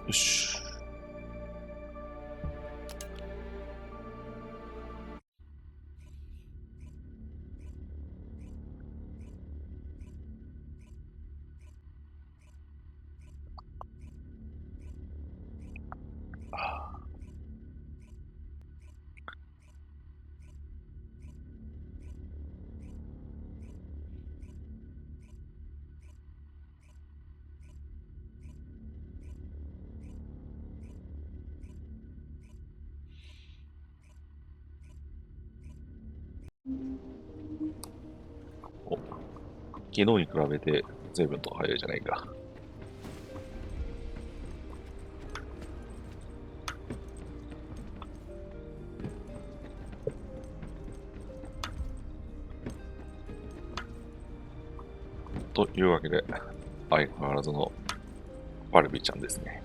よし。お、昨日に比べて随分と早いじゃないか。というわけで、相変わらずのパルビちゃんですね。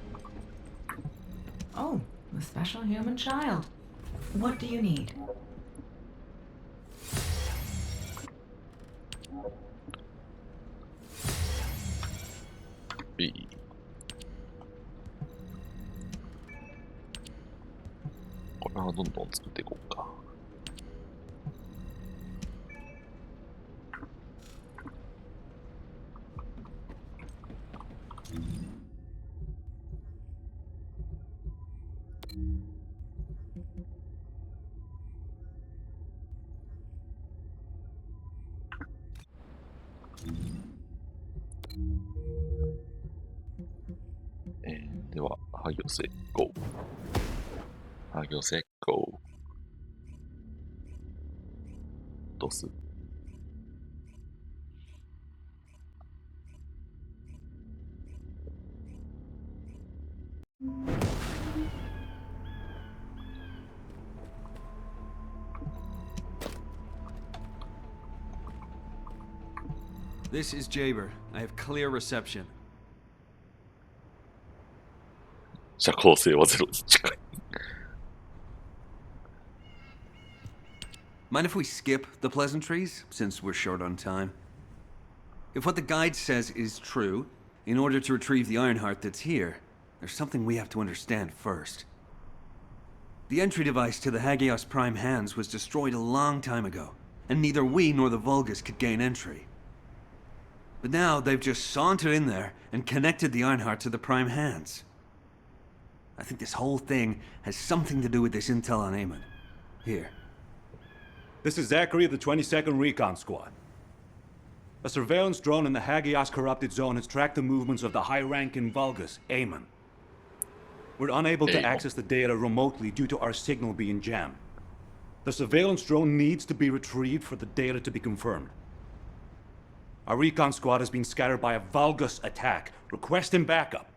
Oh, the special human child. What do you need? B。これはどんどん作っていこうか。では、作業成功。作業成功。どうする？ This is Jaber. I have clear reception. 社交性はゼロに近い。Mind if we skip the pleasantries, since we're short on time? If what the guide says is true, in order to retrieve the Ironheart that's here, there's something we have to understand first. The entry device to the Hagios Prime hands was destroyed a long time ago, and neither we nor the Vulgus could gain entry. But now they've just sauntered in there and connected the Ironheart to the Prime hands. I think this whole thing has something to do with this intel on Eamon. Here. This is Zachary of the 22nd Recon Squad. A surveillance drone in the Hagios corrupted zone has tracked the movements of the high-ranking Vulgus, Eamon. We're unable to access the data remotely due to our signal being jammed. The surveillance drone needs to be retrieved for the data to be confirmed. Our recon squad has been scattered by a Vulgus attack. Requesting backup.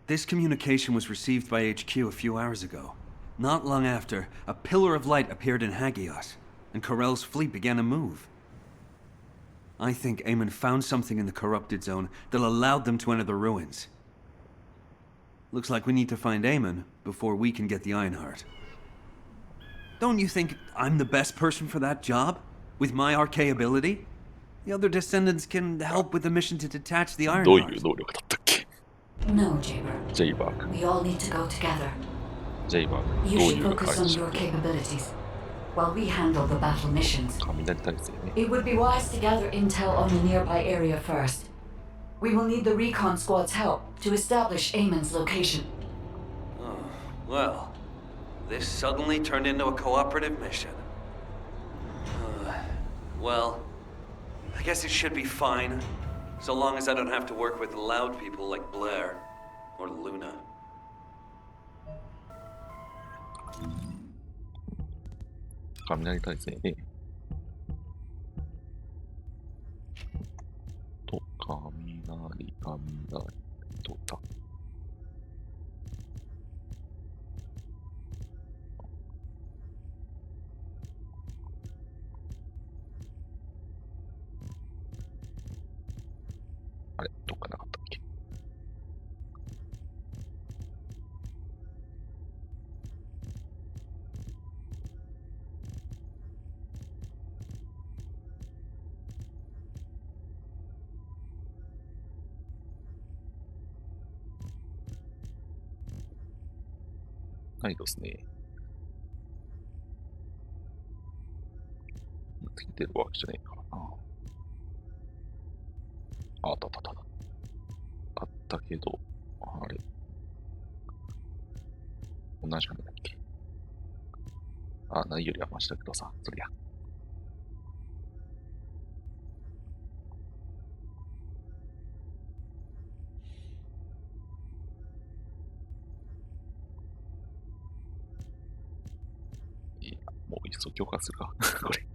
This communication was received by HQ a few hours ago. Not long after, a pillar of light appeared in Hagios, and Corell's fleet began to move. I think Eamon found something in the corrupted zone that allowed them to enter the ruins. Looks like we need to find Eamon before we can get the Ironheart. Don't you think I'm the best person for that job? With my RK ability? The other descendants can help with the mission to detach the どういう Ironheart. 能力だったっけ？ No, Jaber. ジェイバーグ。 We all need to go together. ジェイバーグ。 You どう should いう役 focus 割で on したっ your け？ capabilities, while we handle the battle missions. 雷体制ね。 It would be wise to gather intel on the nearby area first. We will need the recon squad's help to establish Eamon's location. Oh, well, this suddenly turned into a cooperative mission. Well, I guess it should be fine, so long as I don't have to work with loud people like Blair or Luna. 雷体制ね。と、雷とた。あれ、どっかなかったっけ？ないですね。つけてるわけじゃねえからな。あったあったあった。あったけど、あれ。同じなんだっけ。あ、ないよりはマシだけどさ、そりゃ。いや、もういっそ強化するか。これ。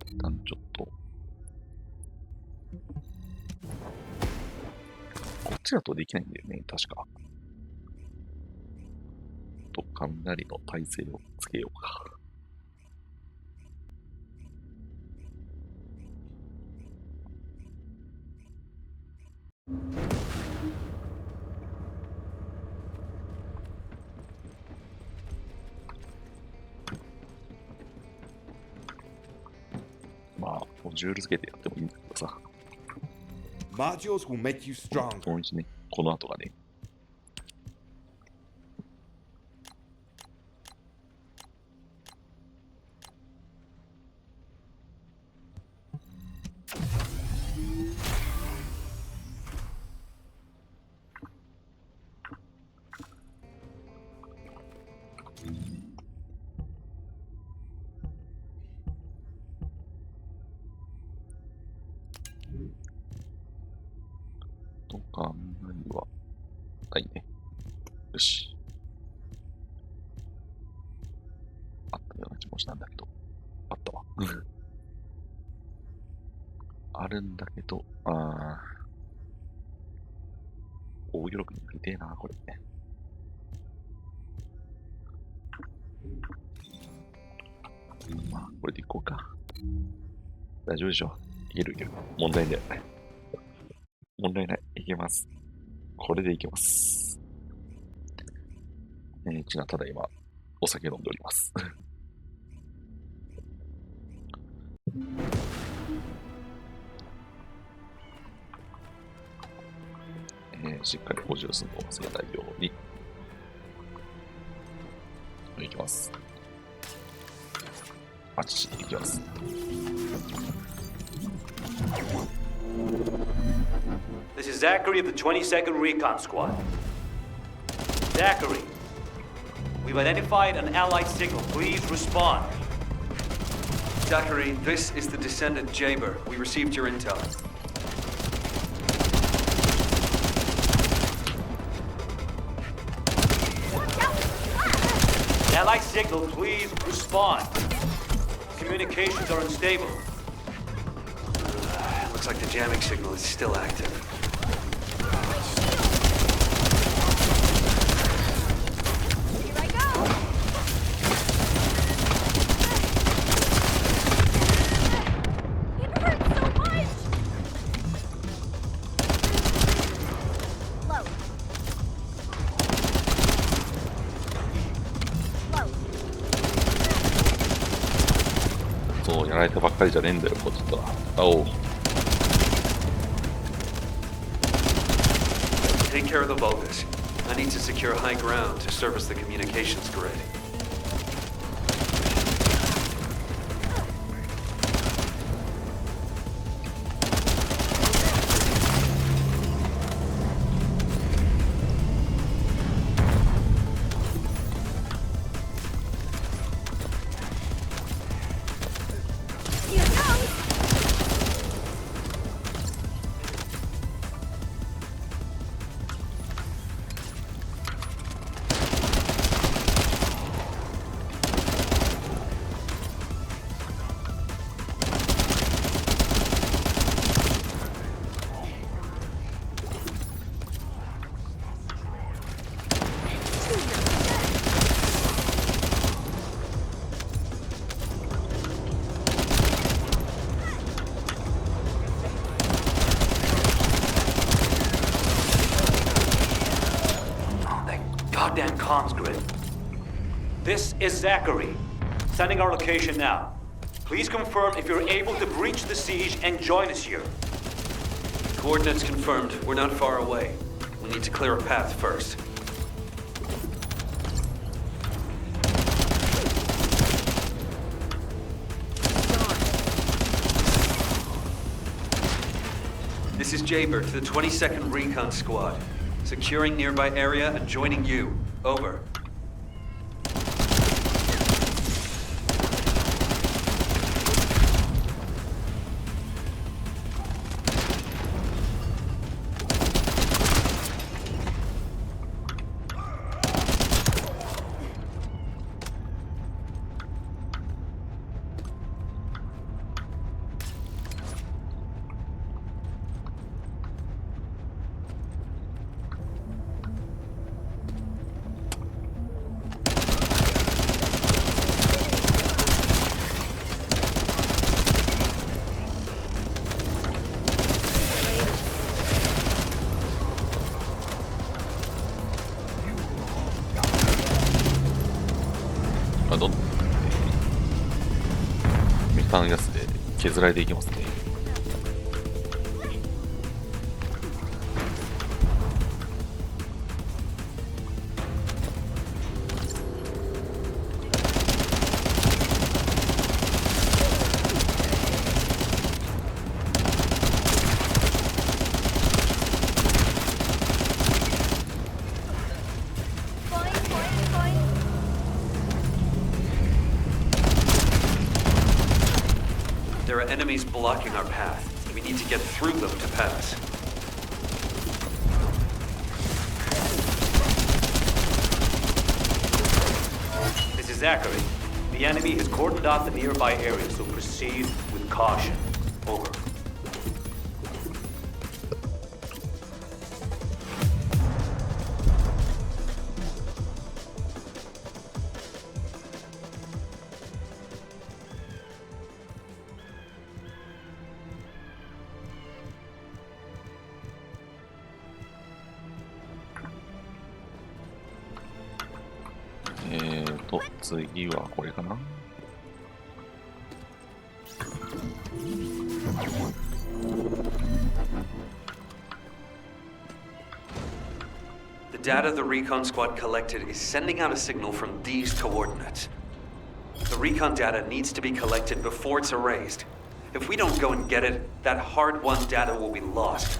一旦ちょっと、こっちだとできないんだよね、確か。雷の耐性をつけようか。まあ、モジュール付けてやってもいいんだけどさ。Modules will make you そ stronger. のうちね、この後がね。とか、何は、ないね。よし。あったような気もしたんだけど。あったわ。あるんだけど、大喜びになりてえな、これ。まあ、これでいこうか。大丈夫でしょ。いけるいける。問題ない。問題ない。いけます。これでいけます。ちな、ただ今、お酒飲んでおります。しっかり補充するのを忘れないように。いきます。8、いきます。This is Zachary of the 22nd Recon Squad. Zachary, we've identified an allied signal. Please respond. Zachary, this is the descendant Jaber. We received your intel. Allied signal, please respond. Communications are unstable. Looks like the jamming signal is still active. Here I go! It hurts so much! Load. Load. そう、やられたばっかりじゃねえんだよ、こっちとは。おう。Take care of the Vulgus. I need to secure high ground to service the communications grid. Here goes! 「This is Zachary. Sending our location now. Please confirm if you're able to breach the siege and join us here. Coordinates confirmed. We're not far away. We need to clear a path first. This is Jaber to the 22nd Recon Squad. Securing nearby area and joining you. Over.メタンガスで削られていきますね。There are enemies blocking our path. We need to get through them to pass. This is Zachary. The enemy has cordoned off the nearby area, so proceed with caution. Over.次はこれかな。The data the recon squad collected is sending out a signal from these coordinates. The recon data needs to be collected before it's erased. If we don't go and get it, that hard-won data will be lost.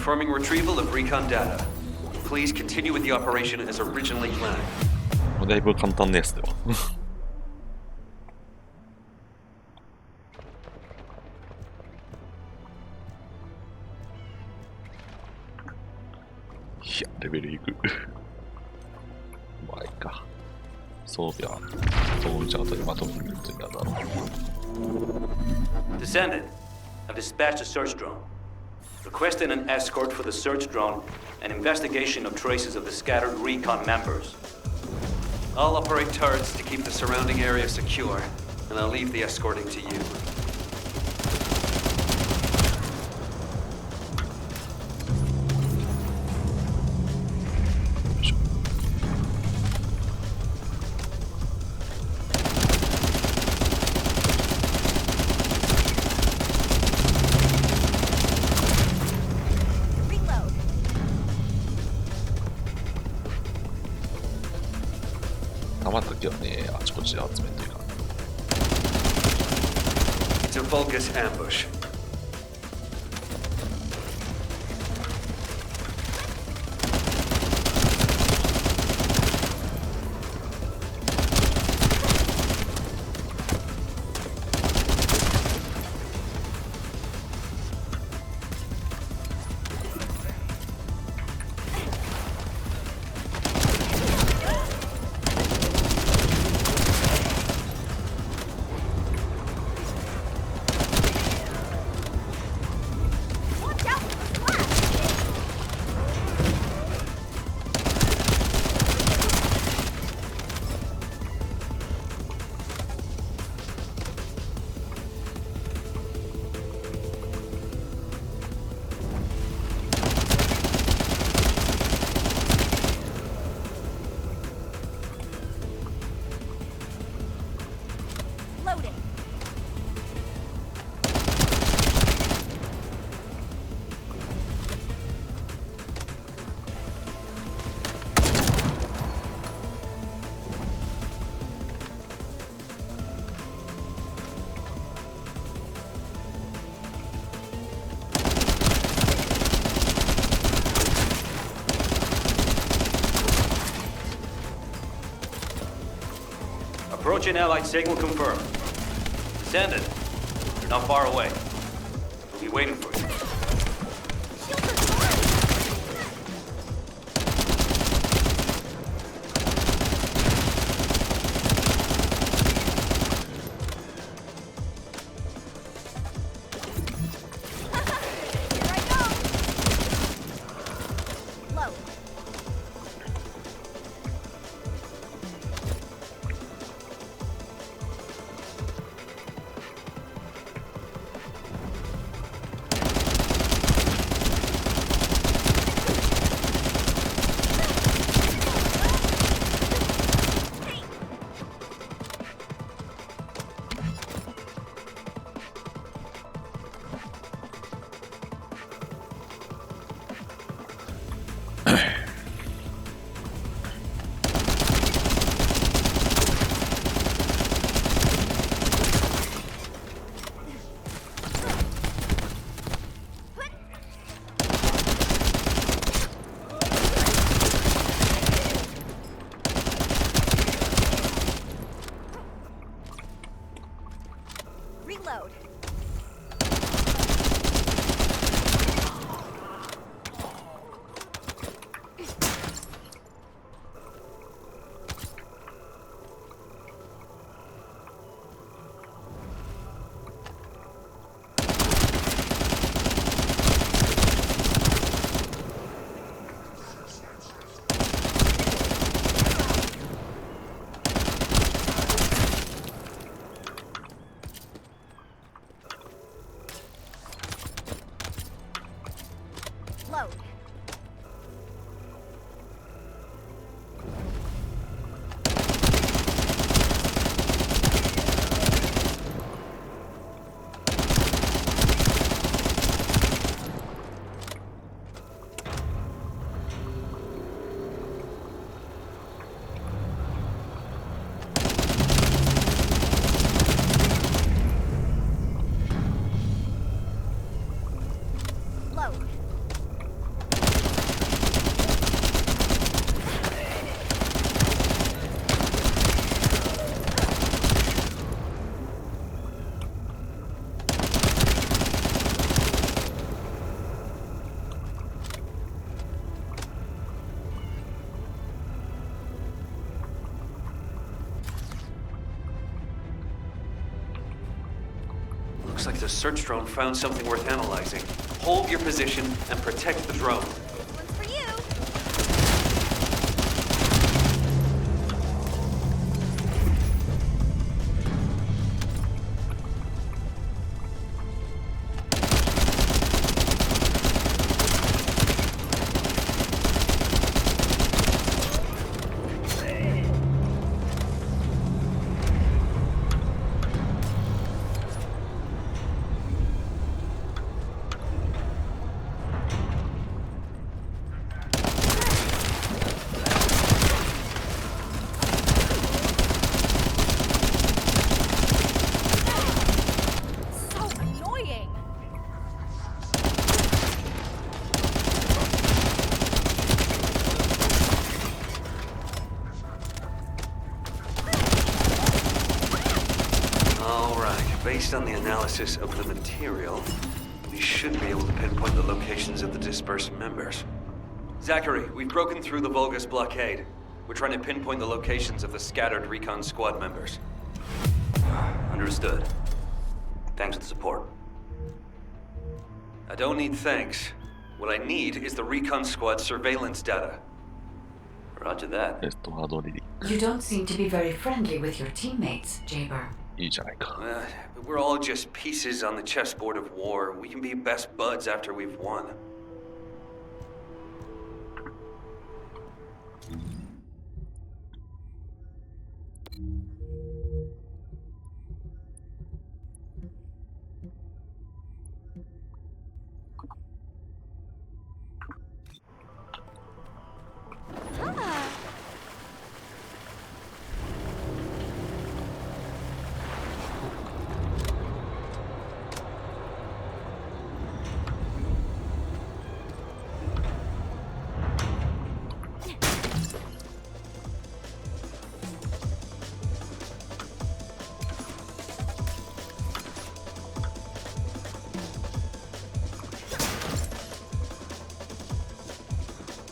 Confirming retrieval of recon data. Please continue with the operation as originally planned. だいぶ簡単なやつでは。いや、レベルいく。まあいいか。装備は、そうじゃ後でまとめることになるだろう。Descendant, I've dispatched a search drone. Requesting an escort for the search drone and investigation of traces of the scattered recon members. I'll operate turrets to keep the surrounding area secure, and I'll leave the escorting to you. 弾だけはね、あちこちで集めてるから。It's a Vulgus ambush. Watch out for the blast! Loading. Approaching Allied signal confirmed. Descendant, you're not far away. We'll be waiting for you. Shields are gone! Here I go! Load. Reload. Load. Load. Looks like the search drone found something worth analyzing. Hold your position and protect the drone. This one's for you. based on the analysis of the material, we should be able to pinpoint the locations of the dispersed members. Zachary, we've broken through the Vulgus blockade. We're trying to pinpoint the locations of the scattered recon squad members. Understood. Thanks for the support. I don't need thanks. What I need is the recon squad surveillance data. Roger that. ハードリリ You don't seem to be very friendly with your teammates, Jaber. いいじゃないか。 We're all just pieces on the chessboard of war. We can be best buds after we've won. Ah.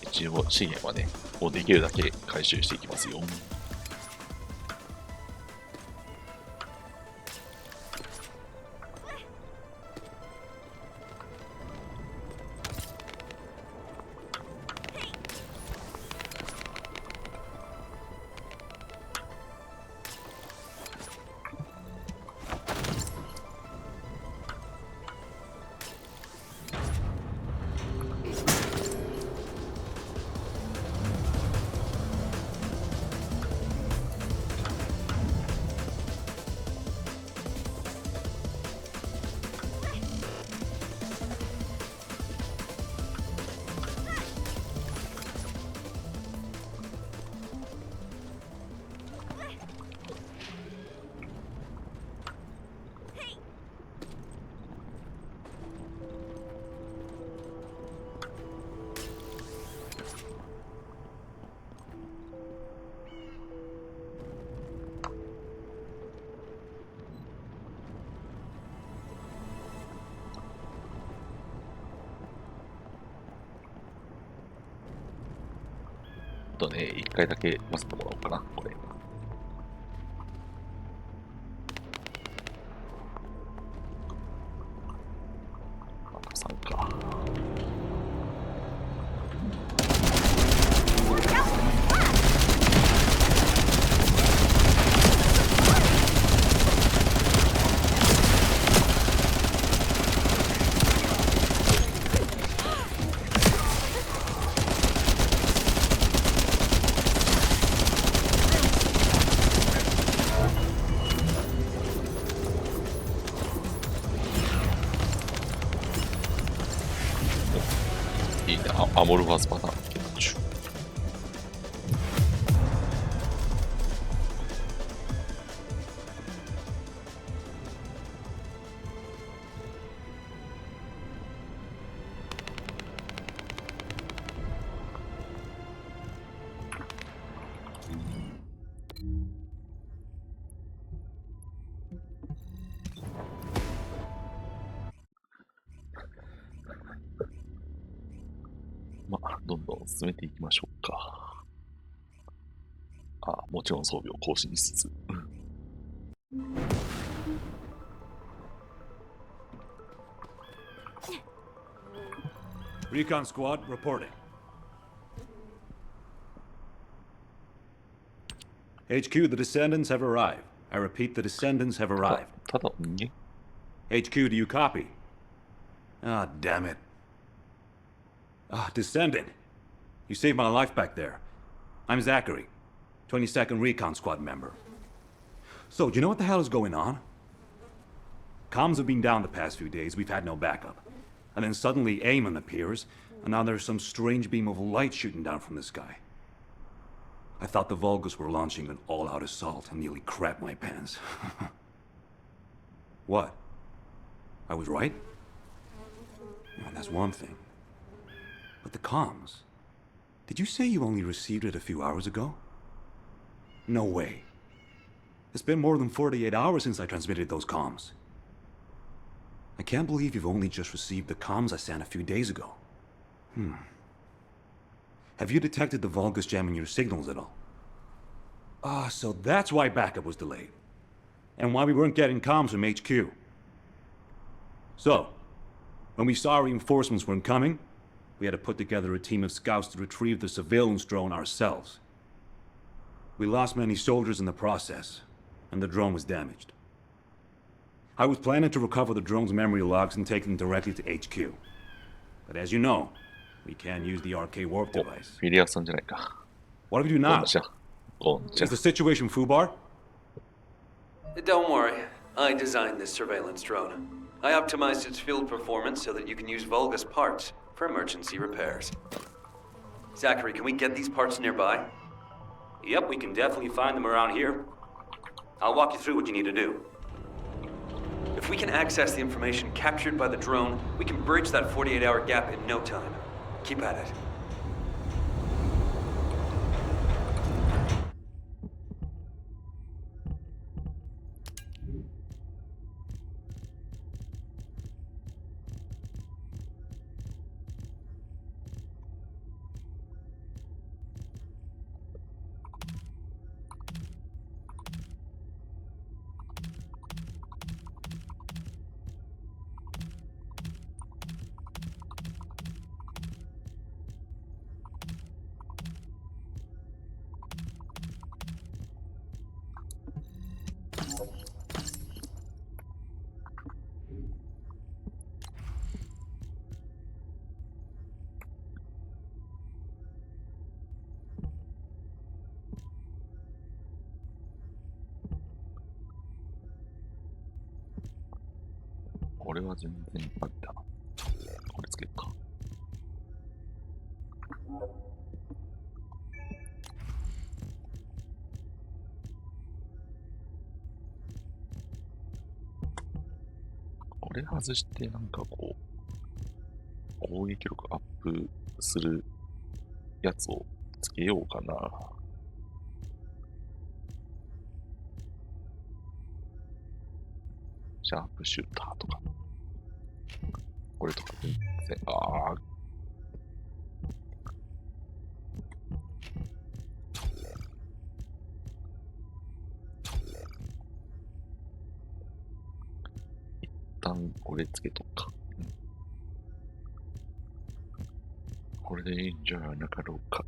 H 一応資源はね、もうできるだけ回収していきますよ。あとね、一回だけ混ぜてもらおうかな、これ。あと3か。いいね、アモルファスパターンけどちゅまあ、どんどん進めていきましょうか。あ、もちろん装備を更新しつつ。Recon squad reporting. HQ, the descendants have arrived. I repeat, the descendants have arrived. ただ人間 HQ, do you copy? Ah, damn it. Ah, descendant. You saved my life back there. I'm Zachary, 22nd Recon Squad member. So, do you know what the hell is going on? Comms have been down the past few days, we've had no backup. And then suddenly Eamon appears, and now there's some strange beam of light shooting down from the sky. I thought the Vulgus were launching an all-out assault and nearly crapped my pants. What? I was right? Well, that's one thing. But the comms... Did you say you only received it a few hours ago? No way. It's been more than 48 hours since I transmitted those comms. I can't believe you've only just received the comms I sent a few days ago. Have you detected the Vulgus jamming your signals at all? Ah, so that's why backup was delayed. And why we weren't getting comms from HQ. So, when we saw reinforcements weren't coming, we had to put together a team of scouts to retrieve the surveillance drone ourselves. We lost many soldiers in the process, and the drone was damaged. I was planning to recover the drone's memory logs and take them directly to HQ. But as you know, we can't use the RK warp お、 device. フィリアさんじゃないか。 What do we do ゴン now? じゃ。ゴンじゃ Is。the situation FUBAR? Don't worry. I designed this surveillance drone. I optimized its field performance so that you can use Vulgus parts for emergency repairs. Zachary, can we get these parts nearby? Yep, we can definitely find them around here. I'll walk you through what you need to do. If we can access the information captured by the drone, we can bridge that 48-hour gap in no time. Keep at it. これは全然ありだな。これつけるか。これ外してなんかこう、攻撃力アップするやつをつけようかな。シャープシューターとか。これとか全然、一旦これつけとくか。これでいいんじゃなかろうか。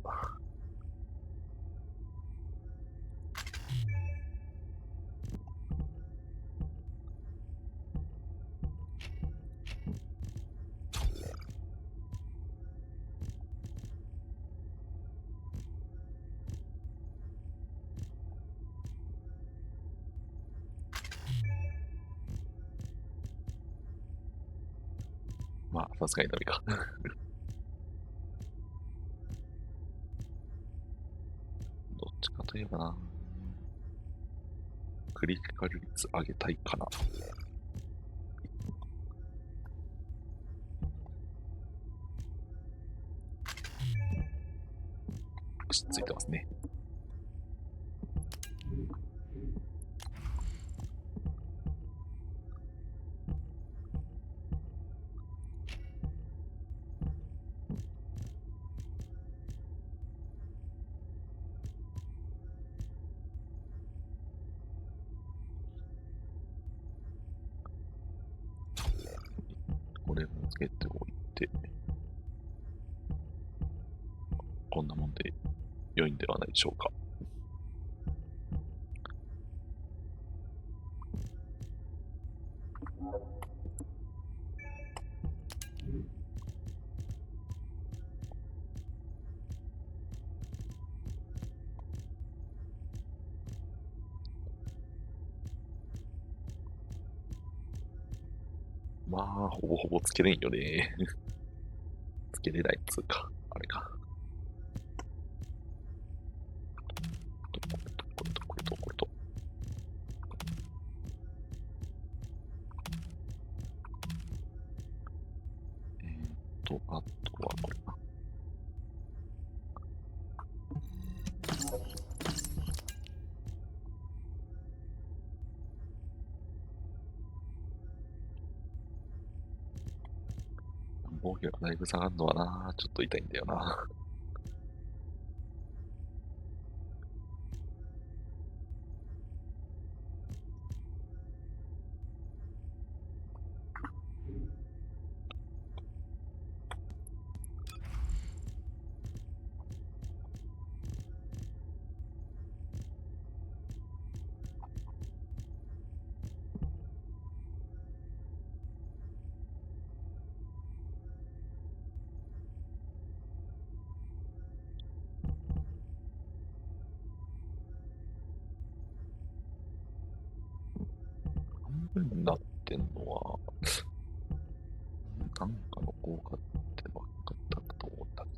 まあ、さすがにダメか。どっちかといえばな。クリティカル率上げたいかな。ついてますね。これをつけておいて、こんなもんで良いんではないでしょうか。まあ、ほぼほぼつけれんよね。つけれないっつうか、あれか。これと。あとはこれな。防御がだいぶ下がるのはな、ちょっと痛いんだよな。半分になってんのは、なんかの効果って分かったと思ったけ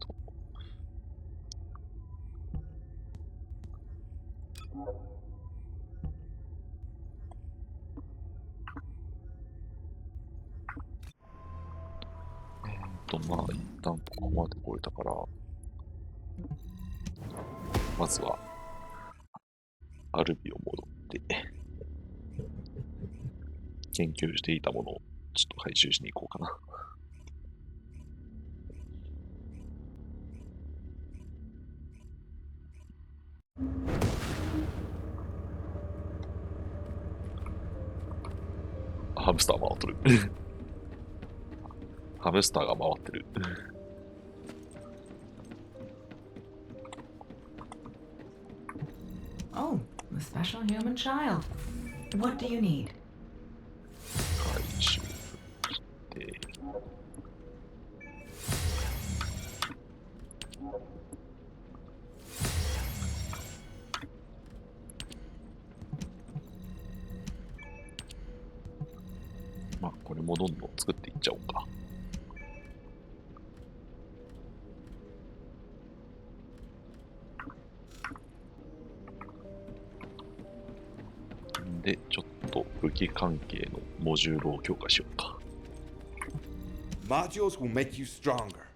ど、まあ、一旦ここまで超えたから、まずは、アルビを戻って、研究していたものをちょっと回収しに行こうかな。ハムスター回っとる。ハムスターが回ってる。Oh, the special human child. What do you need? 回収して、まあ、これもどんどん作っていっちゃおうか。で、ちょっと武器関係のモジュールを強化しようか。Modules will make you stronger.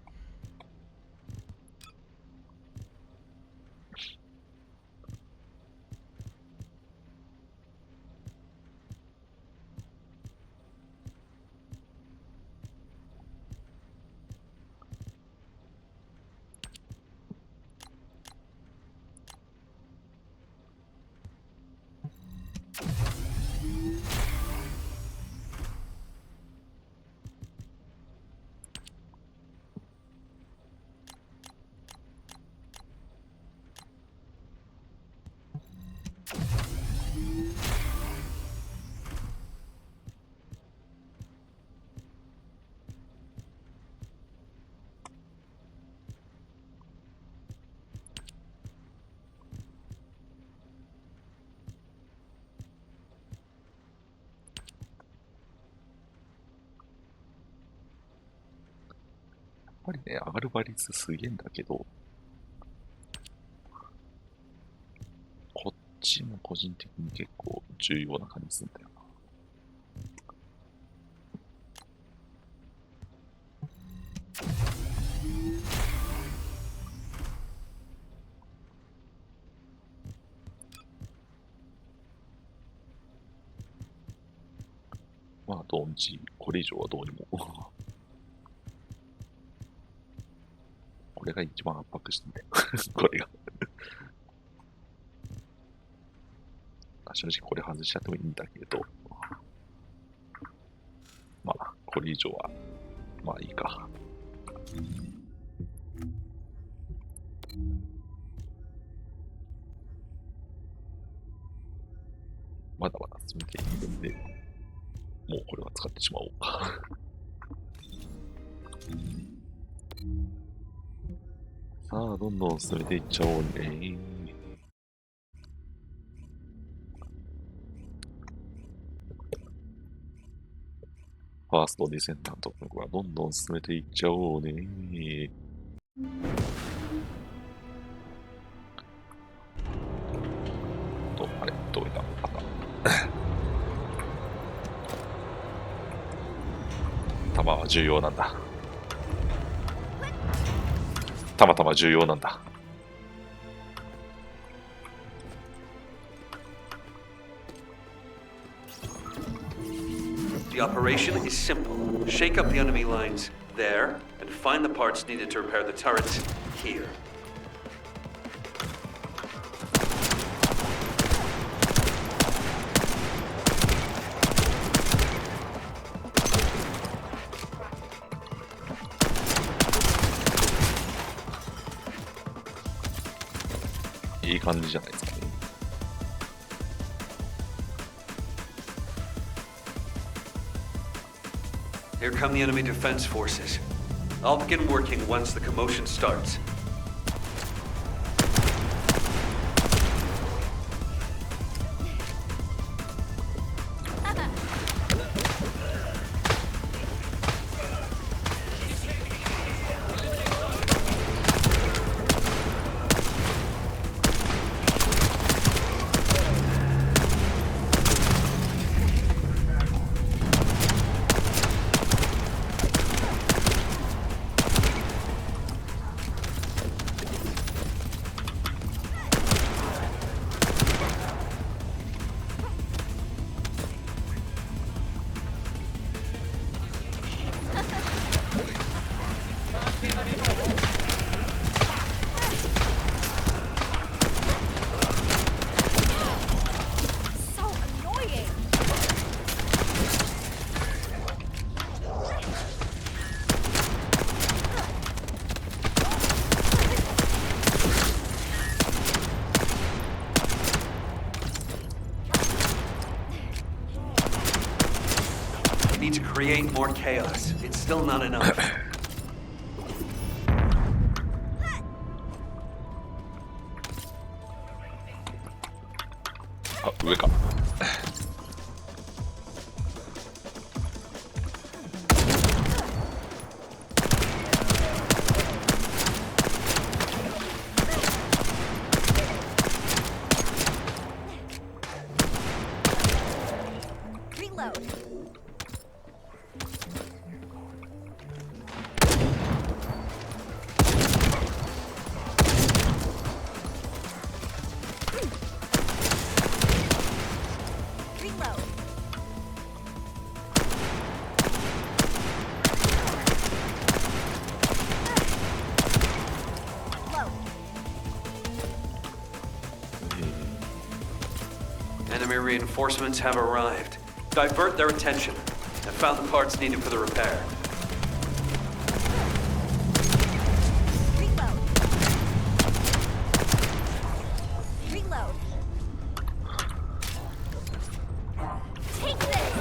やっぱりね、上がる倍率すげえんだけど、こっちも個人的に結構重要な感じするんだよな。まあ、ドンチ、これ以上はどうにも。これが一番圧迫してんだよ。これが。正直これ外しちゃってもいいんだけど、まあ、これ以上は、まあいいか。まだまだ進めているんで、もうこれは使ってしまおうか。さあ、どんどん進めていっちゃおうね。ファーストディセンタントのはどんどん進めていっちゃおうね。あれ、どういったあった。弾は重要なんだ。たまたま重要なんだ。The operation is simple. Shake up the enemy lines there, and find the parts needed to repair the turrets here.いい感じじゃないですかね。Here come the enemy defense forces. I'll begin working once the commotion starts. So annoying. We need to create more chaos. It's still not enough. あ、上か。Reload. Reload. Load. Enemy reinforcements have arrived. Divert their attention. I found the parts needed for the repair. Reload. Reload. Take this.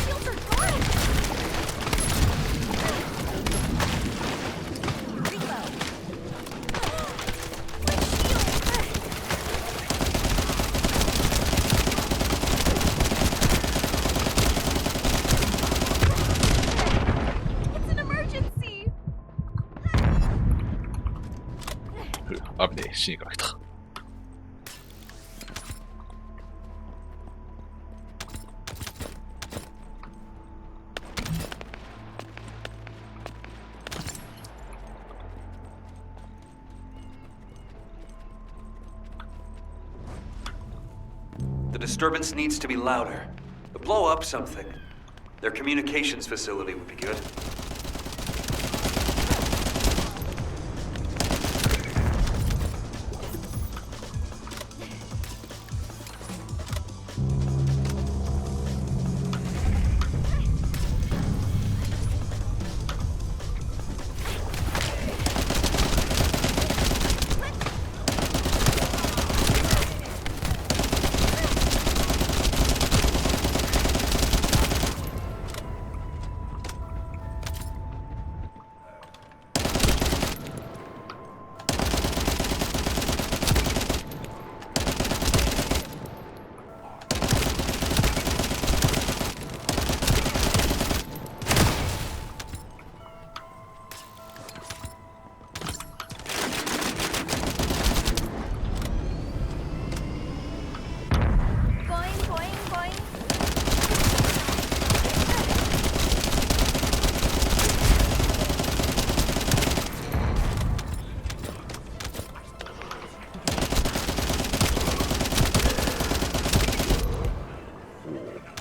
Shields are gone. Reload. My shield. It's an emergency. 危ねえ、死にかけた。The disturbance needs to be louder. Blow up something. Their communications facility would be good.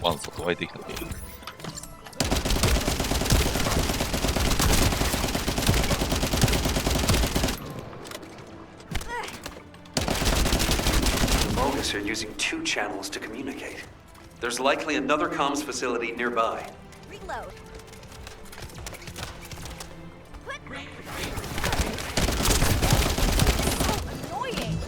ワンサと湧いてきたね。Vulgus are using 2 channels to communicate. There's likely another comms facility nearby. Reload. So annoying.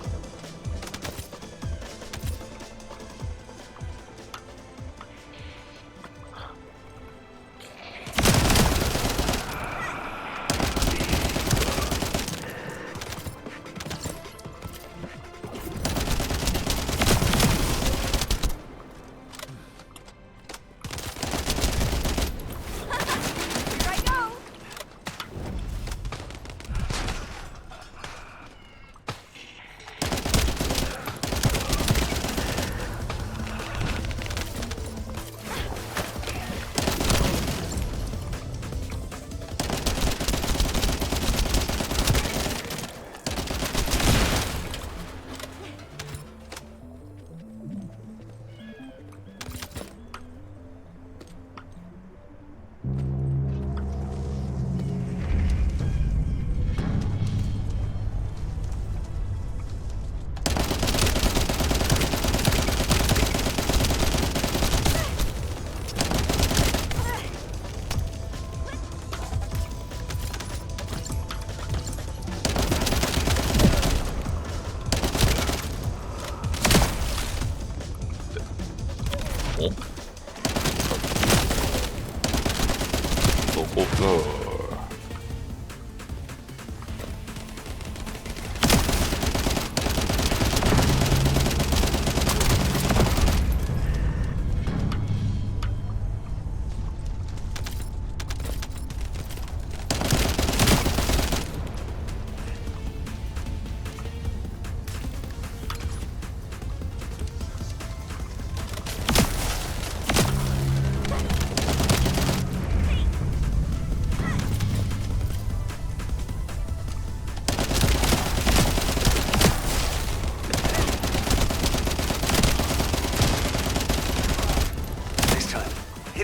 Here I go.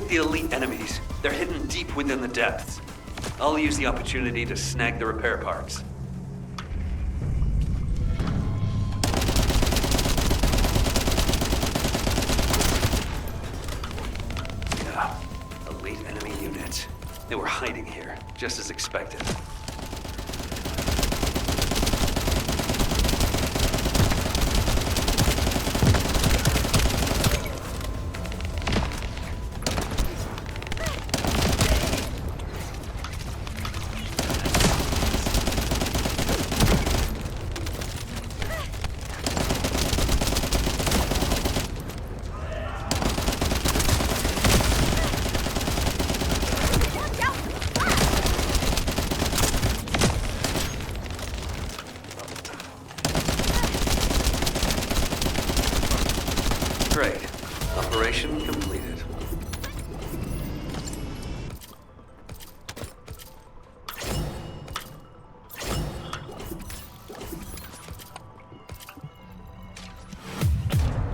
The elite enemies. They're hidden deep within the depths. I'll use the opportunity to snag the repair parts. Yeah, elite enemy units. They were hiding here, just as expected. Great. Operation completed.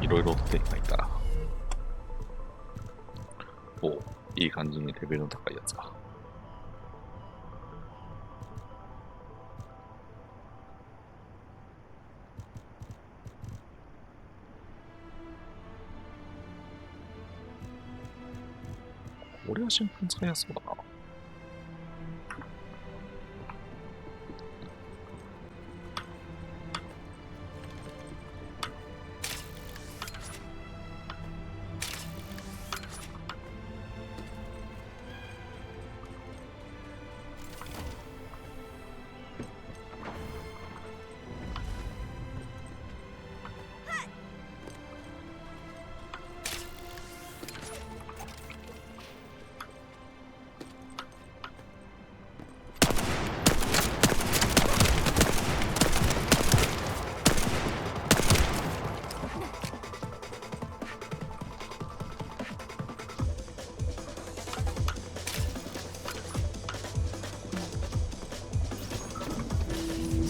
I ろいろ手がいたら。おう、いい感じにレベルの高いやつか。これは瞬間使いやすそうだな。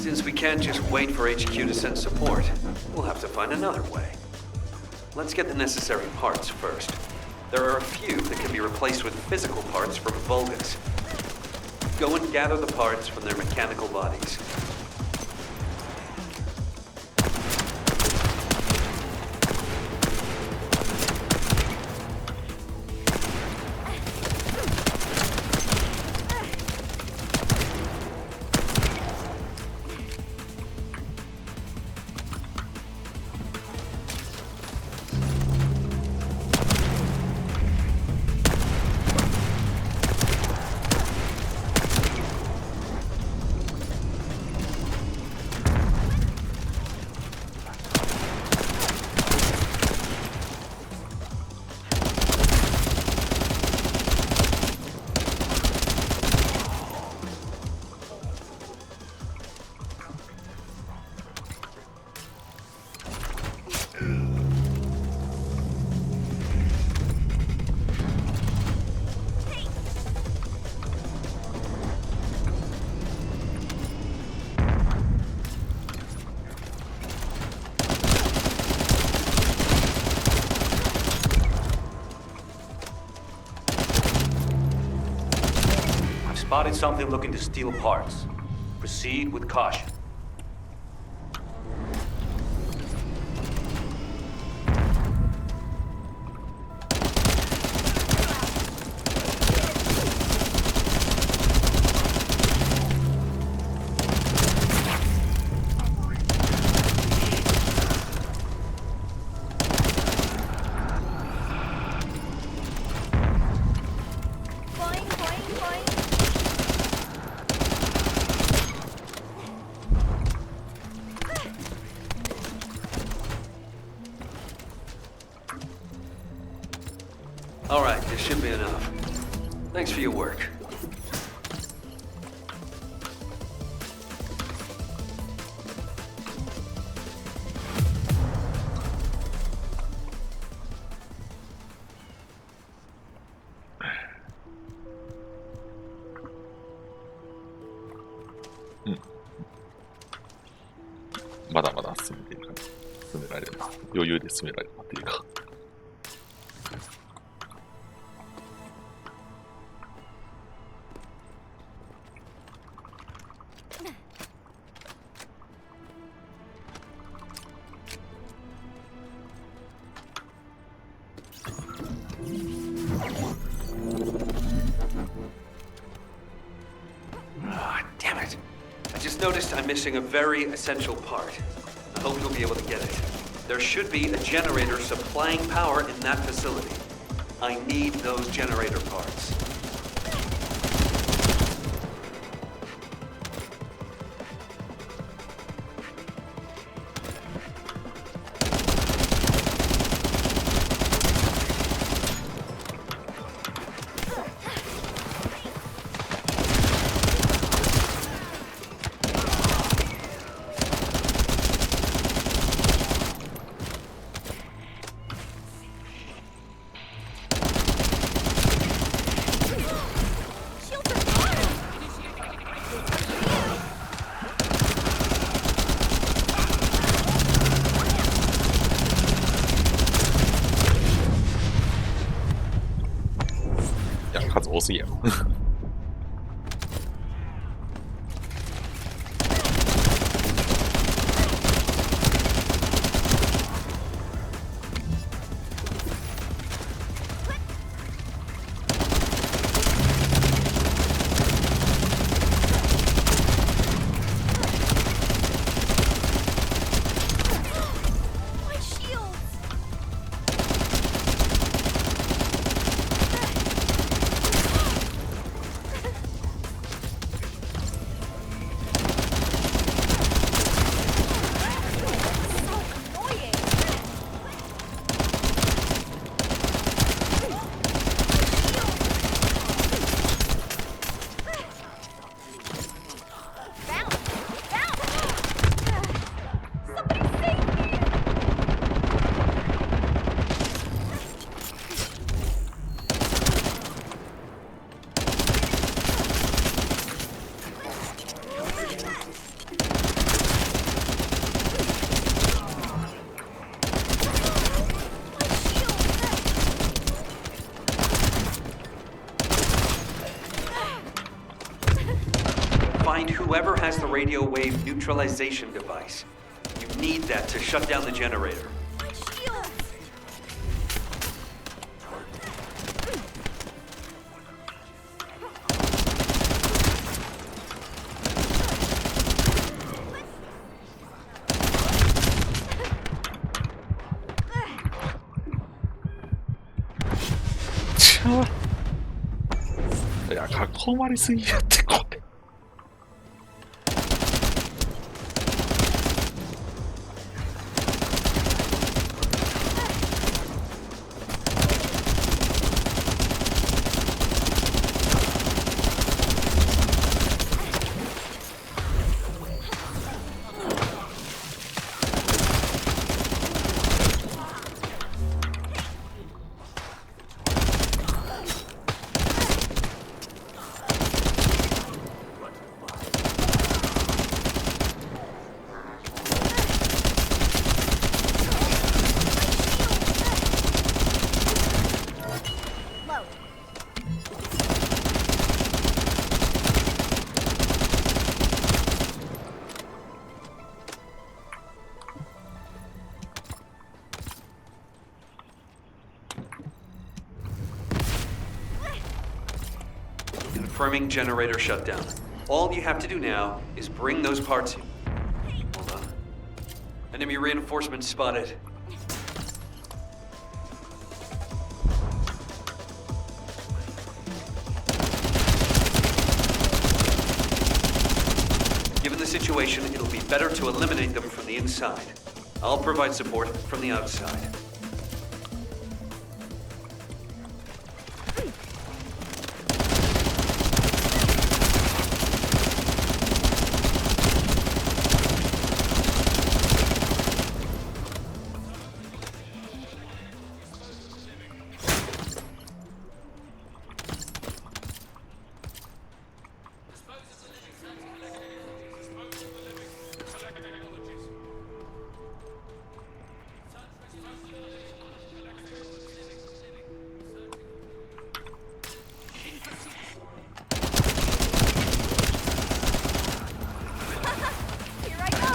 Since we can't just wait for HQ to send support, we'll have to find another way. Let's get the necessary parts first. There are a few that can be replaced with physical parts from Vulgus. Go and gather the parts from their mechanical bodies. Spotted something looking to steal parts. Proceed with caution. Boing, boing, boing. All right, this should be enough. Thanks for your work. 음. まだまだ進めているか。進められるな。余裕で進められるなっていうか。Ah, damn it. I just noticed I'm missing a very essential part. I hope you'll be able to get it. There should be a generator supplying power in that facility. I need those generator parts. Shields are armed. いや、数多すぎやろ。My shields. whoever has the radio wave neutralization device. You need that to shut down the generator. My shields!いや、囲まれすぎやってこれ。Confirming generator shutdown. All you have to do now is bring those parts in. Hold on. Enemy reinforcements spotted. Given the situation, it'll be better to eliminate them from the inside. I'll provide support from the outside. Here I go!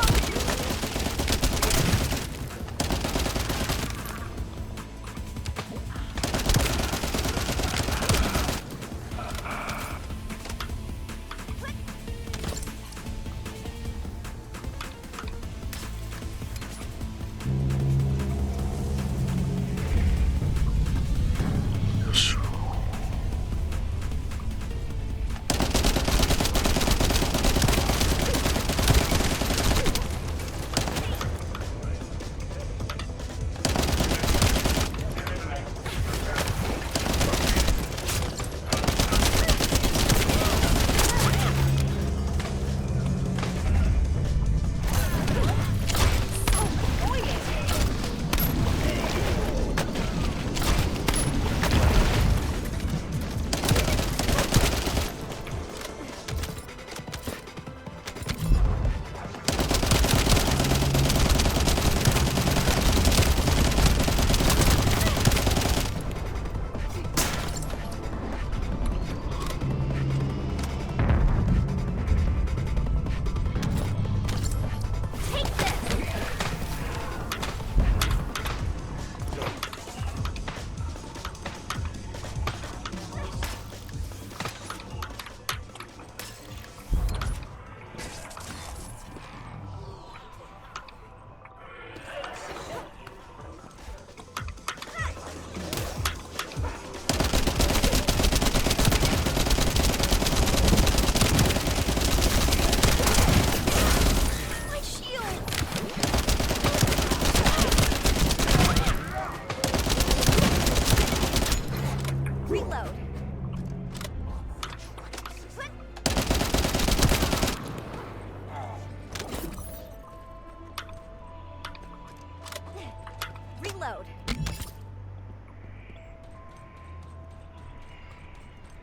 Reload.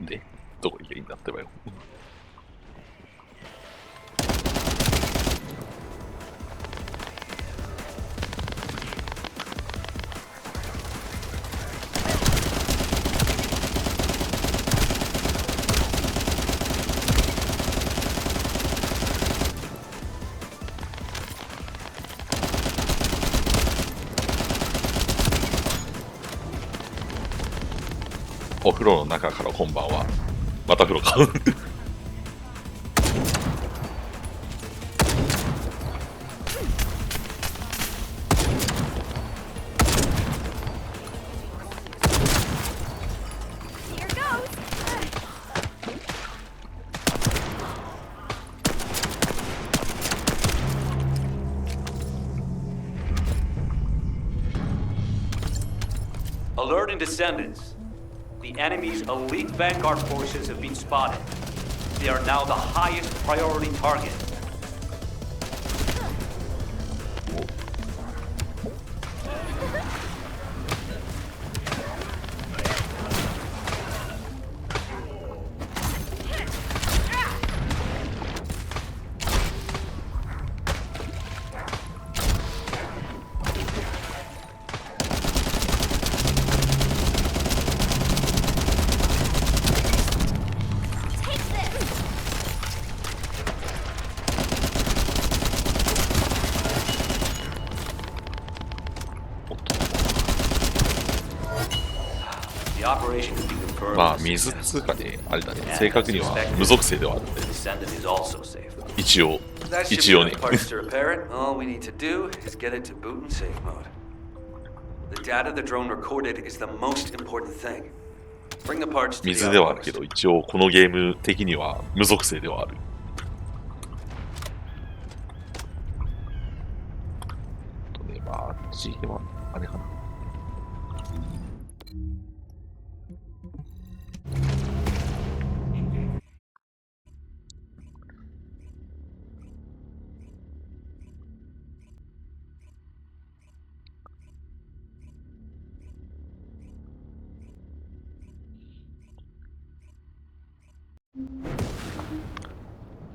で、どこ行けばいいんだってばよ。お風呂の中からこんばんは。また風呂か。Here goes. Alert and descendants. The enemy's elite vanguard forces have been spotted. They are now the highest priority target. Take this. おっと The operation has been confirmed. まあ as a 水っ success. つうかね、あれだね、 And 正確には as expected, 無属性ではあるん The で、 descendant is also safe. 一応、 That should 一 be 応ね enough。parts to repair it. All we need to do is get it to boot and safe mode. The data the drone recorded is the most important thing. Bring the parts to 水 the ではあるけ outpost. ど、一応このゲーム的には無属性ではある。とね、まあ、あっちは、あれかな。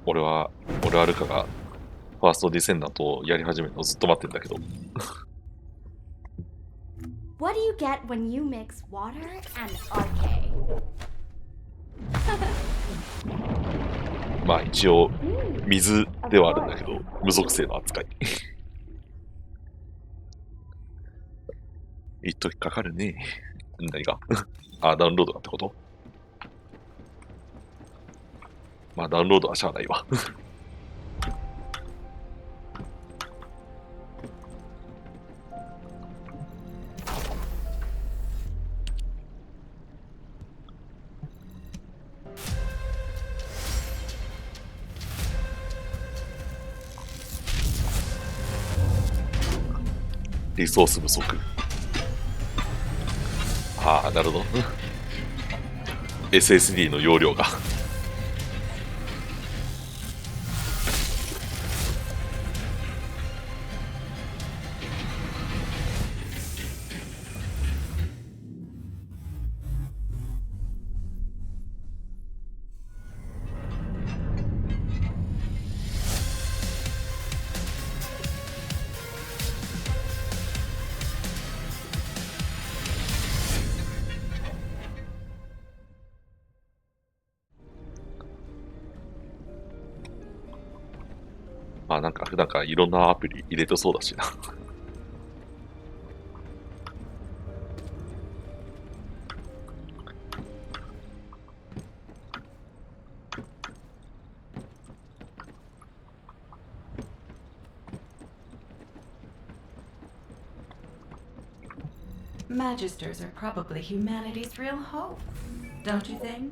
俺はルカがファーストディセンダントをやり始めるのをずっと待ってんだけど、 What do you get when you mix water and RK? まあ一応水ではあるんだけど、無属性の扱い。一時かかるね。何があ、ダウンロードだってこと？まあダウンロードはしゃあないわ。リソース不足。ああ、なるほど。SSD の容量が。まあなんか普段からいろんなアプリ入れてそうだしな。Magisters are probably humanity's real hope, don't you think?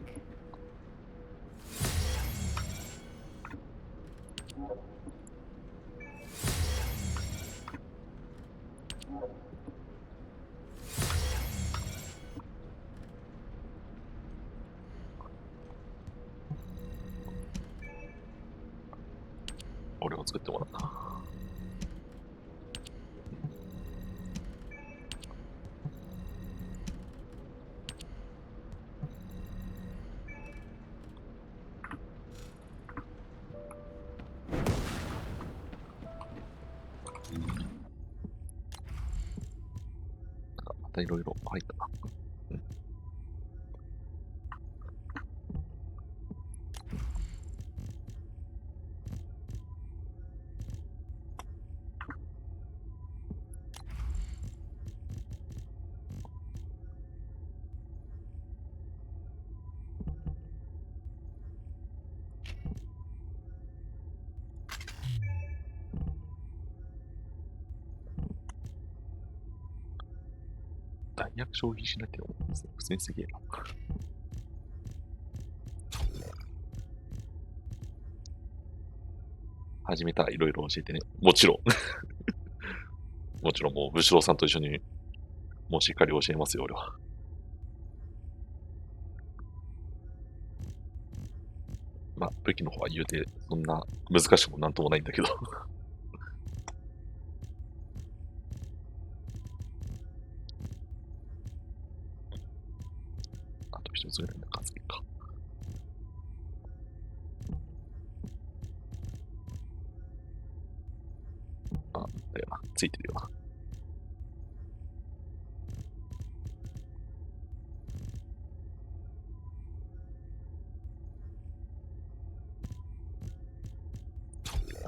俺を作ってもらった。またいろいろ入ったな。弾薬消費しなきゃ思うんですね。普通にすげえな。始めたらいろいろ教えてね。もちろん。もちろんもう武士郎さんと一緒にもうしっかり教えますよ、俺は。まあ、武器の方は言うて、そんな難しくもなんともないんだけど。あと一つぐらいの数か。あ、だよな。ついてるよな。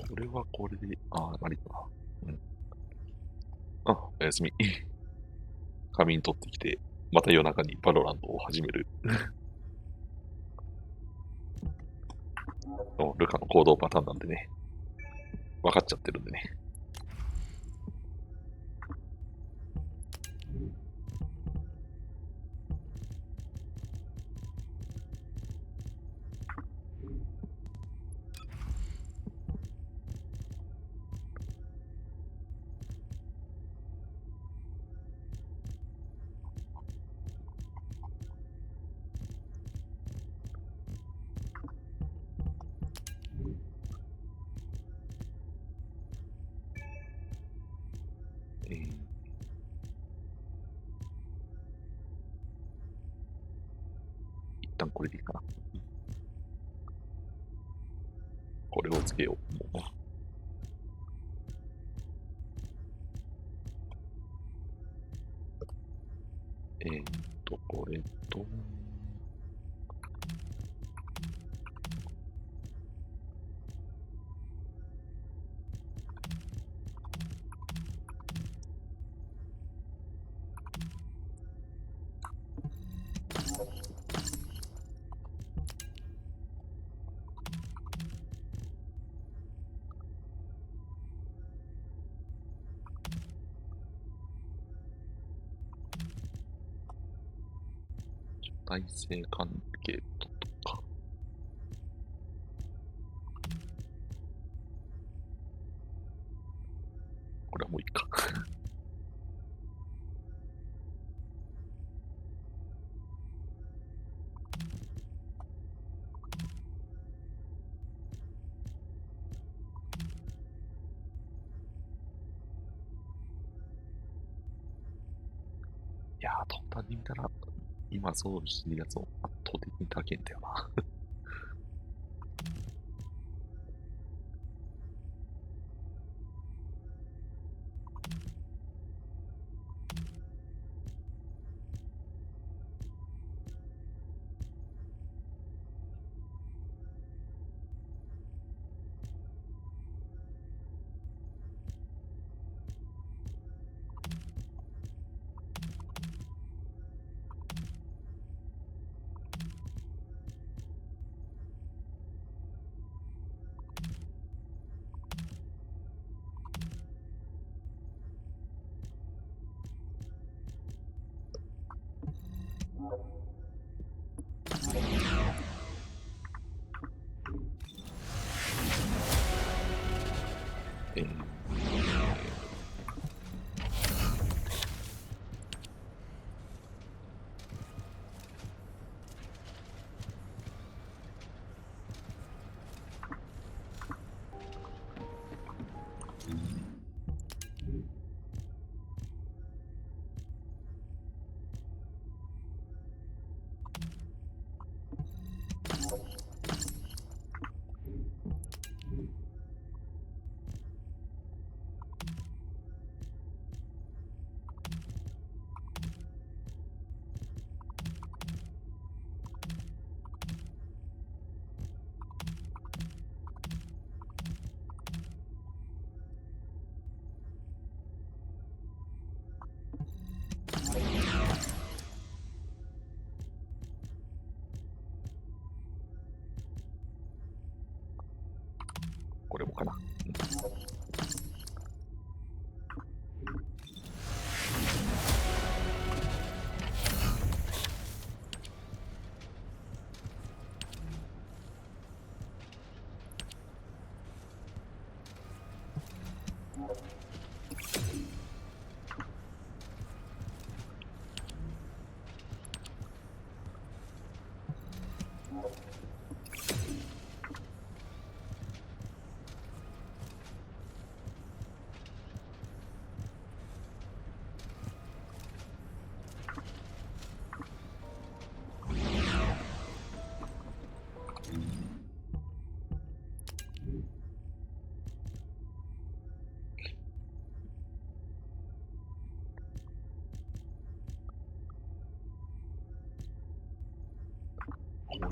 これはこれで、ありかな。うん。あ、おやすみ。仮眠取ってきて、また夜中にバロラントを始める。ルカの行動パターンなんでね。分かっちゃってるんでね。一旦これでいいかな。これをつけよう。もうこれと、体制関係とか。これはもういいか。いやー、トータルで見たら、今そうしてるやつを圧倒的に高いんだよな。えーこれもかな。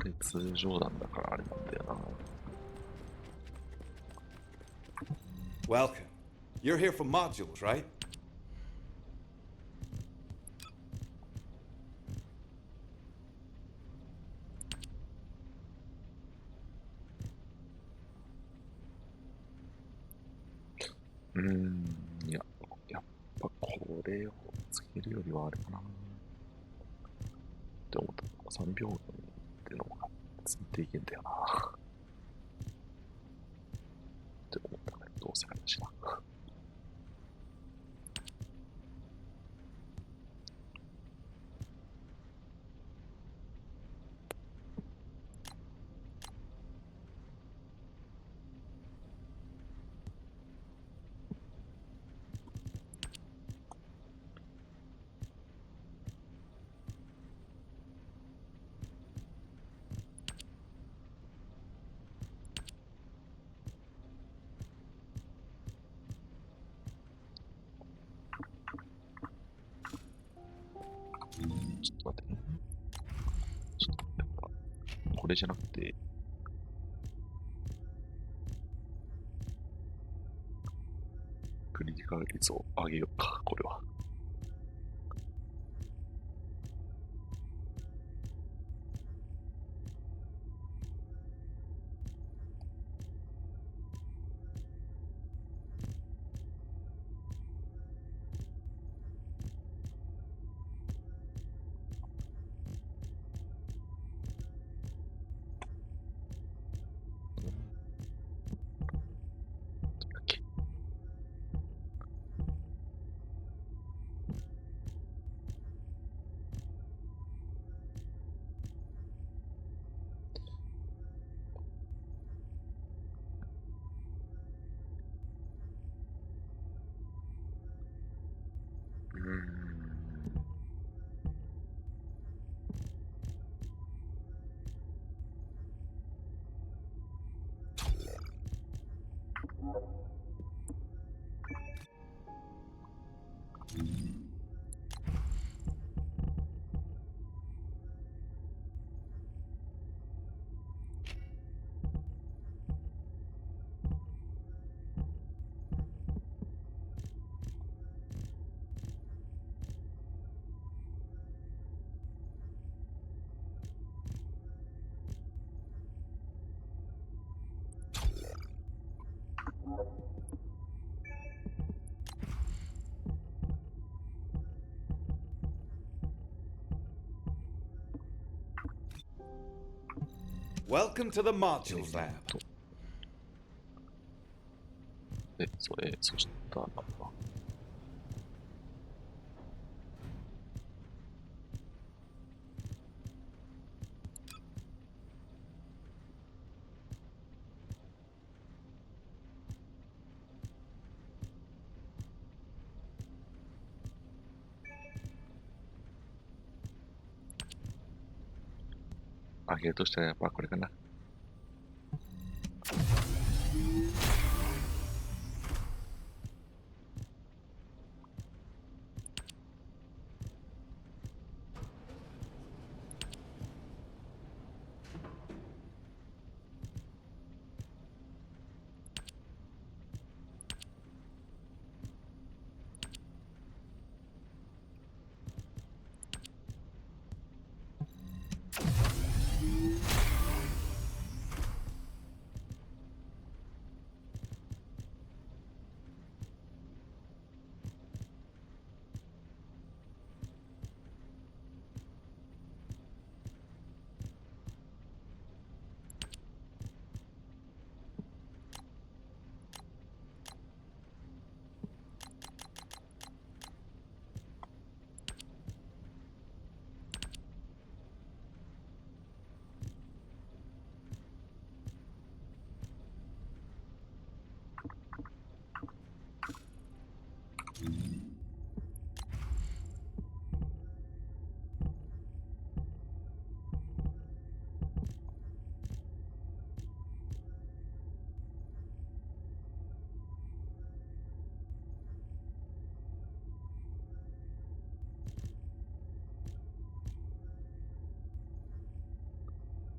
れ通常弾だからあれなんだよな。Welcome. You're here for modules, right? Mm, いや、やっぱこれをつけるよりはあれかなって思った。3秒ってのがついていけんだよなって思ったからどうせあれだしな。ちょっと待ってね。ちょっとやっぱこれじゃなくて、クリティカル率を上げようか、これは。うーん。Welcome to the modules lab. で、そしたら、上げるとしたらやっぱこれかな。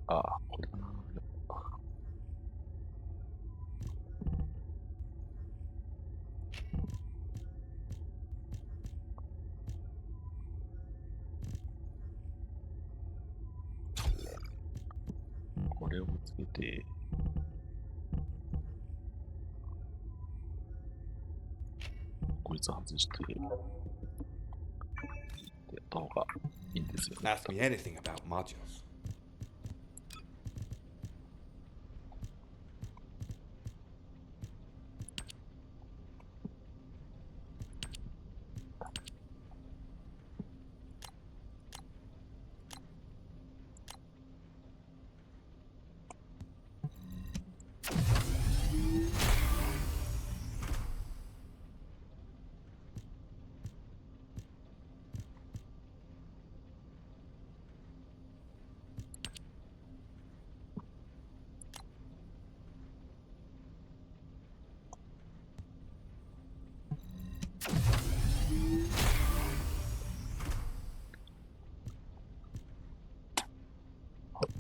ああ、これだな。これをつけて、こいつ外して、でやった方がいいんですよね。Ask me anything about modules.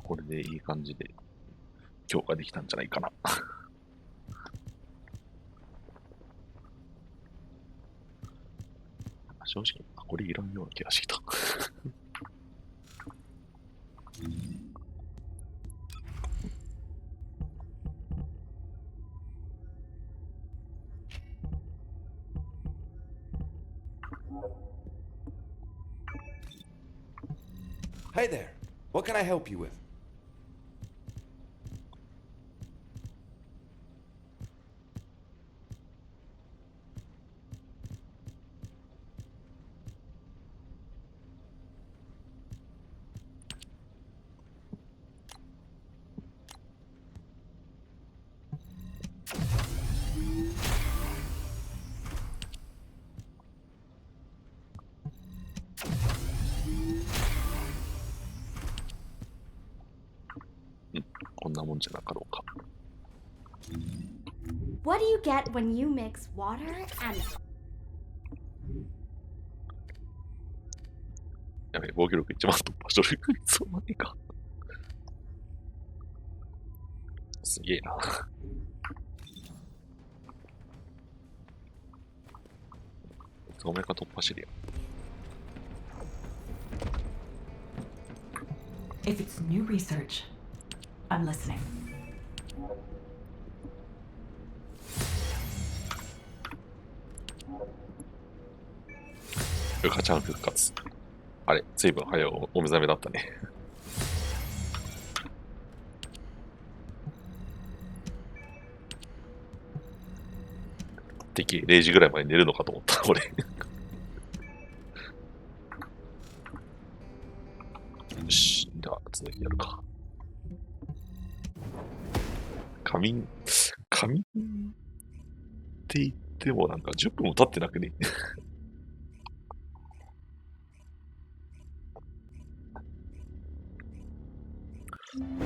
これでいい感じで強化できたんじゃないかな。正直、これいらんような気がしてきた。Hey there. What can I help you with?うん、こんなもんじゃなかろうか。What do you get when you mix water and やべえ、防御力1万突破しとる。そうまでか。すげえな。お前が突破してるやん。If it's new research, I'm listening. ルカちゃん復活。あれ、随分早いお目覚めだったね。敵0時ぐらいまで寝るのかと思った、俺。よし、では続きやるか。仮眠って言ってもなんか10分も経ってなくね。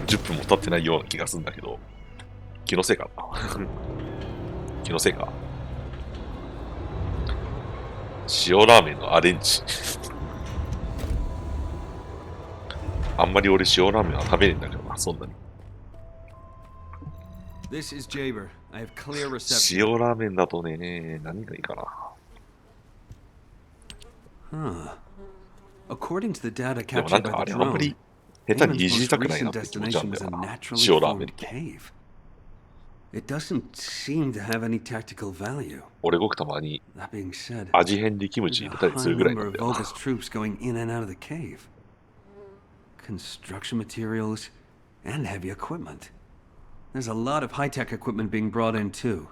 10分も経ってないような気がするんだけど、気のせいかな。気のせいか。塩ラーメンのアレンジ。あんまり俺塩ラーメンは食べれんだけどな、そんなに。This is Jaber. I have clear reception. 塩ラーメンだとね、何がいいかな。Huh. According to the data でもなん captured か by あ the れあんま drone, り下手に Eamon's いじり most たくないな recent って気持ちなん destination だ was よ a な。 naturally 塩ラーメン formed って。cave. It doesn't seem to have any tactical value. 俺ごくたまに That being said, 味変でキム there's チ a 入れたり high するぐらい number なん of だよな。 Vulgus troops going in and out of the cave. Construction materials and heavy equipment. There's a lot of high-tech equipment being brought in too.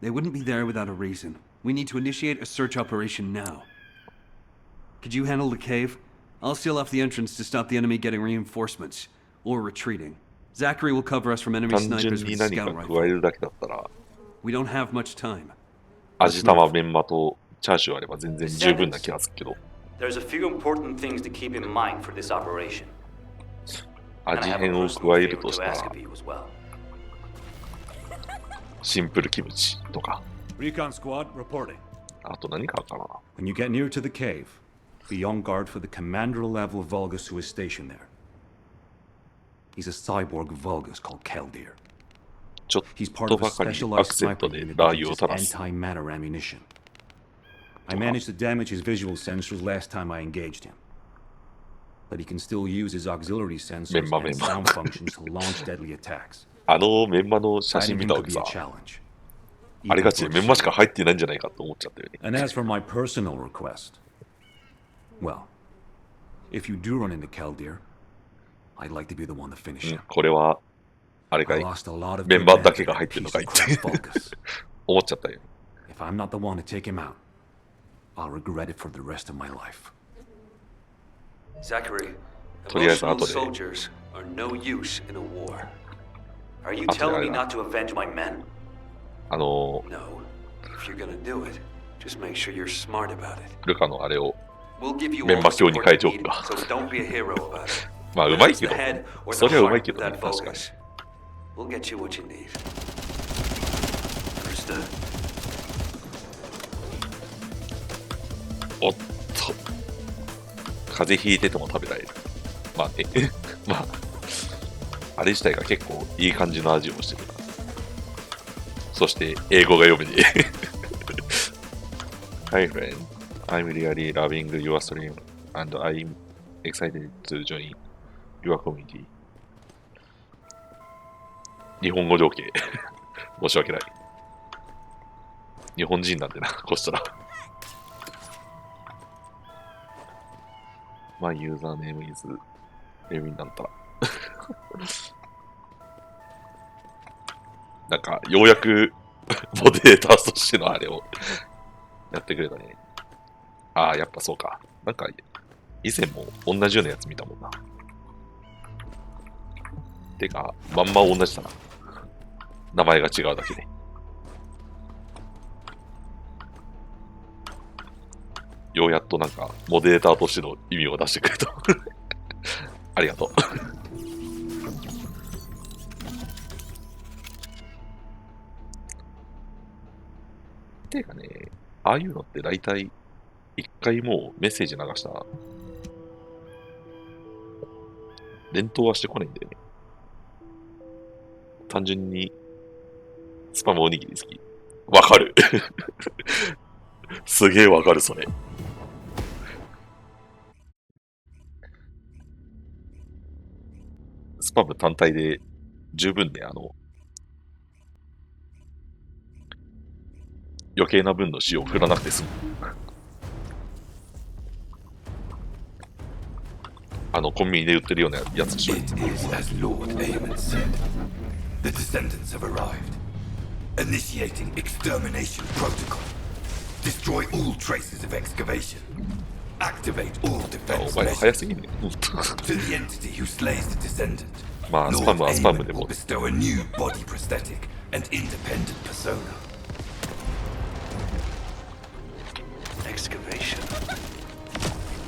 They wouldn't be there without a reason. We need to initiate a search operation now. Could you handle the cave? I'll seal off the entrance to stop the enemy getting reinforcements or retreating. Zachary will cover us from enemy 単純 snipers に with a 何か scout 加え rifle. るだけだったら、 We don't have much time. 味玉メンマとチャーシューあれば全然十分な気がするけど、 There's a few important things to keep in mind for this operation. And 味 I have a 変を personal 加える favor とし to た ask ら of you as well. シンプルキムチとか、 Recon squad reporting. あと何かあるかな。 When you get near to the cave, be on guard for the commander level Vulgus who is stationed there. He's a cyborg Vulgus called Keldir. ちょっ He's part と of a ばかりア specialized クセント sniper で unit ラー that 油を uses 垂らす。 anti-matter ammunition. I managed to damage his visual sensors last time I engaged him. But he can still use his auxiliary sensors and sound functions to launch deadly attacks. メンマの写真 Fighting 見 him た could 時 be さ a、challenge. あれ even がち for で a メンマしか shield. 入ってないんじゃないかと思っちゃったよね。 And as for my personal request, well, if you do run into Keldir, I'd like to be the one to finish うん him. これは、あれか I い、 lost a lot of メ good ンバーだ men け to が入 that ってるの piece か of いっ crap て Vulgus. 思っちゃったよ。 If I'm not the one to take him out, I'll regret it for the rest of my life. Zachary, とりあえず emotional 後で soldiers are no use in a war. Are you 後であ telling れ me だ not to avenge my men? ル No. If you're gonna do it, just make sure you're smart about it. カのあれを、 We'll give you メン all マ the 教に support 変え you ておく need, か。 so don't be a hero about it. まあ、う Whether まい it's け the ど、 head or そ the りゃうまい heart け of どね、 that 確かに。 Vulgus. We'll get you what you need. Understood. おっと、風邪ひいてても食べられる。まあね、まあ、あれ自体が結構いい感じの味をしてるな。そして、英語が読めねえ。Hi friend, I'm really loving your stream and I'm excited to join your community. 日本語情景。申し訳ない。日本人なんでな、こうしたら。My username is レミンなんたら。なんか、ようやくモデレーターとしてのあれをやってくれたね。ああ、やっぱそうか。なんか、以前も同じようなやつ見たもんな。てか、まんま同じだな。名前が違うだけで。ようやっとなんか、モデレーターとしての意味を出してくれた。ありがとう。てかね、ああいうのって大体、一回もうメッセージ流したら、連投はしてこないんだよね。単純に、スパムおにぎり好き。わかる。すげえわかる、それ。スパム単体で十分ね、余計な分の塩を振らなくて済む。コンビニで売ってるようなやつでしょ。 It is as Lord Aemon said. The descendants have arrived. Initiating extermination protocol. Destroy all traces of excavation. Activate all お defense 前は measures. 早すぎんね。 To the entity who slays the descendant, まあ、スパ Lord ムはスパム Aemon で will も。 bestow a new body prosthetic and independent persona. Excavation.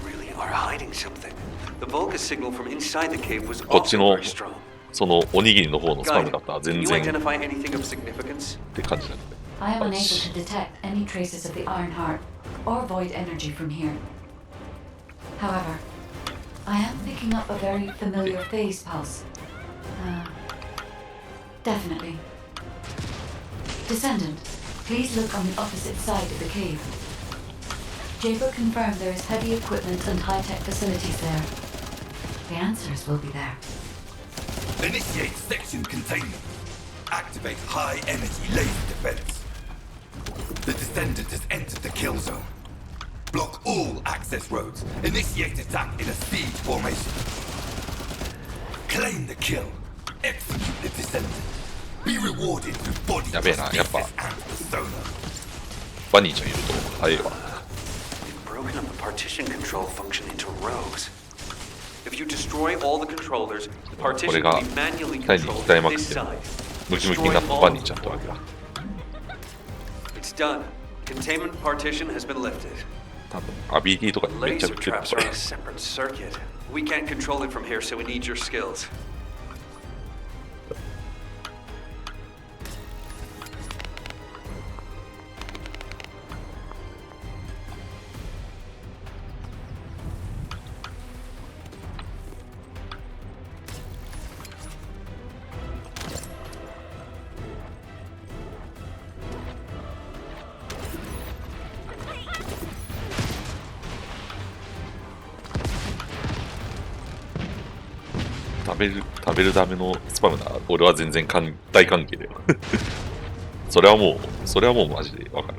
We really are hiding something. The Vulgus signal from inside the cave was こっち also の very strong. そのおにぎりの方のスパム Guide, だったら can 全 you 然っ identify anything of significance? て感じなんだね。 I am unable to detect any traces of the Iron Heart or void energy from here. However, I am picking up a very familiar phase pulse. Definitely. Descendant, please look on the opposite side of the cave. Jaber confirmed there is heavy equipment and high-tech facilities there. The answers will be there. Initiate section containment. Activate high energy laser defense. The descendant has entered the kill zone. Block all access roads. Initiate attack in a siege formation. Claim the kill. Execute the descendant. Be rewarded through body やべえな、やっぱ prosthesis and persona. バニーちゃんいると早いわ。 They've broken up the partition control function into rows. If you destroy all the controllers, the partition これが will be manually タイに controlled 鍛え from まくっ this て side. ムキムキになったバニーちゃんってわけだ。 It's done. Containment partition has been lifted. 多分アビリティとかにめっちゃ Laser 売ってる traps こ are れ on a。separate circuit. We can't control it from here, so we need your skills. 食べるためのスパムなら俺は全然大歓迎だよ。それはもうマジでわかる。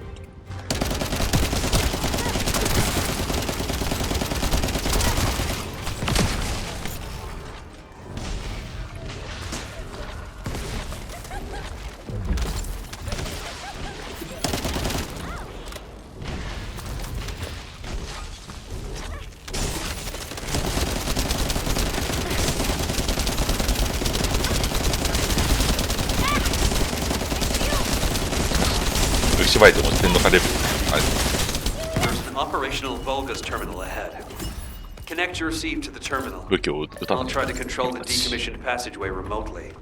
芝居でも点のかレベル。There's an operational Volga's terminal ahead. Connect your receive to the terminal. 武器を撃たな I'll い。 try to control the decommissioned passageway remotely.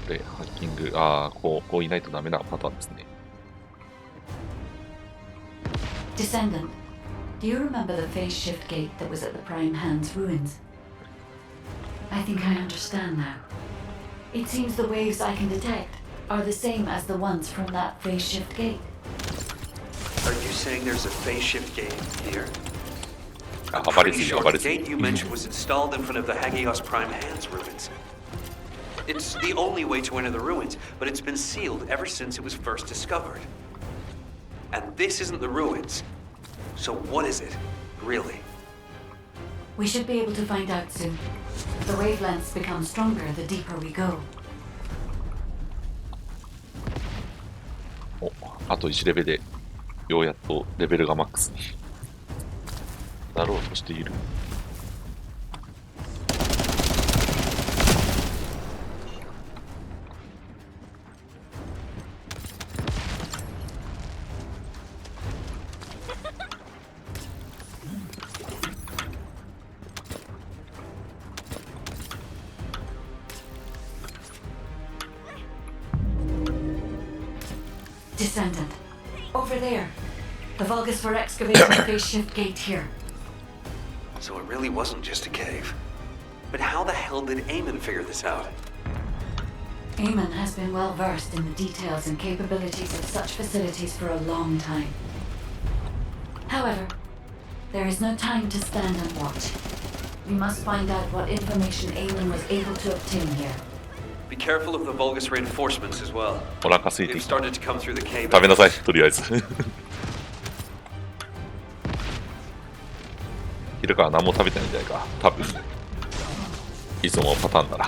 で、ハッキング、こういないとダメなパターンですね。Descendant, do you remember the phase shift gate that was at the Prime Hand's ruins? I think I understand now. It seems the waves I can detect are the same as the ones from that phase shift gate. Are you saying there's a phase shift gate here? あ、 I'm 暴れ pretty すぎ、 sure 暴 the れすぎ。 gate you mentioned was installed in front of the Hagios Prime Hand's ruins. It's the only way to enter the ruins, but it's been sealed ever since it was first discovered. And this isn't the ruins. So what is it, really? We should be able to find out soon. The wavelengths become stronger the deeper we go. お、あと1レベルでようやっとレベルがマックスになろうとしている。Descendant, over there. The Vulgus were excavating the phase shift gate here. So it really wasn't just a cave. But how the hell did Eamon figure this out? Eamon has been well versed in the details and capabilities of such facilities for a long time. However, there is no time to stand and watch. We must find out what information Eamon was able to obtain here. Be careful of the Vulgus reinforcements as well. お腹空いて They've きた。 started to come through the cave. 食べなさい、とりあえず。昼から何も食べてないんじゃないか、多分。いつものパターンなら。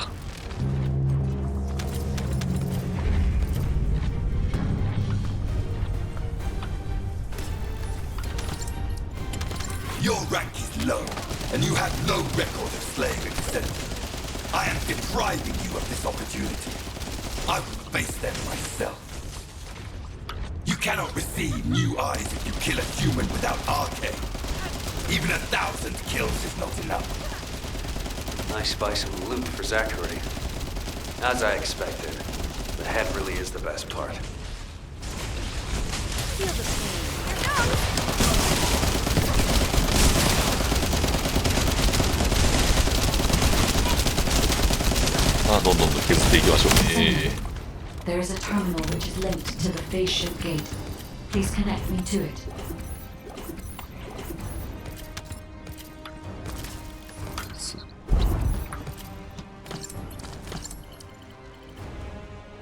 Your rank is low, and you have no record of slaying a descendant. I am depriving you of this opportunity. I will face them myself. You cannot receive new eyes if you kill a human without arcane. Even 1,000 kills is not enough. Nice buy some loot for Zachary. As I expected, the head really is the best part. Feel the pain. どんどん削っていきましょうね。 There is a terminal which is linked to the phase shift gate. Please connect me to it.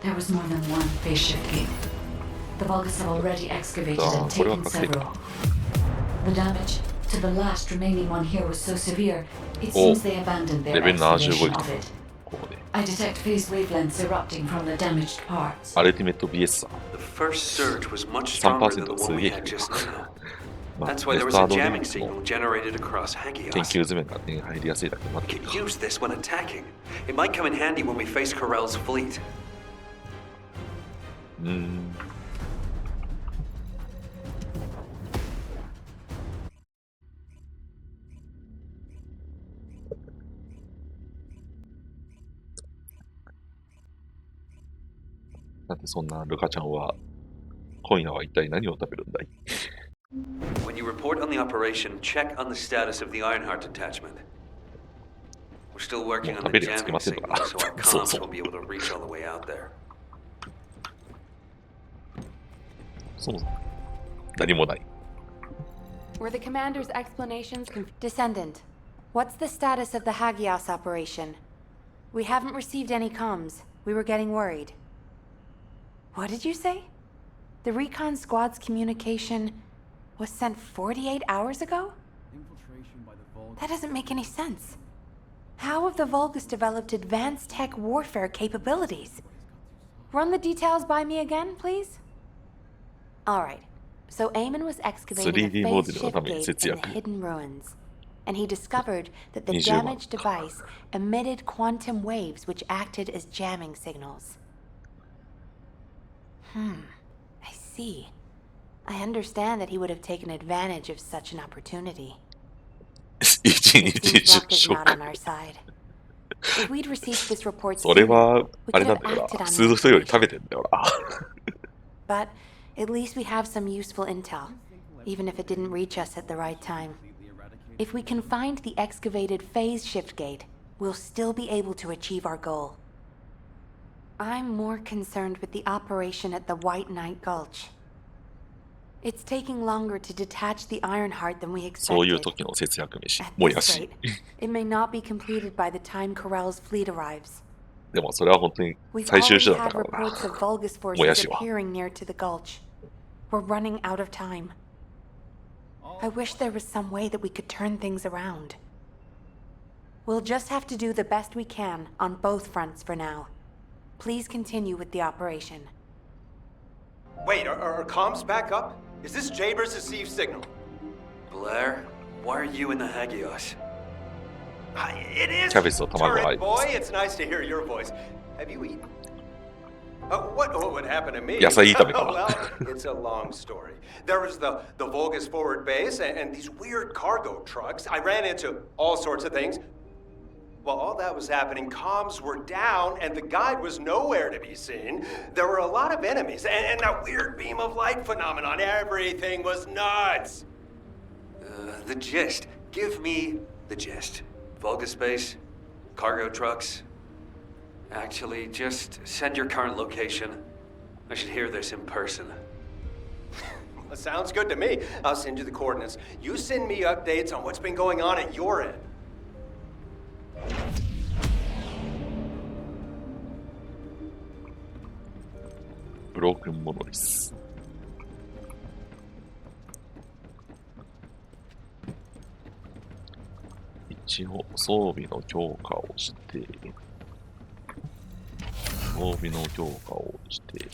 There was more than one phase shift gate. The Vulgus have already excavated and taken several. The damage to the last remaining one here was so severe, it seems they abandoned their excavation of it. I detect phase wavelengths erupting from the damaged parts. アルティメット BS さ。 The first surge was much stronger than the one we had just now. That's why there was a jamming signal generated across 研 Hagios. 究詰めが手に入りやすいだけ待って We る can use this when attacking. It might come in handy when we face Corell's fleet. だってそんなルカちゃんは今夜は一体何を食べるんだい？ When you report on the operation, check on the status of the Ironheart detachment. We're still working on the jamming signal, so our comms won't be able to reach all the way out there. そう何もない。Were the commander's explanations Descendant, what's the status of the Hagios operation? We haven't received any comms. We were getting worried. What did you say? The recon squad's communication was sent 48 hours ago? That doesn't make any sense. How have the Vulgus developed advanced tech warfare capabilities? Run the details by me again, please? Alright, so Eamon was excavating a 3D モデ phase ルのた shift めに gate 節 in the 約 hidden ruins. And he discovered that the 20万 damaged device emitted quantum waves which acted as jamming signals. I see. I understand that he would have taken advantage of such an opportunity. 一 It 日 seems 10 luck is not 食 on our side. If we'd received this report それ sooner, は we あれ could なん have だよ acted な on 普 the 通の人より食 information. べてんだよな But at least we have some useful intel, even if it didn't reach us at the right time. If we can find the excavated phase shift gate, we'll still be able to achieve our goal. I'm more concerned with the operation at the White Knight Gulch. It's taking longer to detach the Ironheart than we そういう expected. 時の節約飯 At もや this し rate, it may not be completed by the time Corell's fleet arrives. でもそれは本当に We've 最終 already 手段だ had からな reports of Vulgus もや forces しは appearing near to the gulch. We're running out of time. I wish there was some way that we could turn things around. We'll just have to do the best we can on both fronts for now. Please continue with the operation. Wait, are comms back up? Is this Jaber's received signal? Blair, why are you in the Hagios? It is. キャベツと卵が入 Turret ってます boy, it's nice to hear your voice. Have you eaten? What would happen to me? 野菜炒めかな Well, it's a long story. There was the Vulgus forward base and these weird cargo trucks. I ran into all sorts of things. While all that was happening, comms were down and the guide was nowhere to be seen. There were a lot of enemies and that weird beam of light phenomenon. Everything was nuts. The gist. Give me the gist. Vulgus base, cargo trucks. Actually, just send your current location. I should hear this in person. Well, sounds good to me. I'll send you the coordinates. You send me updates on what's been going on at your end. ブロークンモノリス一応装備の強化をして装備の強化をして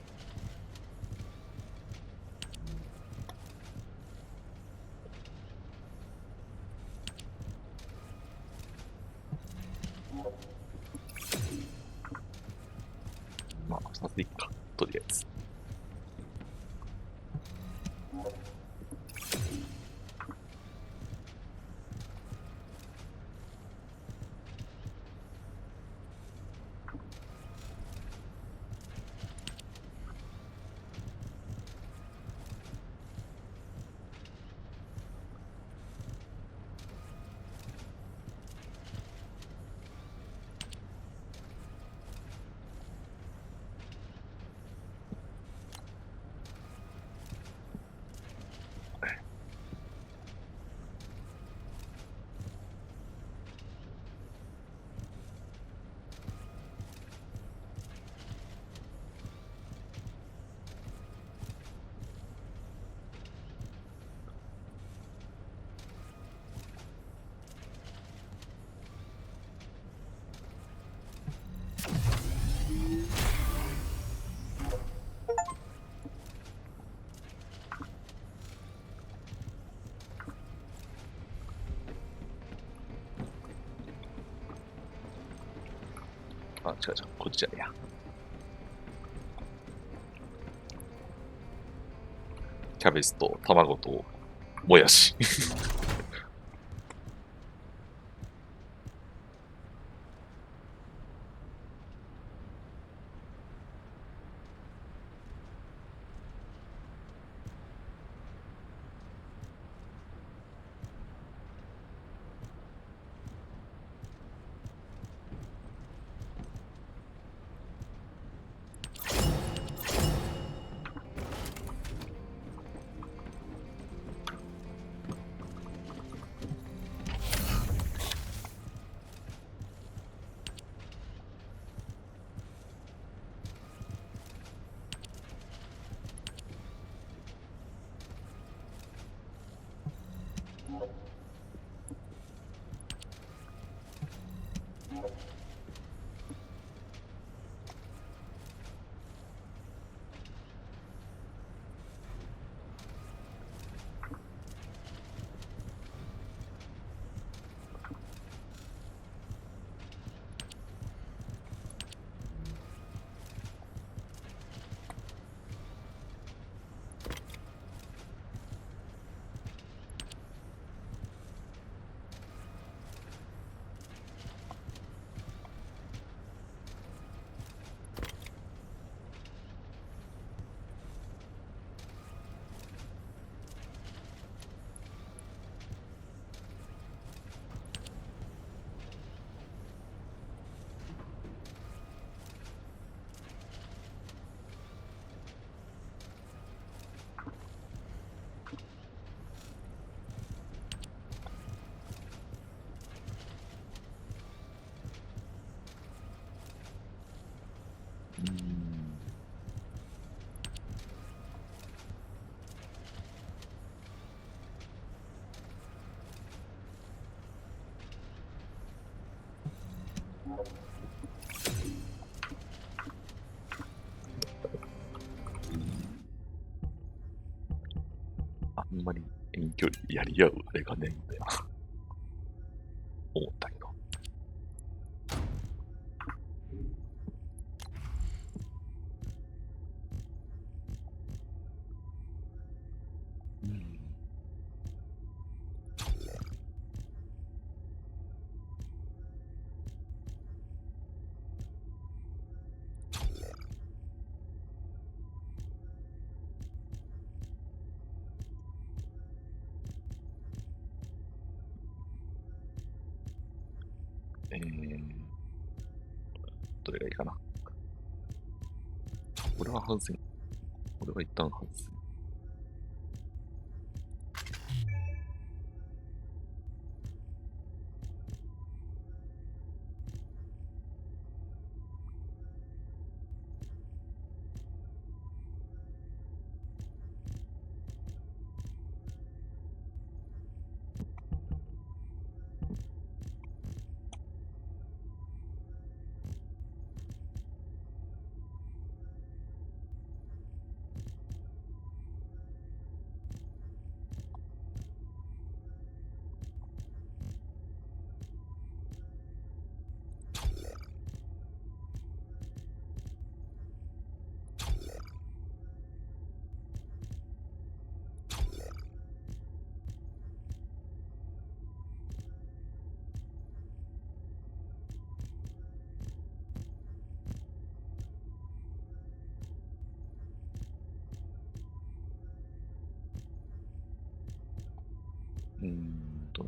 まあ2ついいかとりあえずあ、違う違う、こっちじゃねえや。キャベツと卵ともやし。あんまり遠距離やり合うあれがねえんだよな。思ったけど。うん。どれがいいかな。これは反戦。これは一旦反戦。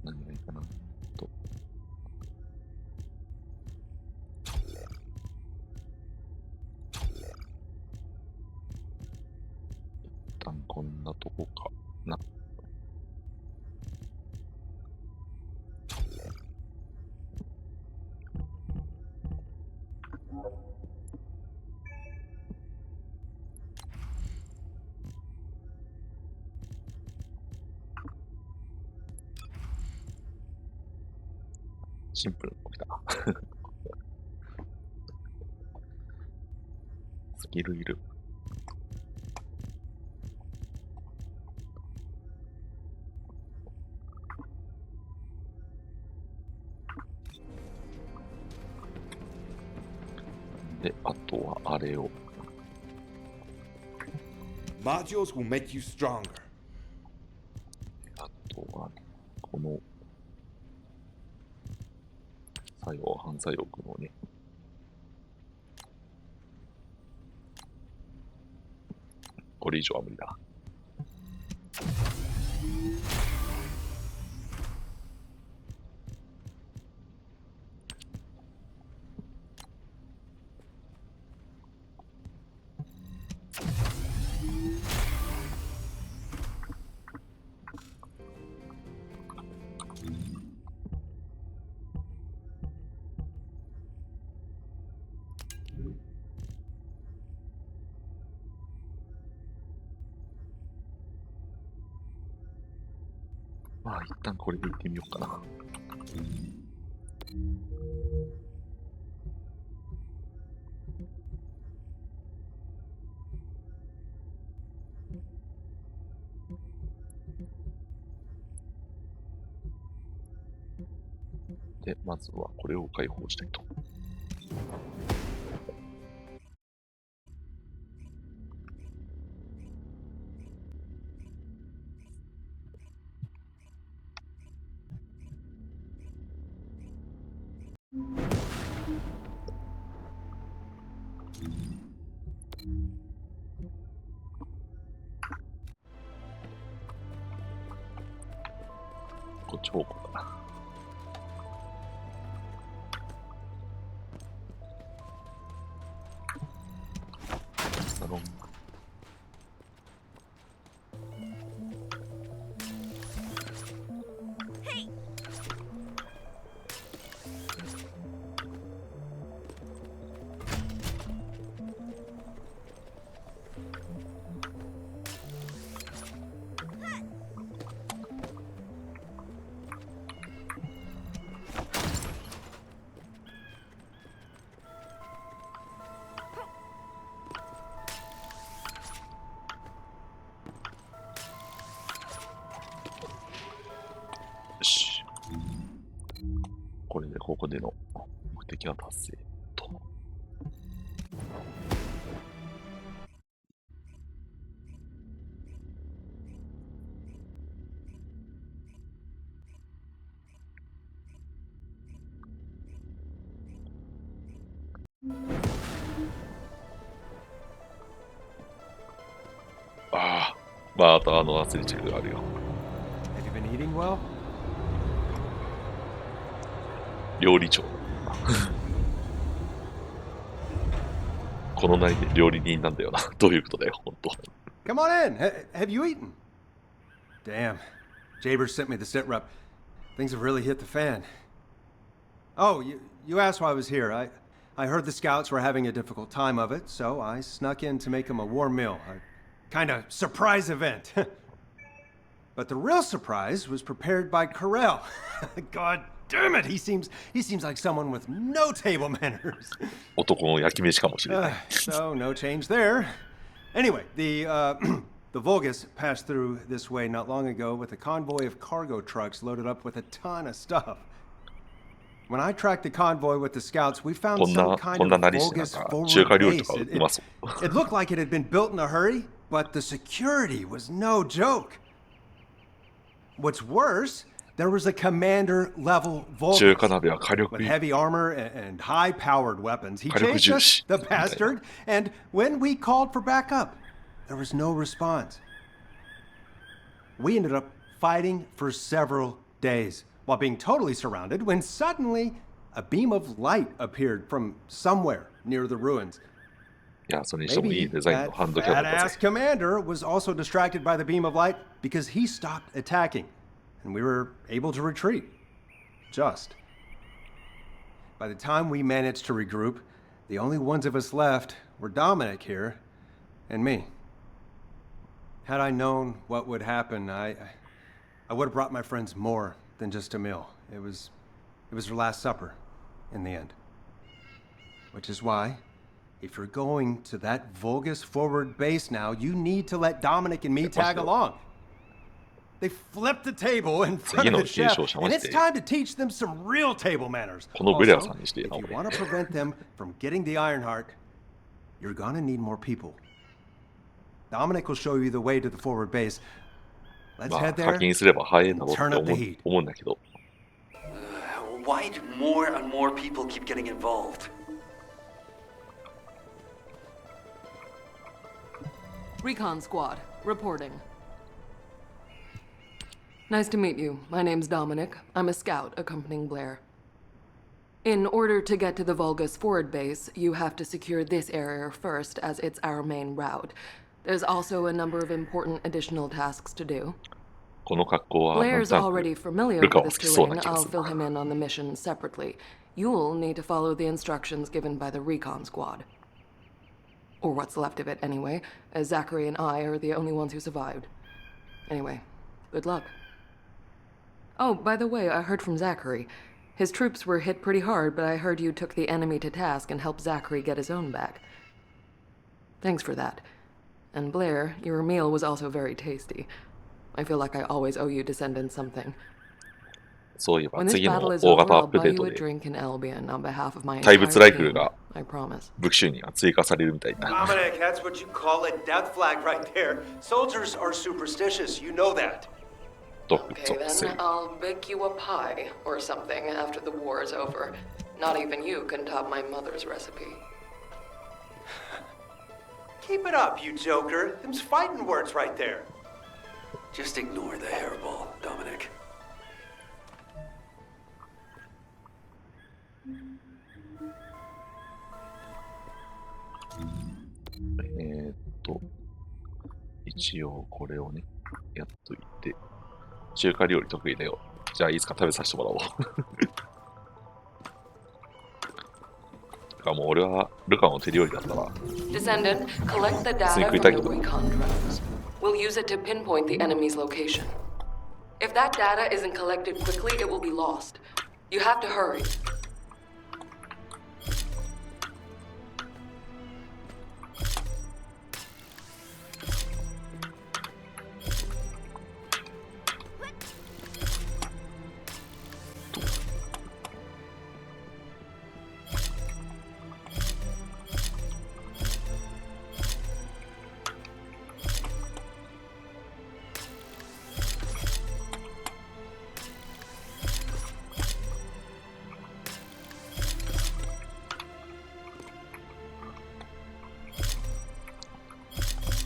何がいいかなと。一旦こんなとこかな。シンプルに起きた。スキルいる。で、あとはあれを。Modules will make you stronger. あとは、この作用、反作用のね。これ以上は無理だ。まあ一旦これで行ってみようかな。で、まずはこれを解放したいと。こっち方向だな。サロン。よし。これでここでの目的は達成と。ああ、またアスレチックがあるよ。Have you been eating well? 料理長。この内で料理人なんだよな。どういうことだよ、本当。Come on in. Have you eaten? Damn. Jabers sent me the sit rep. Things have really hit the fan. Oh, you asked why I was here. I heard the scouts were having a difficult time of it, so I snuck in to make them a warm meal. A kind of surprise event. But the real surprise was prepared by Corell. God damn it, he seems like someone with no table manners. 男の焼き飯かもしれない。So no change there. Anyway, the Vulgus passed through this way not long ago with a convoy of cargo trucks loaded up with a ton of stuff. When I tracked the convoy with the scouts, we found some kind of Vulgus forward base. It looked like it had been built in a hurry, but the security was no joke. What's worse, there was a commander-level Vulgus with heavy armor and high-powered weapons. He chased us, the bastard, and when we called for backup, there was no response. We ended up fighting for several days while being totally surrounded when suddenly a beam of light appeared from somewhere near the ruins. Maybe that badass commander was also distracted by the beam of light because he stopped attacking, and we were able to retreat. Just. By the time we managed to regroup, the only ones of us left were Dominic here and me. Had I known what would happen, I would have brought my friends more than just a meal. It was their last supper, in the end. Which is why, if you're going to that Vulgus forward base now, you need to let Dominic and me tag along. They flipped the table in front of the chef, and it's time to teach them some real table manners. Also, if you want to prevent them from getting the Ironheart, you're gonna need more people. Dominic will show you the way to the forward base. Let's head there and turn up the heat. Why do more and more people keep getting involved? Recon Squad, reporting. Nice to meet you. My name's Dominic. I'm a scout accompanying Blair. In order to get to the Vulgus forward base, you have to secure this area first, as it's our main route. There's also a number of important additional tasks to do. Blair's already familiar with this terrain. I'll fill him in on the mission separately. You'll need to follow the instructions given by the Recon Squad. Or what's left of it, anyway, as Zachary and I are the only ones who survived. Anyway, good luck. Oh, by the way, I heard from Zachary. His troops were hit pretty hard, but I heard you took the enemy to task and helped Zachary get his own back. Thanks for that. And Blair, your meal was also very tasty. I feel like I always owe you descendants something. そういえば When this 次の battle is 大 over, 型ア I'll ップ buy デー you ト a で drink in Albion on behalf of my 怪物 entire ライフル team. が I promise. 武器収には追加されるみたいな。 Dominic, that's what you call a death flag right there. Soldiers are superstitious, you know that. と、 Okay, そう、 then I'll bake you a pie or something after the war is over. Not even you can top my mother's recipe. Keep it up, you joker. Them's fighting words right there. Just ignore the hairball, Dominic. 一応これをね、やっといて。中華料理得意だよ。じゃあいつか食べさせてもらおう。もう俺はルカの手料理だったら。 Descendant, collect the data from the recon drones. We'll use it to pinpoint the enemy's location. If that data isn't collected quickly, it will be lost. You have to hurry. .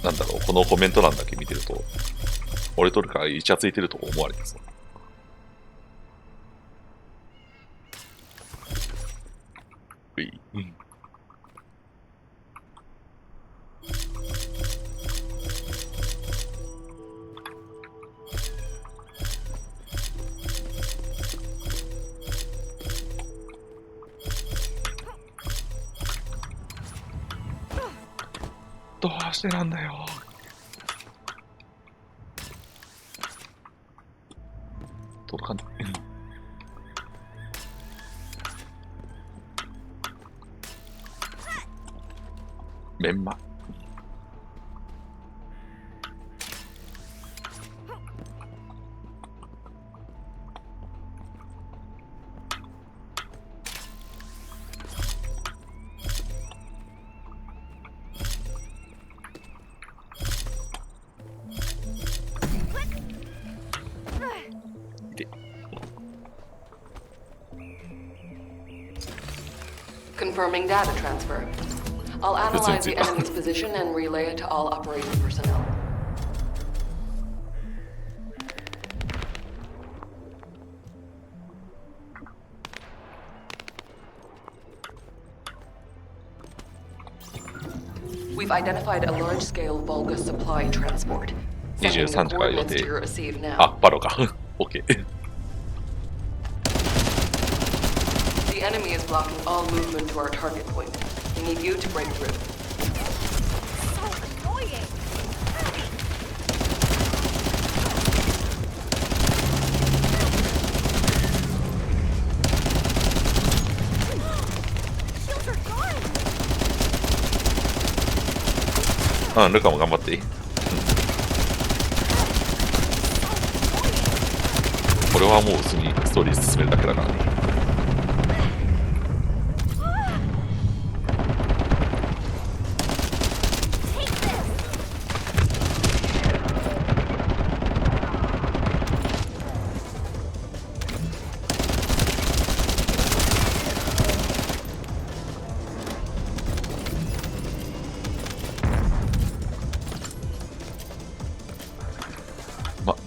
なんだろう、このコメント欄だけ見てると、俺とルカがイチャついてると思われてそう。うい。どうしてなんだよ。届かない。メンマ。Confirming data transfer. I'll analyze the enemy's position and relay it to all operation personnel. We've identified a large-scale Volga supply transport. 23時から予定。 to receive now. あ、バロか。OK。 The enemy is blocking all movement to our target point. We need you to break through. So annoying. Shields are gone. うん、ルカも頑張っていい。これはもう普通にストーリー進めるだけだからね。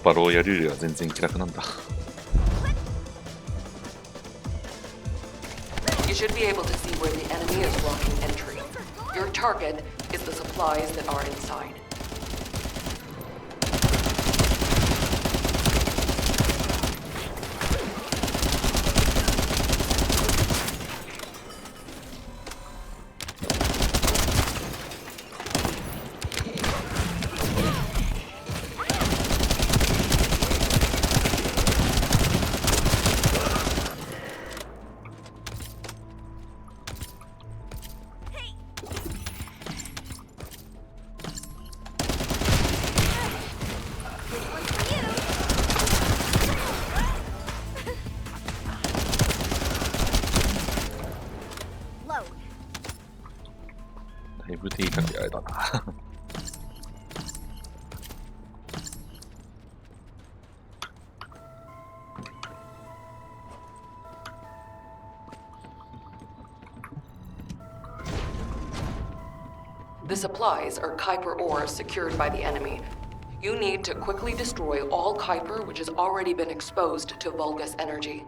バローやるよりは全然気楽なんだ。You should be able to see where the enemy is blocking entry. Your target is the supplies that are inside. だいぶ手かけられたな。The supplies are Kuiper ore secured by the enemy. You need to quickly destroy all Kuiper which has already been exposed to Vulgus energy.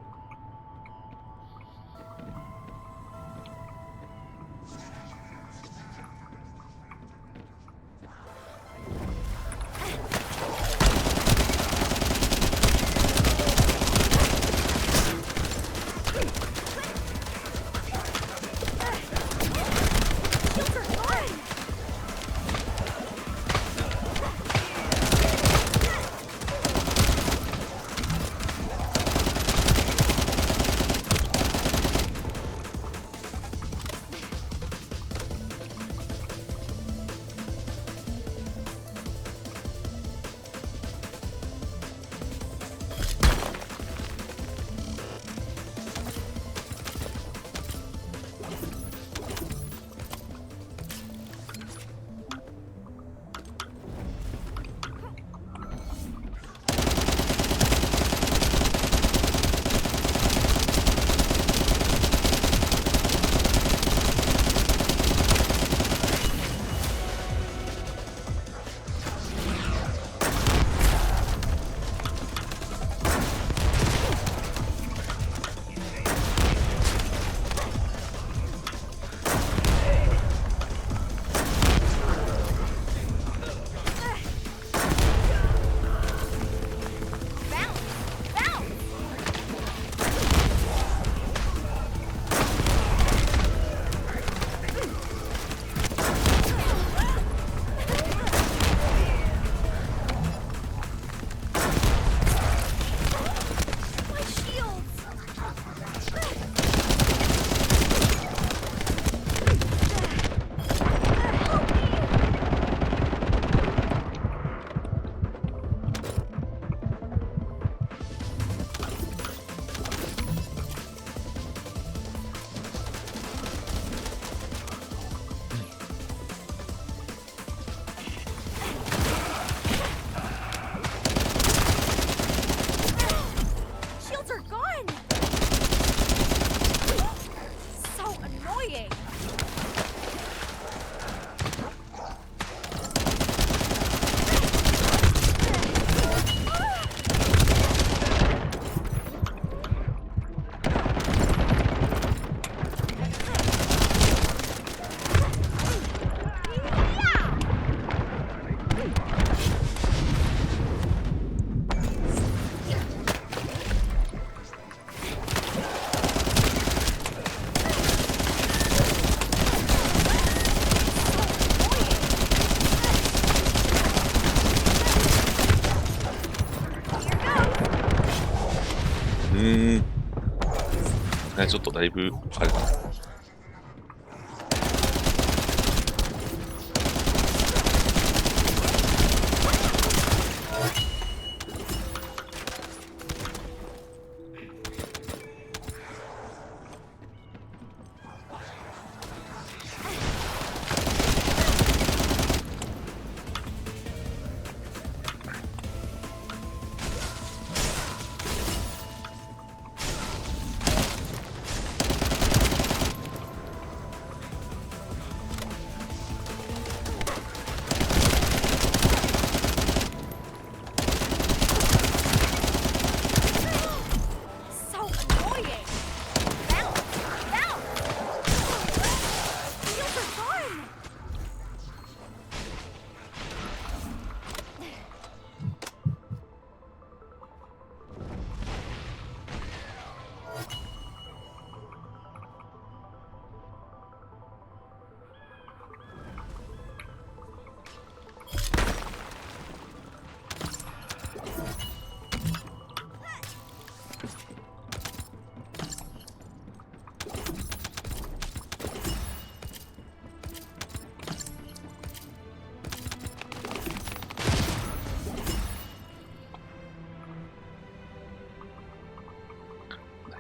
ちょっとだいぶあれだ。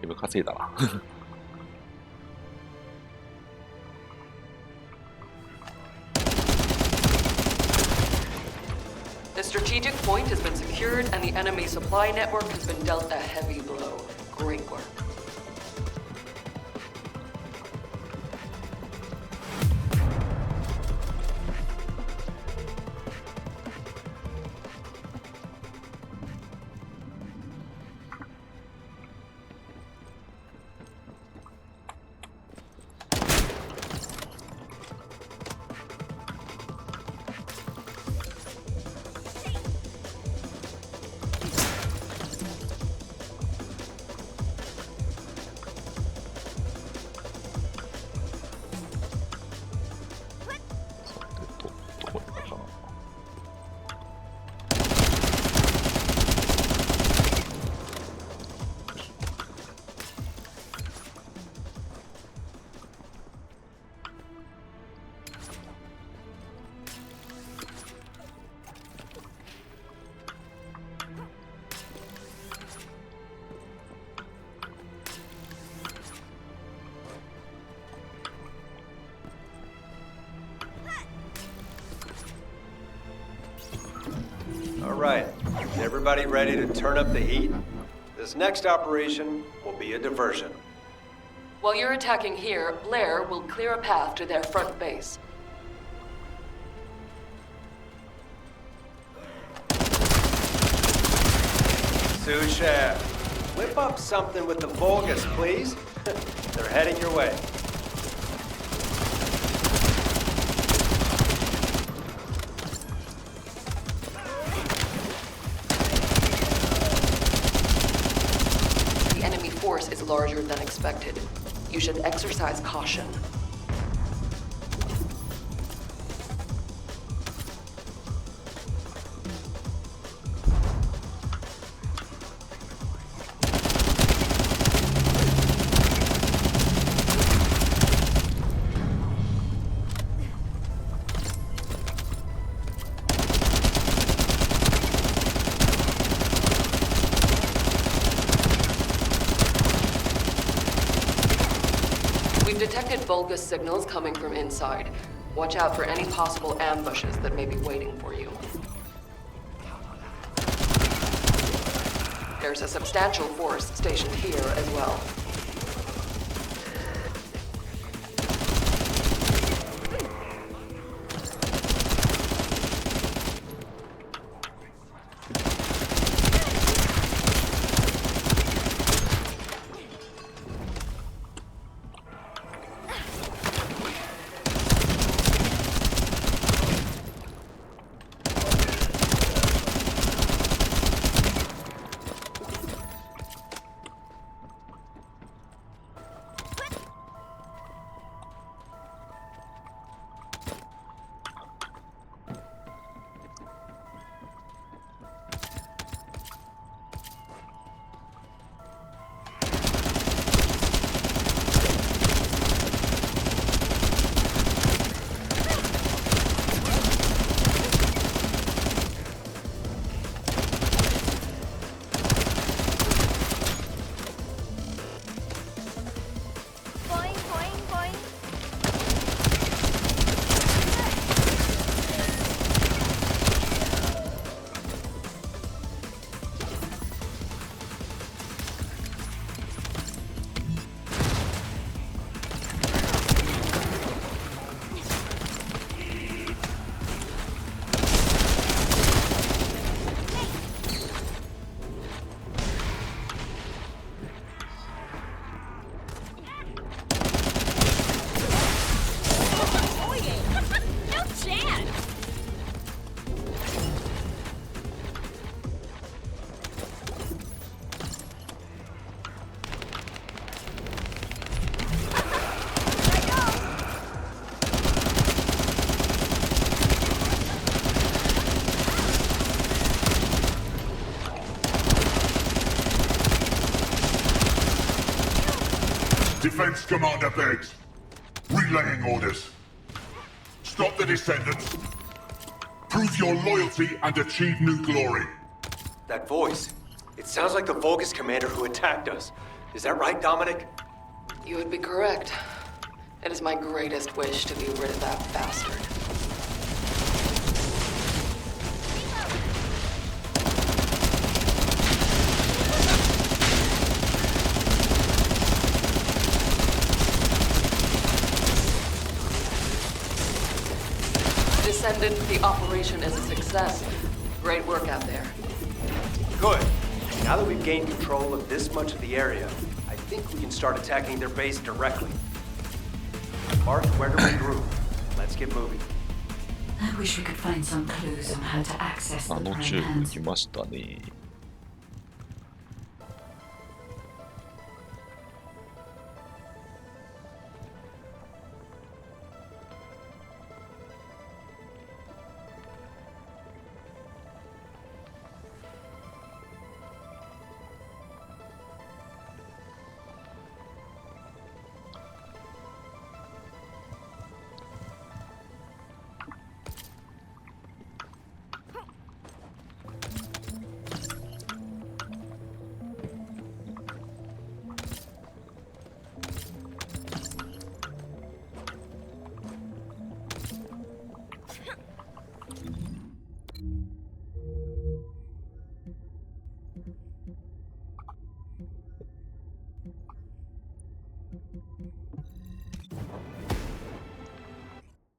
いぶ稼いだな。The strategic point has been secured and the enemy supply network has been dealt a heavy blow. Great work. All right, is everybody ready to turn up the heat? This next operation will be a diversion. While you're attacking here, Blair will clear a path to their front base. Sous Chef, whip up something with the Vulgus, please. They're heading your way. The enemy force is larger than expected. You should exercise caution. We've detected Vulgus signals coming from inside. Watch out for any possible ambushes that may be waiting for you. There's a substantial force stationed here as well. Boing, boing, boing. Oh yeah. No chance. Defense Commander begs. Relaying orders. Stop the descendants. Prove your loyalty and achieve new glory. That voice. It sounds like the Vulgus commander who attacked us. Is that right, Dominic? You would be correct. It is my greatest wish to be rid of that bastard. Descendant, the operation is a success. Great work out there. Good. Now that we've gained control of this much of the area, I think we can start attacking their base directly. Mark where to regroup. Let's get moving. I wish we could find some clues on how to access the チ prime ューブ hands. 来ましたね。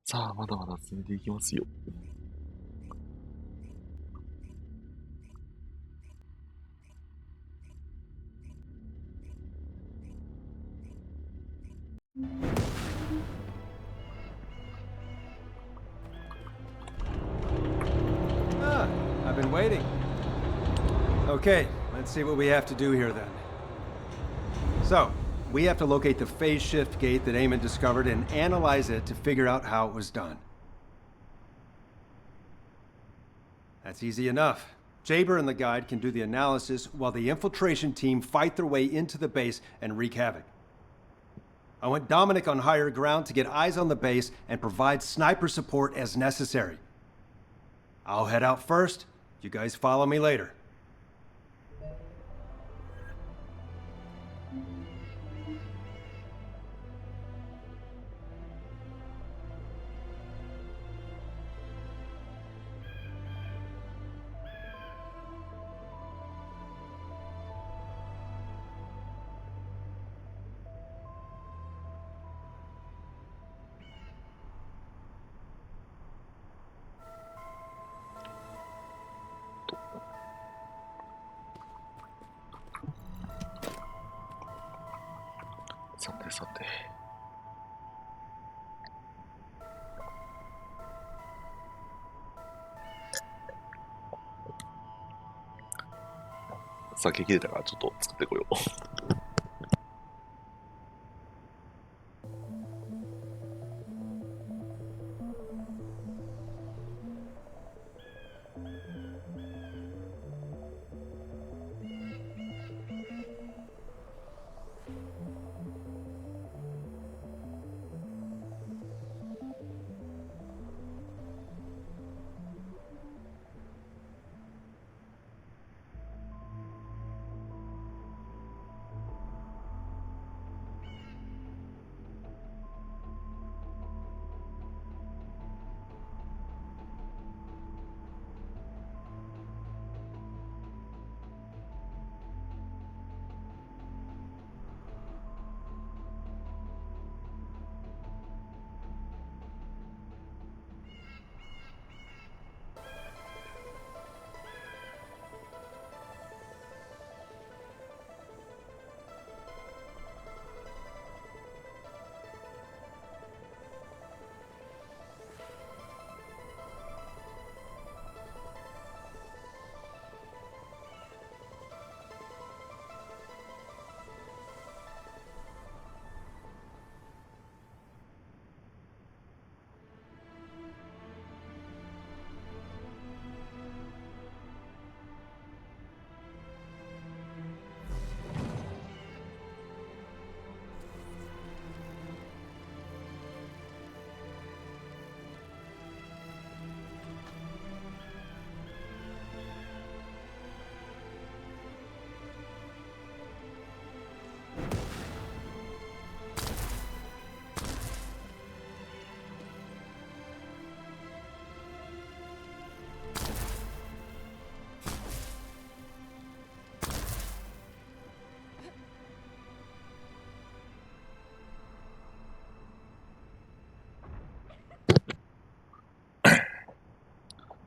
さあ、まだまだ進んでいきますよ。Ah, I've been waiting. Okay, let's see what we have to do here then. So, we have to locate the phase shift gate that Eamon discovered and analyze it to figure out how it was done. That's easy enough. Jaber and the guide can do the analysis while the infiltration team fight their way into the base and wreak havoc. I want Dominic on higher ground to get eyes on the base and provide sniper support as necessary. I'll head out first. You guys follow me later.さてさて。酒切れたからちょっと作ってこよう。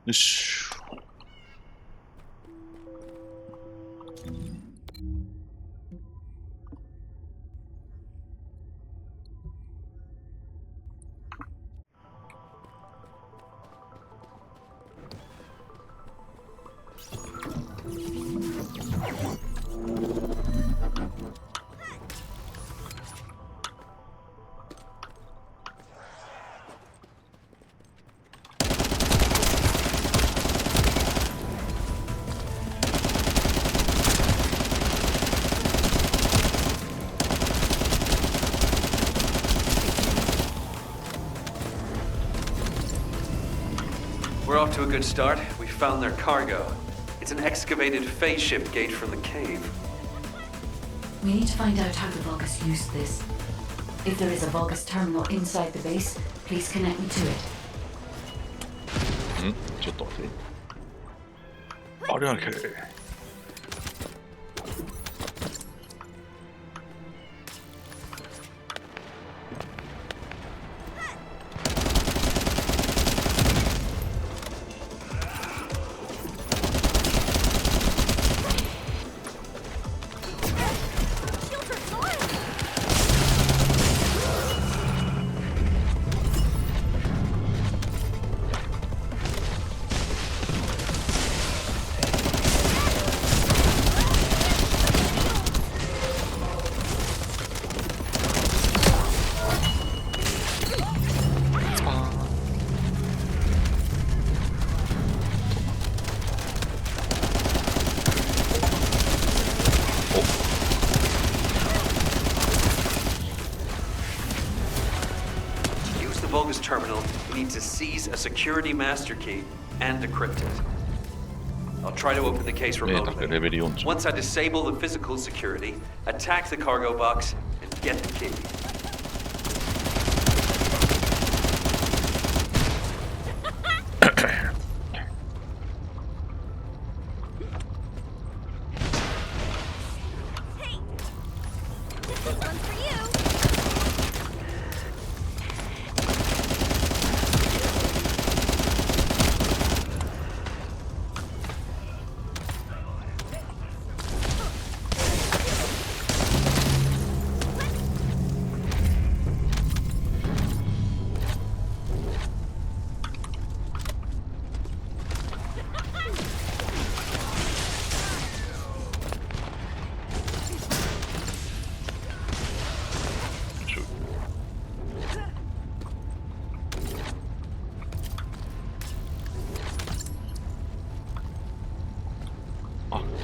よし。We're off to a good start. We found their cargo. It's an excavated phase shift gate from the cave. We need to find out how the Vulgus used this. If there is a Vulgus terminal inside the base, please connect me to it. ちょっと待って。あれあれ。Vulgus terminal, we need to seize a security master key and decrypt it. I'll try to open the case remotely. Once I disable the physical security, attack the cargo box, and get the key.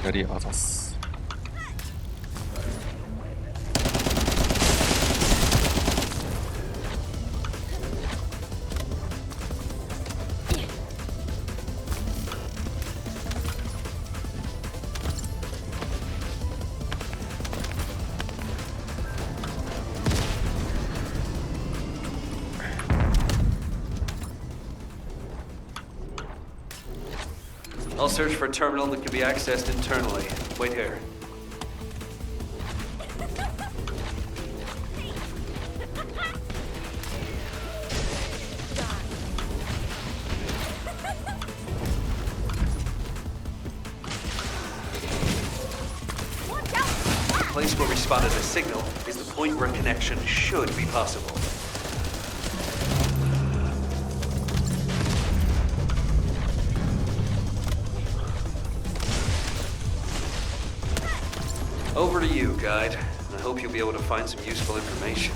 キャリアアザス。I'll search for a terminal that can be accessed internally. Wait here. The place where we spotted a signal is the point where a connection should be possible. Over to you, guide. I hope you'll be able to find some useful information.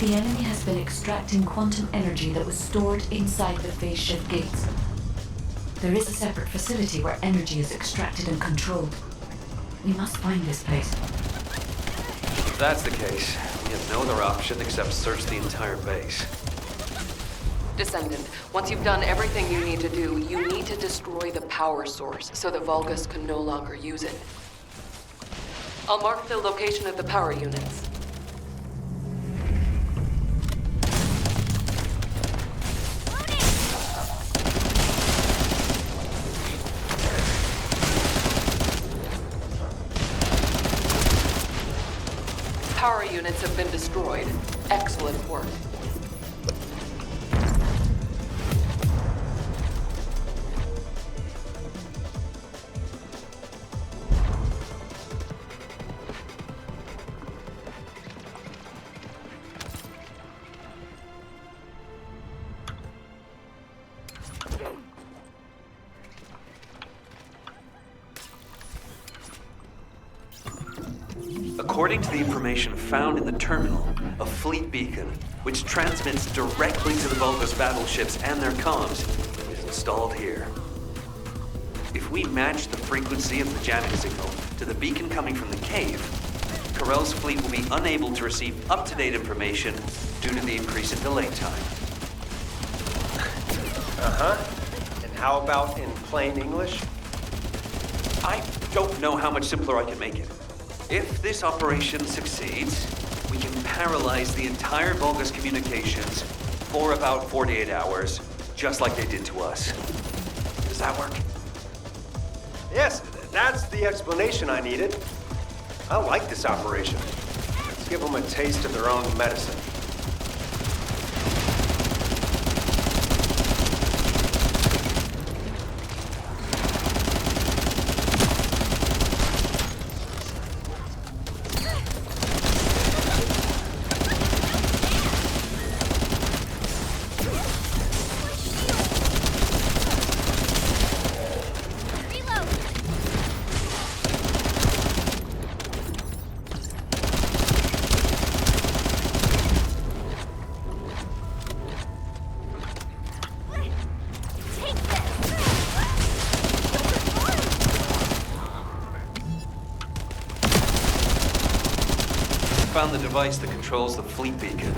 The enemy has been extracting quantum energy that was stored inside the phase shift gates. There is a separate facility where energy is extracted and controlled. We must find this place. If that's the case, we have no other option except search the entire base. Descendant, once you've done everything you need to do, you need to destroy the power source so the Vulgus can no longer use it. I'll mark the location of the power units. Power units have been destroyed. Excellent work. According to the information found in the terminal, a fleet beacon, which transmits directly to the Vulgus battleships and their comms, is installed here. If we match the frequency of the jamming signal to the beacon coming from the cave, Corell's fleet will be unable to receive up-to-date information due to the increase in delay time. And how about in plain English? I don't know how much simpler I can make it. If this operation succeeds, we can paralyze the entire Vulgus communications for about 48 hours, just like they did to us. Does that work? Yes, that's the explanation I needed. I like this operation. Let's give them a taste of their own medicine. Found the device that controls the fleet beacon.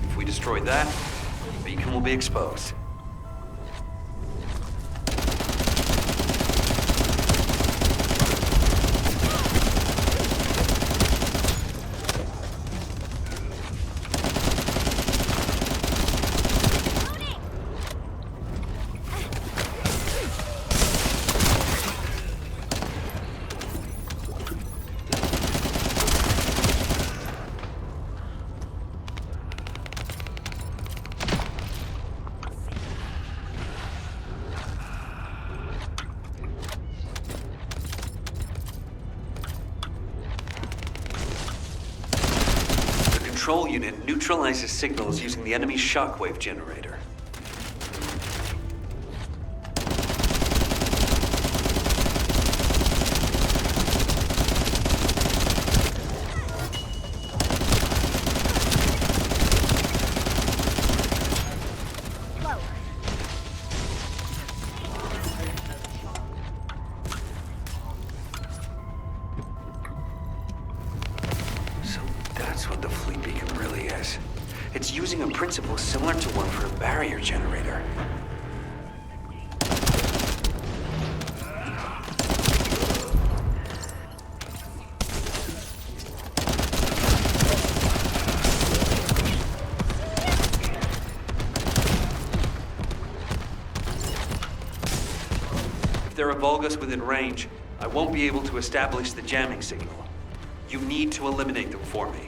If we destroy that, the beacon will be exposed. The control unit neutralizes signals using the enemy's shockwave generator. That's what the fleet beacon really is. It's using a principle similar to one for a barrier generator. If there are Vulgus within range, I won't be able to establish the jamming signal. You need to eliminate them for me.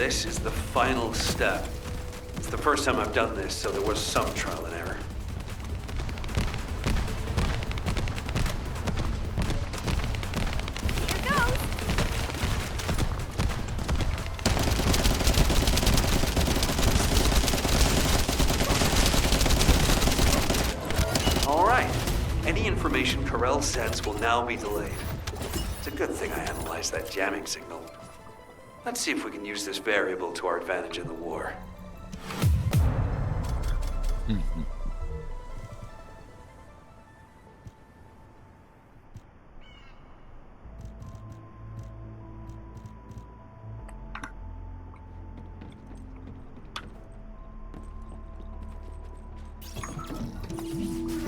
this is the final step. It's the first time I've done this, so there was some trial and error. Here goes. All right. Any information Carell sends will now be delayed. It's a good thing I analyzed that jamming signal. Let's see if we can use this variable to our advantage in the war.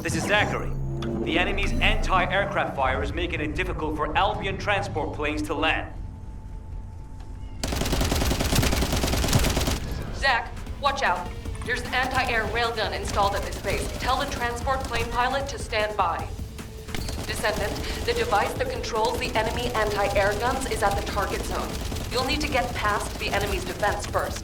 This is Zachary. The enemy's anti-aircraft fire is making it difficult for Albion transport planes to land. Zach, watch out. There's an anti-air railgun installed at this base. Tell the transport plane pilot to stand by. Descendant, the device that controls the enemy anti-air guns is at the target zone. You'll need to get past the enemy's defense first.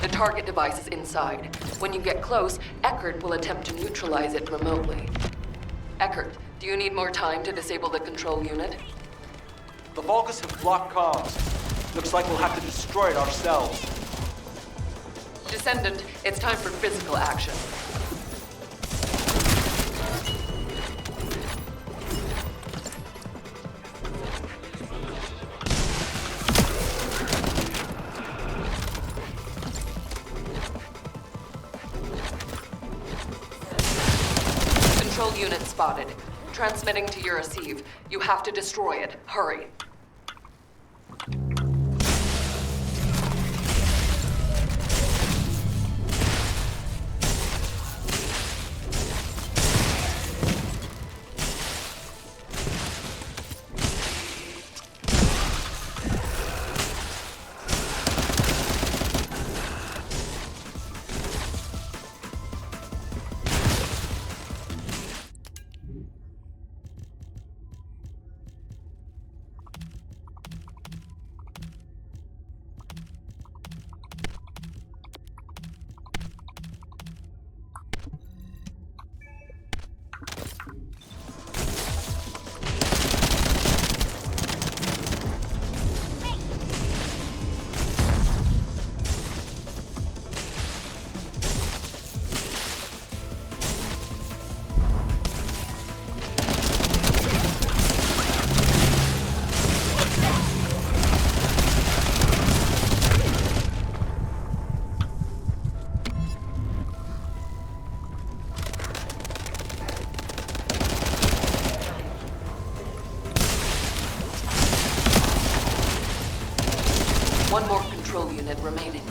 The target device is inside. When you get close, Eckert will attempt to neutralize it remotely. Eckert, do you need more time to disable the control unit? The Vulgus have blocked comms. Looks like we'll have to destroy it ourselves. Descendant, it's time for physical action. Control unit spotted. Transmitting to your receive. You have to destroy it. Hurry. One more control unit remaining.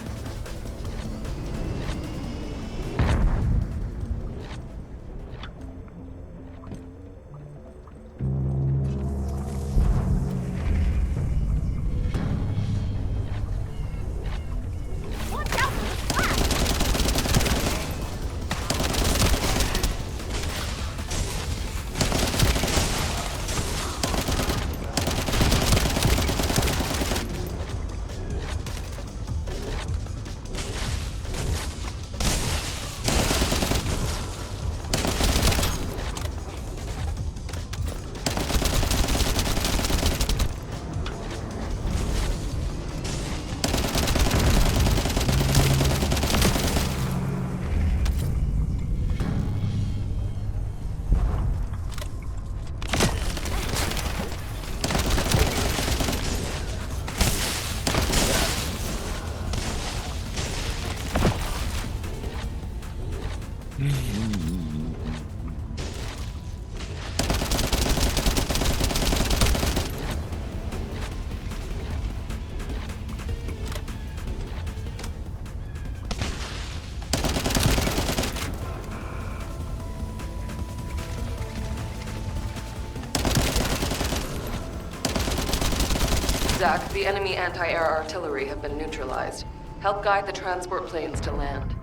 Zach, the enemy anti-air artillery have been neutralized. Help guide the transport planes to land.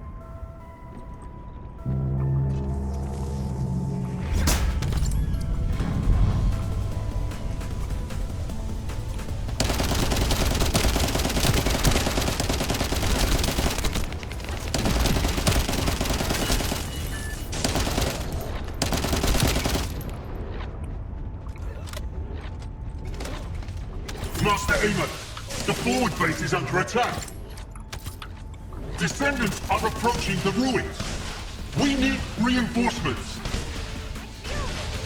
Master Amon, the forward base is under attack. Descendants are approaching the ruins. We need reinforcements.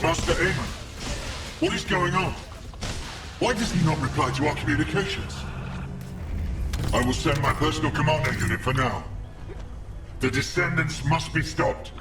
Master Amon, what is going on? Why does he not reply to our communications? I will send my personal commando unit for now. The Descendants must be stopped.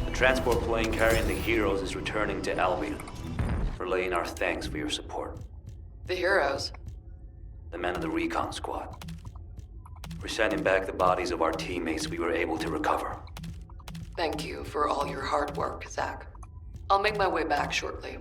The transport plane carrying the heroes is returning to Albion. Relaying our thanks for your support. The heroes? The men of the recon squad. We're sending back the bodies of our teammates we were able to recover. Thank you for all your hard work, Zach. I'll make my way back shortly.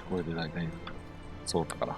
これで大体そうだから。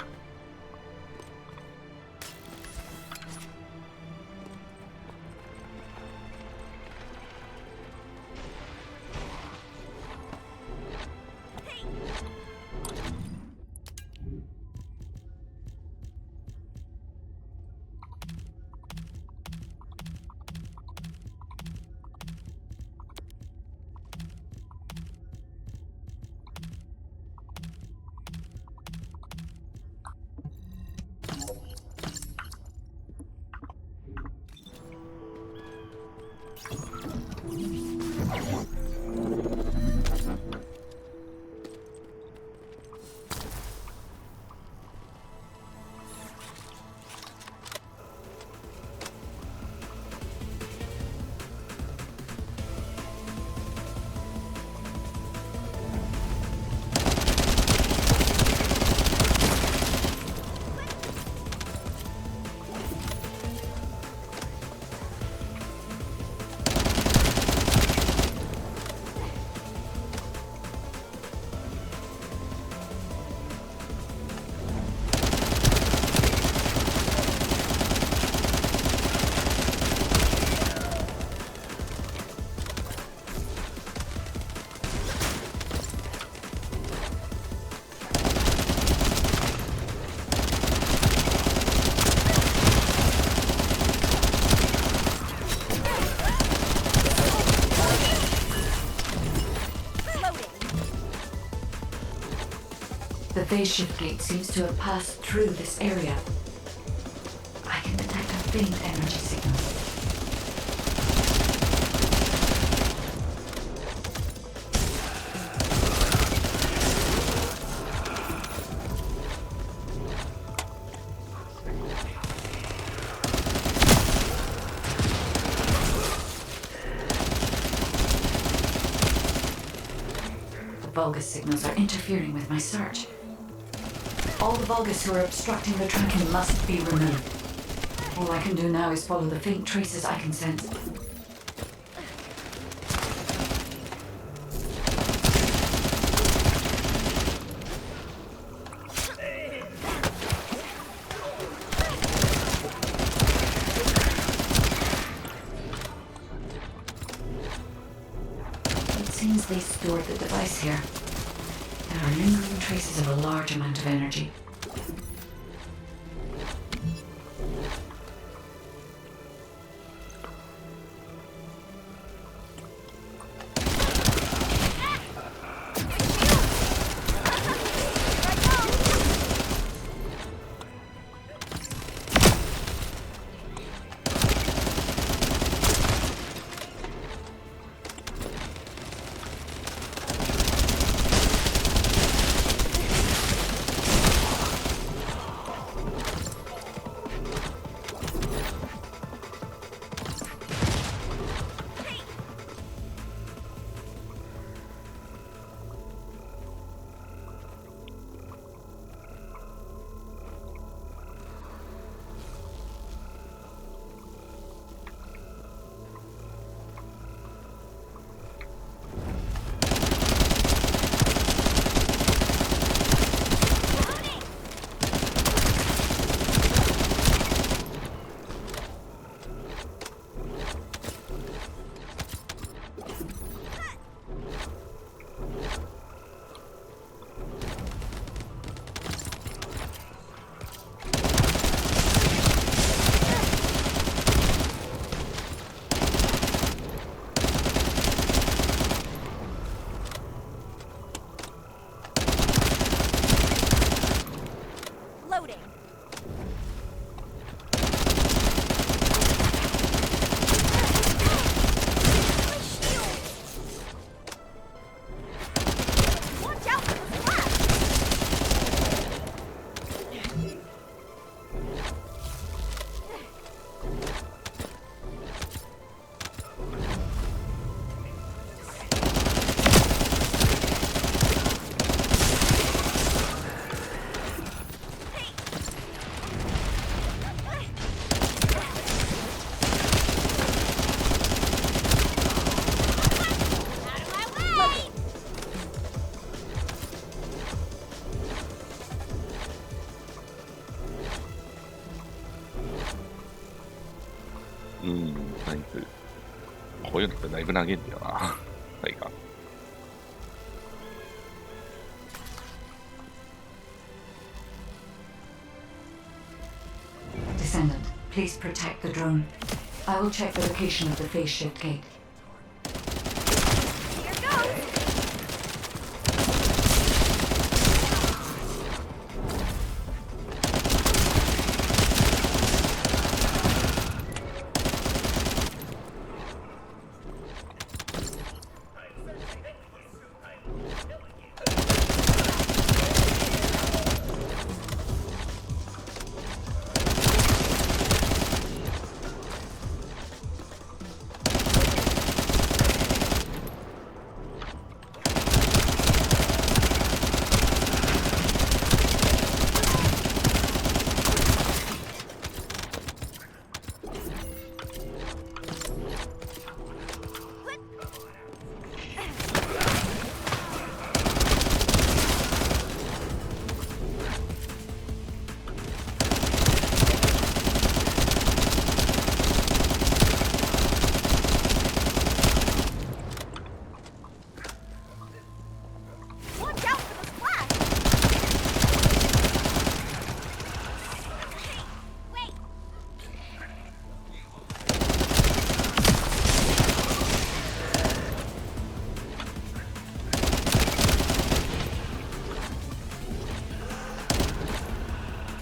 The phase shift gate seems to have passed through this area. I can detect a faint energy signal. Vulgus signals are interfering with my search. All the Vulgus who are obstructing the tracking must be removed. All I can do now is follow the faint traces I can sense. It seems they stored the device here. There are lingering traces of a large amount of energy.ナイフ。こういうのってだいぶ投げんだよな。はいか。Descendant, please protect the drone. I will check the location of the phase shift gate.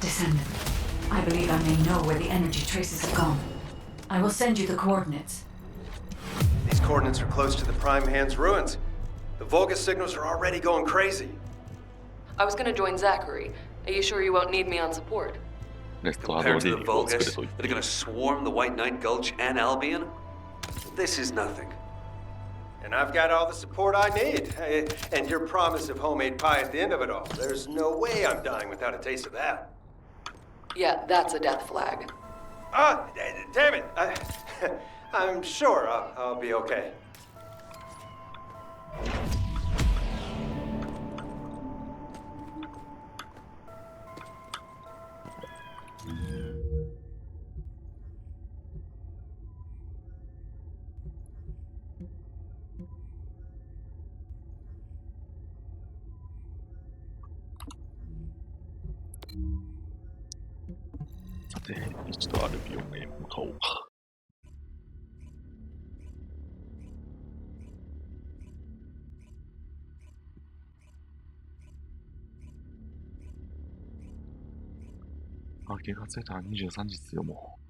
Descendant, I believe I may know where the energy traces have gone. I will send you the coordinates. These coordinates are close to the Prime Hand's ruins. The Vulgus signals are already going crazy. I was gonna join Zachary. Are you sure you won't need me on support? Compared to the Vulgus that are gonna swarm the White Knight Gulch and Albion, this is nothing. And I've got all the support I need. And your promise of homemade pie at the end of it all. There's no way I'm dying without a taste of that. Yeah, that's a death flag. Ah, damn it. I'm sure I'll be okay.一度ある病院へ向かおうか。あ、気がついたら23時ですよ、もう。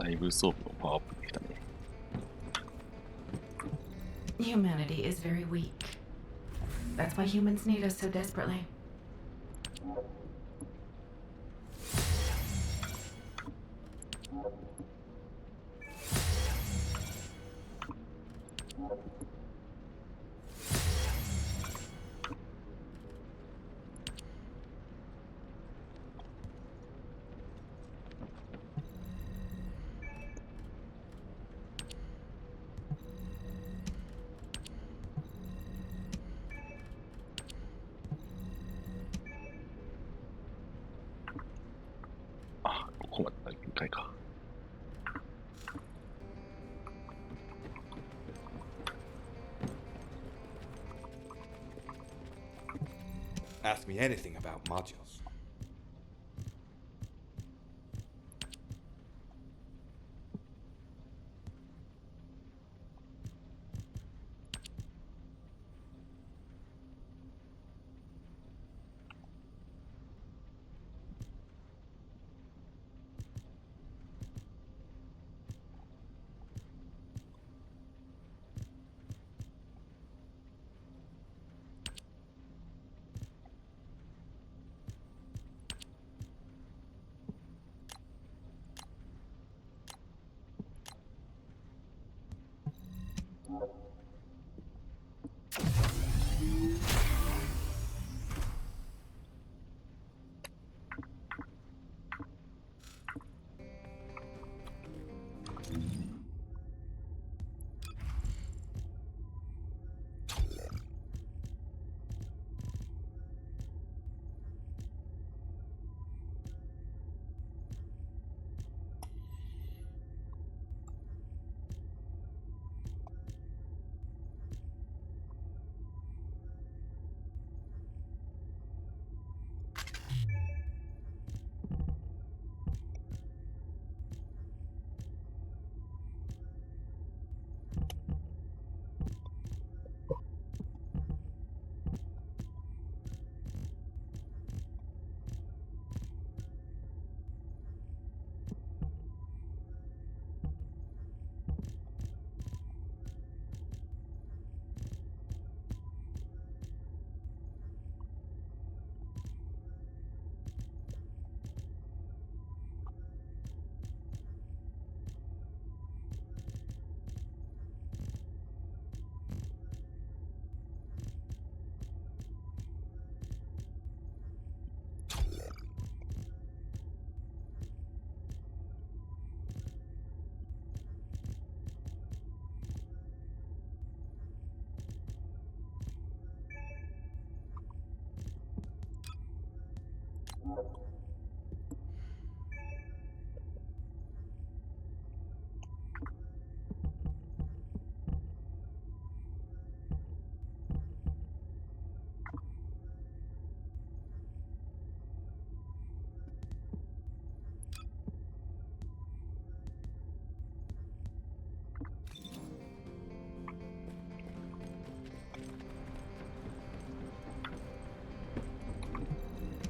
だいぶ装備もパワーアップできたね。Humanity is very weak. That's why humans need us so desperately. Ask me anything about modules.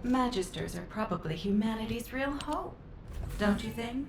Magisters are probably humanity's real hope, don't you think?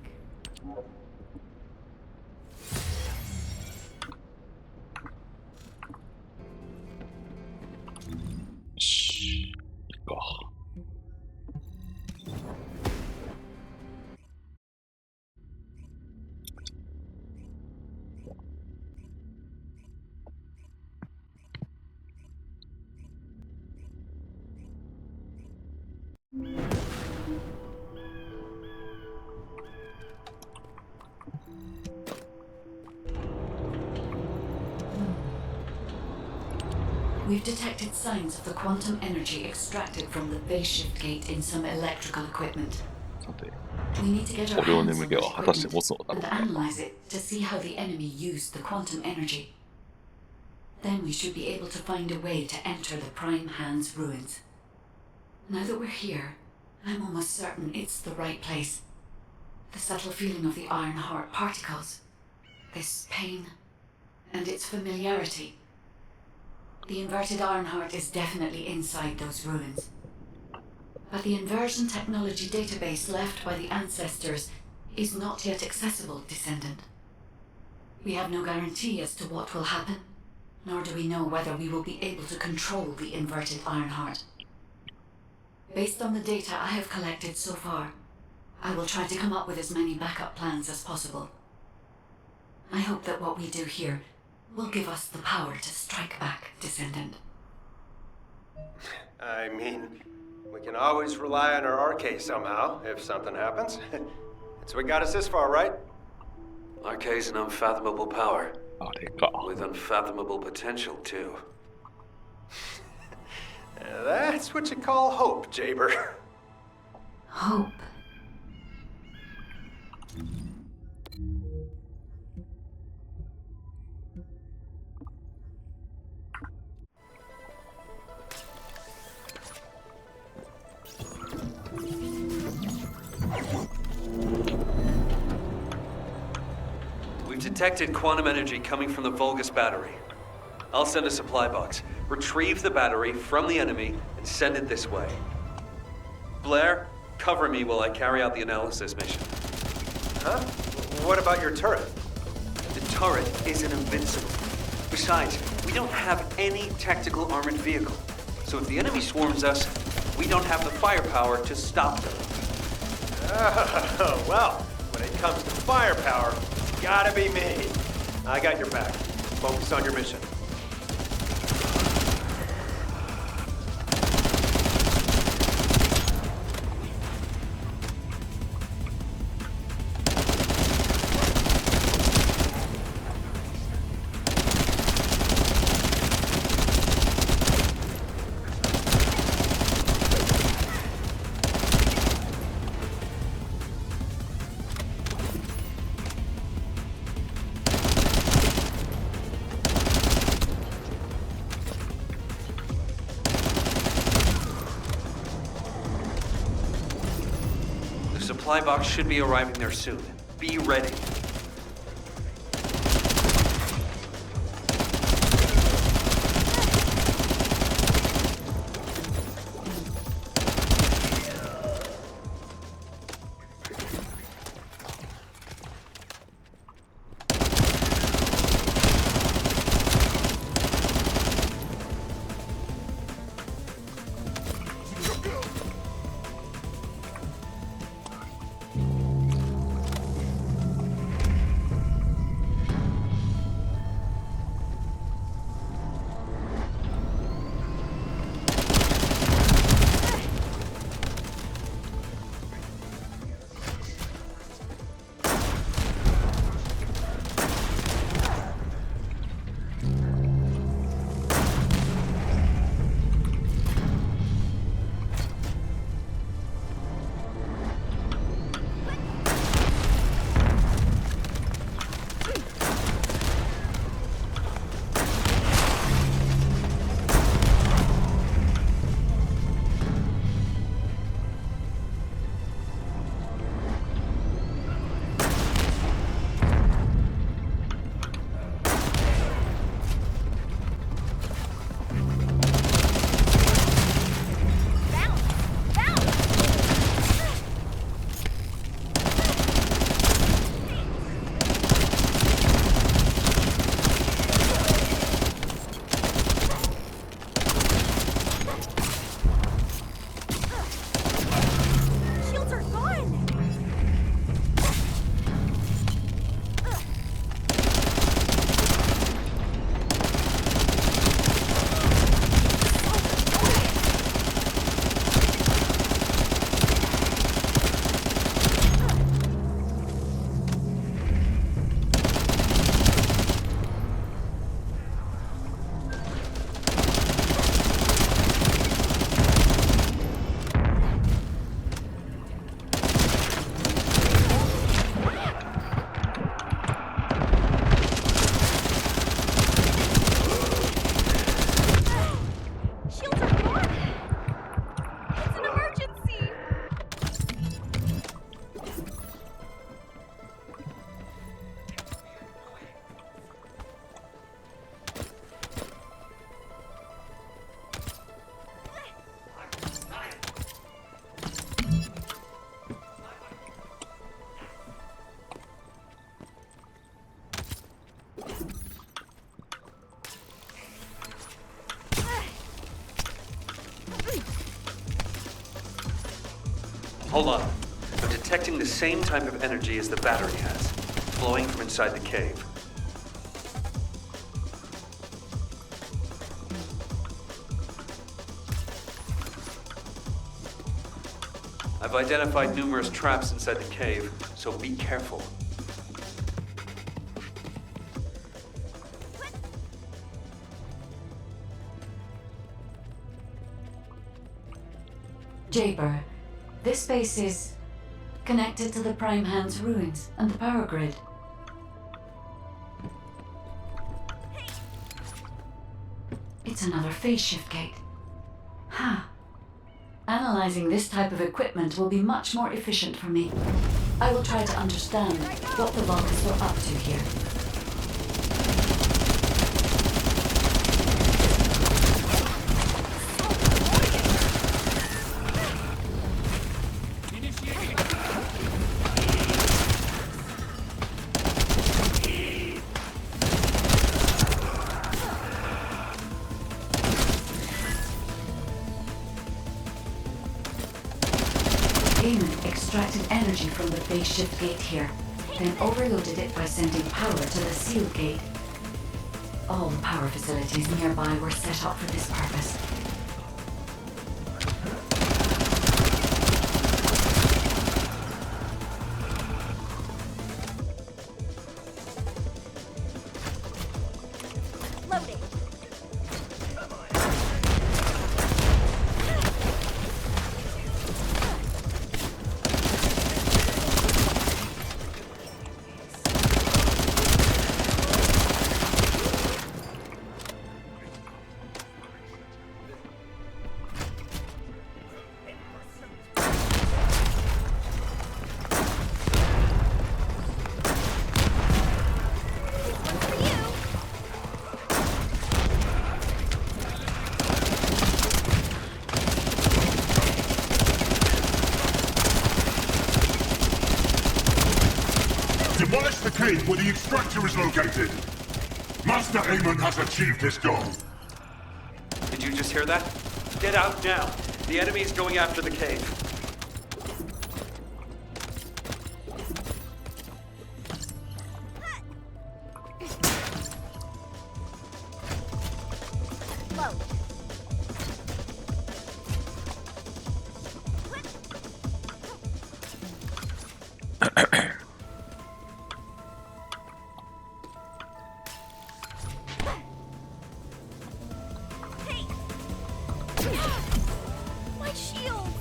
We've detected signs of the quantum energy extracted from the phase shift gate in some electrical equipment. We need to get our hands on that equipment and analyze it to see how the enemy used the quantum energy. Then we should be able to find a way to enter the Prime Hand's ruins. Now that we're here, I'm almost certain it's the right place. The subtle feeling of the Iron Heart particles, this pain, and its familiarity. The inverted Ironheart is definitely inside those ruins. But the inversion technology database left by the ancestors is not yet accessible, Descendant. We have no guarantee as to what will happen, nor do we know whether we will be able to control the inverted Ironheart. Based on the data I have collected so far, I will try to come up with as many backup plans as possible. I hope that what we do here will give us the power to strike back, Descendant. I mean, we can always rely on our arcade somehow, if something happens. That's what got us this far, right? Arcade's an unfathomable power. With unfathomable potential, too. That's what you call hope, Jaber. Hope. We've detected quantum energy coming from the Vulgus battery. I'll send a supply box. Retrieve the battery from the enemy and send it this way. Blair, cover me while I carry out the analysis mission. Huh? What about your turret? The turret isn't invincible. Besides, we don't have any tactical armored vehicle. So if the enemy swarms us, we don't have the firepower to stop them. Well, when it comes to firepower, it's gotta be me. I got your back. Focus on your mission. The supply box should be arriving there soon. Be ready. Hold on. I'm detecting the same type of energy as the battery has, flowing from inside the cave. I've identified numerous traps inside the cave, so be careful. Jaber, this space is connected to the Prime Hand's ruins and the power grid. It's another phase shift gate. Huh. Analyzing this type of equipment will be much more efficient for me. I will try to understand what the Vulcans were up to here. Damon extracted energy from the phase shift gate here, then overloaded it by sending power to the sealed gate. All the power facilities nearby were set up for this purpose. Loading. Demolish the cave where the extractor is located. Master Aemon has achieved his goal. Did you just hear that? Get out now. The enemy is going after the cave. Load. My shields!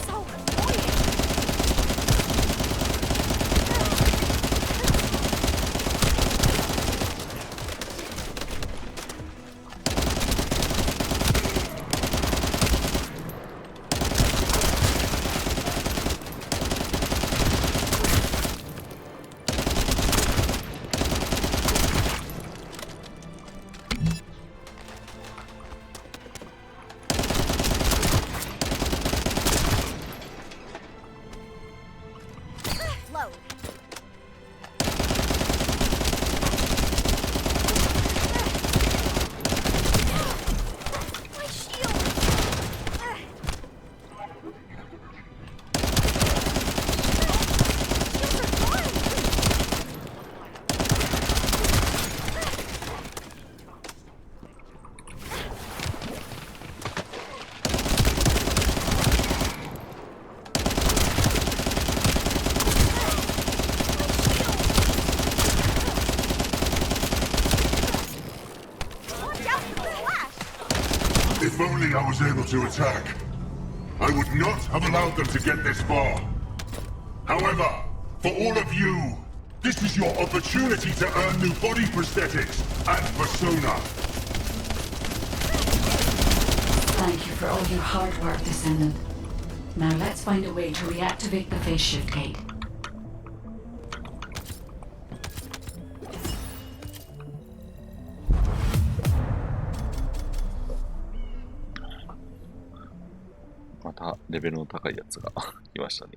So annoying! Load. My shield! Shields are gone! Watch out for the flash! If only I was able to attack. I would not have allowed them to get this far. However, for all of you, this is your opportunity to earn new body prosthetics and persona. Thank you for all your hard work, Descendant. Now let's find a way to reactivate the phase shift gate.またレベルの高いやつがいましたね。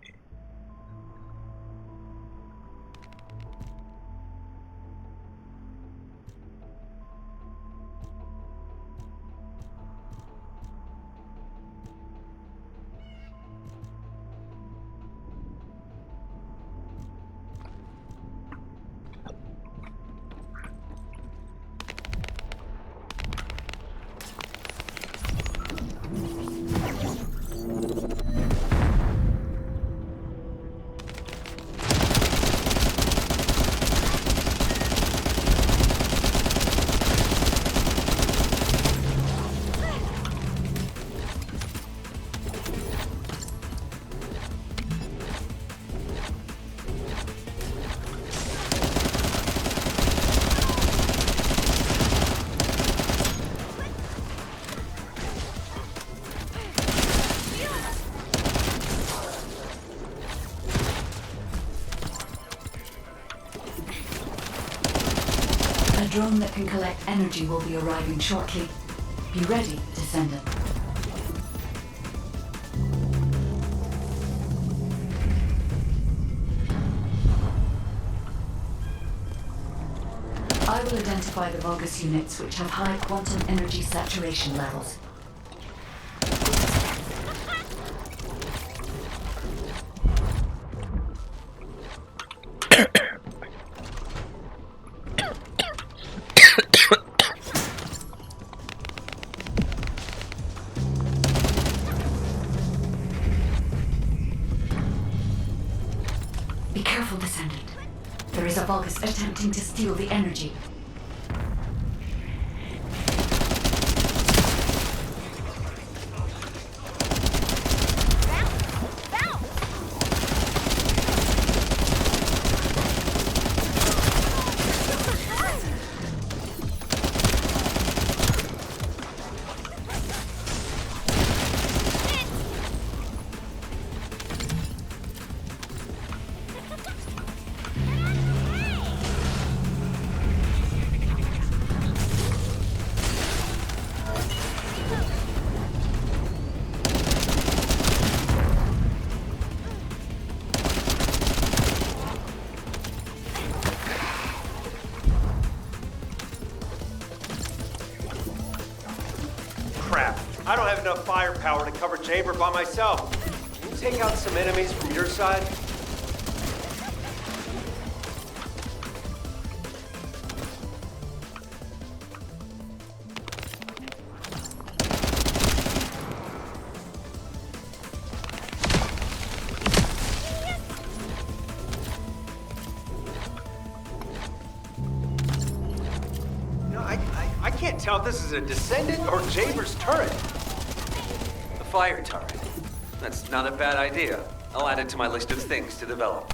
A drone that can collect energy will be arriving shortly. Be ready, Descendant. I will identify the Vulgus units which have high quantum energy saturation levels. Be careful, Descendant. There is a Vulgus attempting to steal the energy. Crap. I don't have enough firepower to cover Jaber by myself. Can you take out some enemies from your side? I can't tell if this is a Descendant or Jaber's turret. The fire turret. That's not a bad idea. I'll add it to my list of things to develop.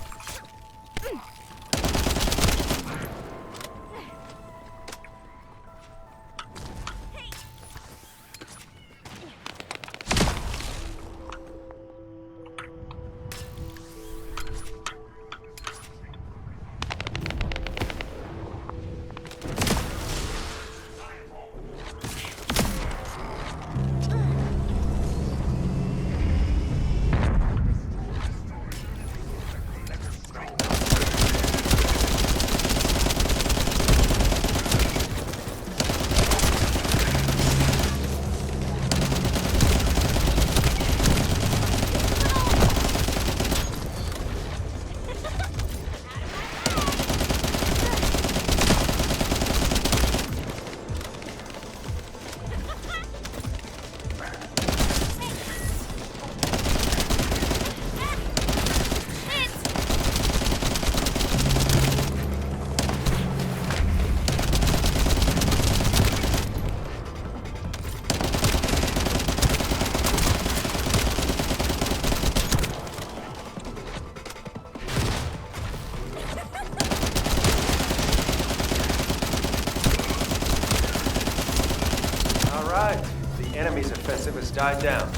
enemy's offensive has died down.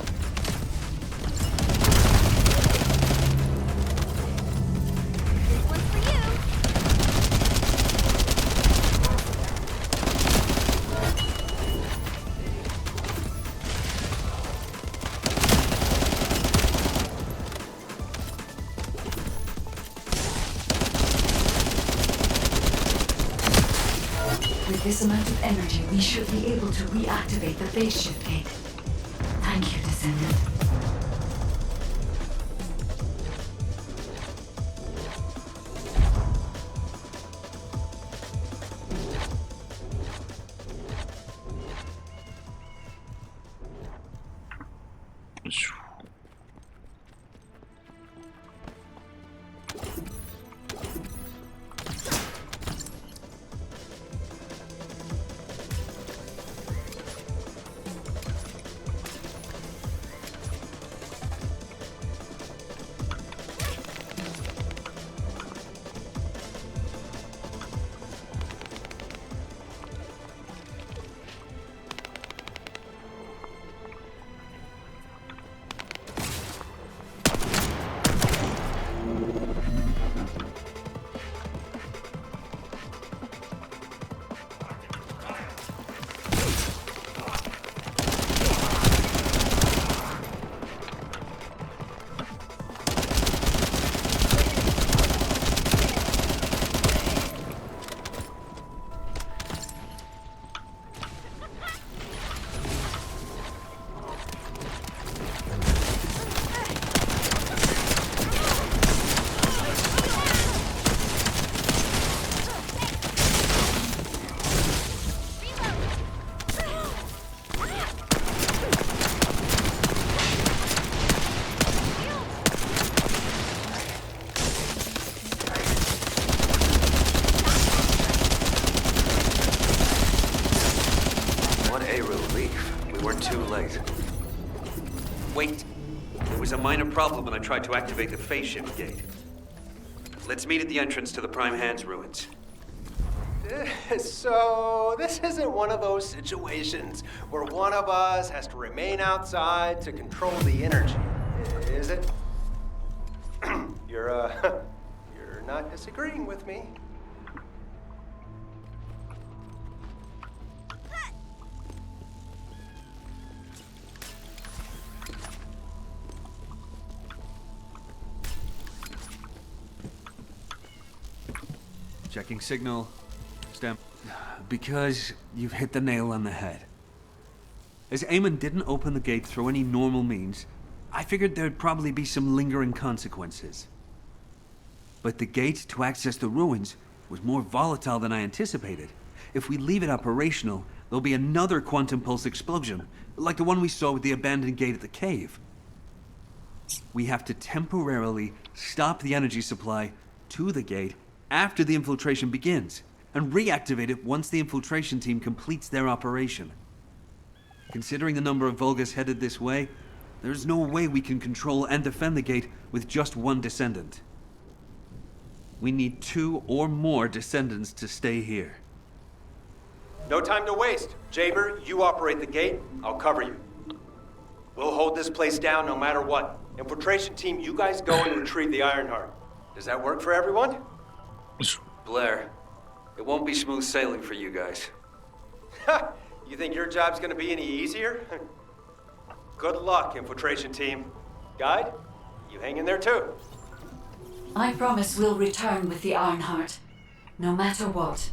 With this amount of energy, we should be able to reactivate the phase shift gate. Thank you, Descendant. Wait. There was a minor problem when I tried to activate the phase shift gate. Let's meet at the entrance to the Prime Hands ruins. So, this isn't one of those situations where one of us has to remain outside to control the energy, is it? You're not disagreeing with me. Checking signal. Stem. Because you've hit the nail on the head. As Eamon didn't open the gate through any normal means, I figured there'd probably be some lingering consequences. But the gate to access the ruins was more volatile than I anticipated. If we leave it operational, there'll be another quantum pulse explosion, like the one we saw with the abandoned gate at the cave. We have to temporarily stop the energy supply to the gate after the infiltration begins, and reactivate it once the infiltration team completes their operation. Considering the number of Vulgus headed this way, there's no way we can control and defend the gate with just one descendant. We need 2 or more descendants to stay here. No time to waste. Jaber, you operate the gate, I'll cover you. We'll hold this place down no matter what. Infiltration team, you guys go and retrieve the Ironheart. Does that work for everyone? Blair, it won't be smooth sailing for you guys. Ha! You think your job's gonna be any easier? Good luck, infiltration team. Guide, you hang in there too. I promise we'll return with the Ironheart, no matter what.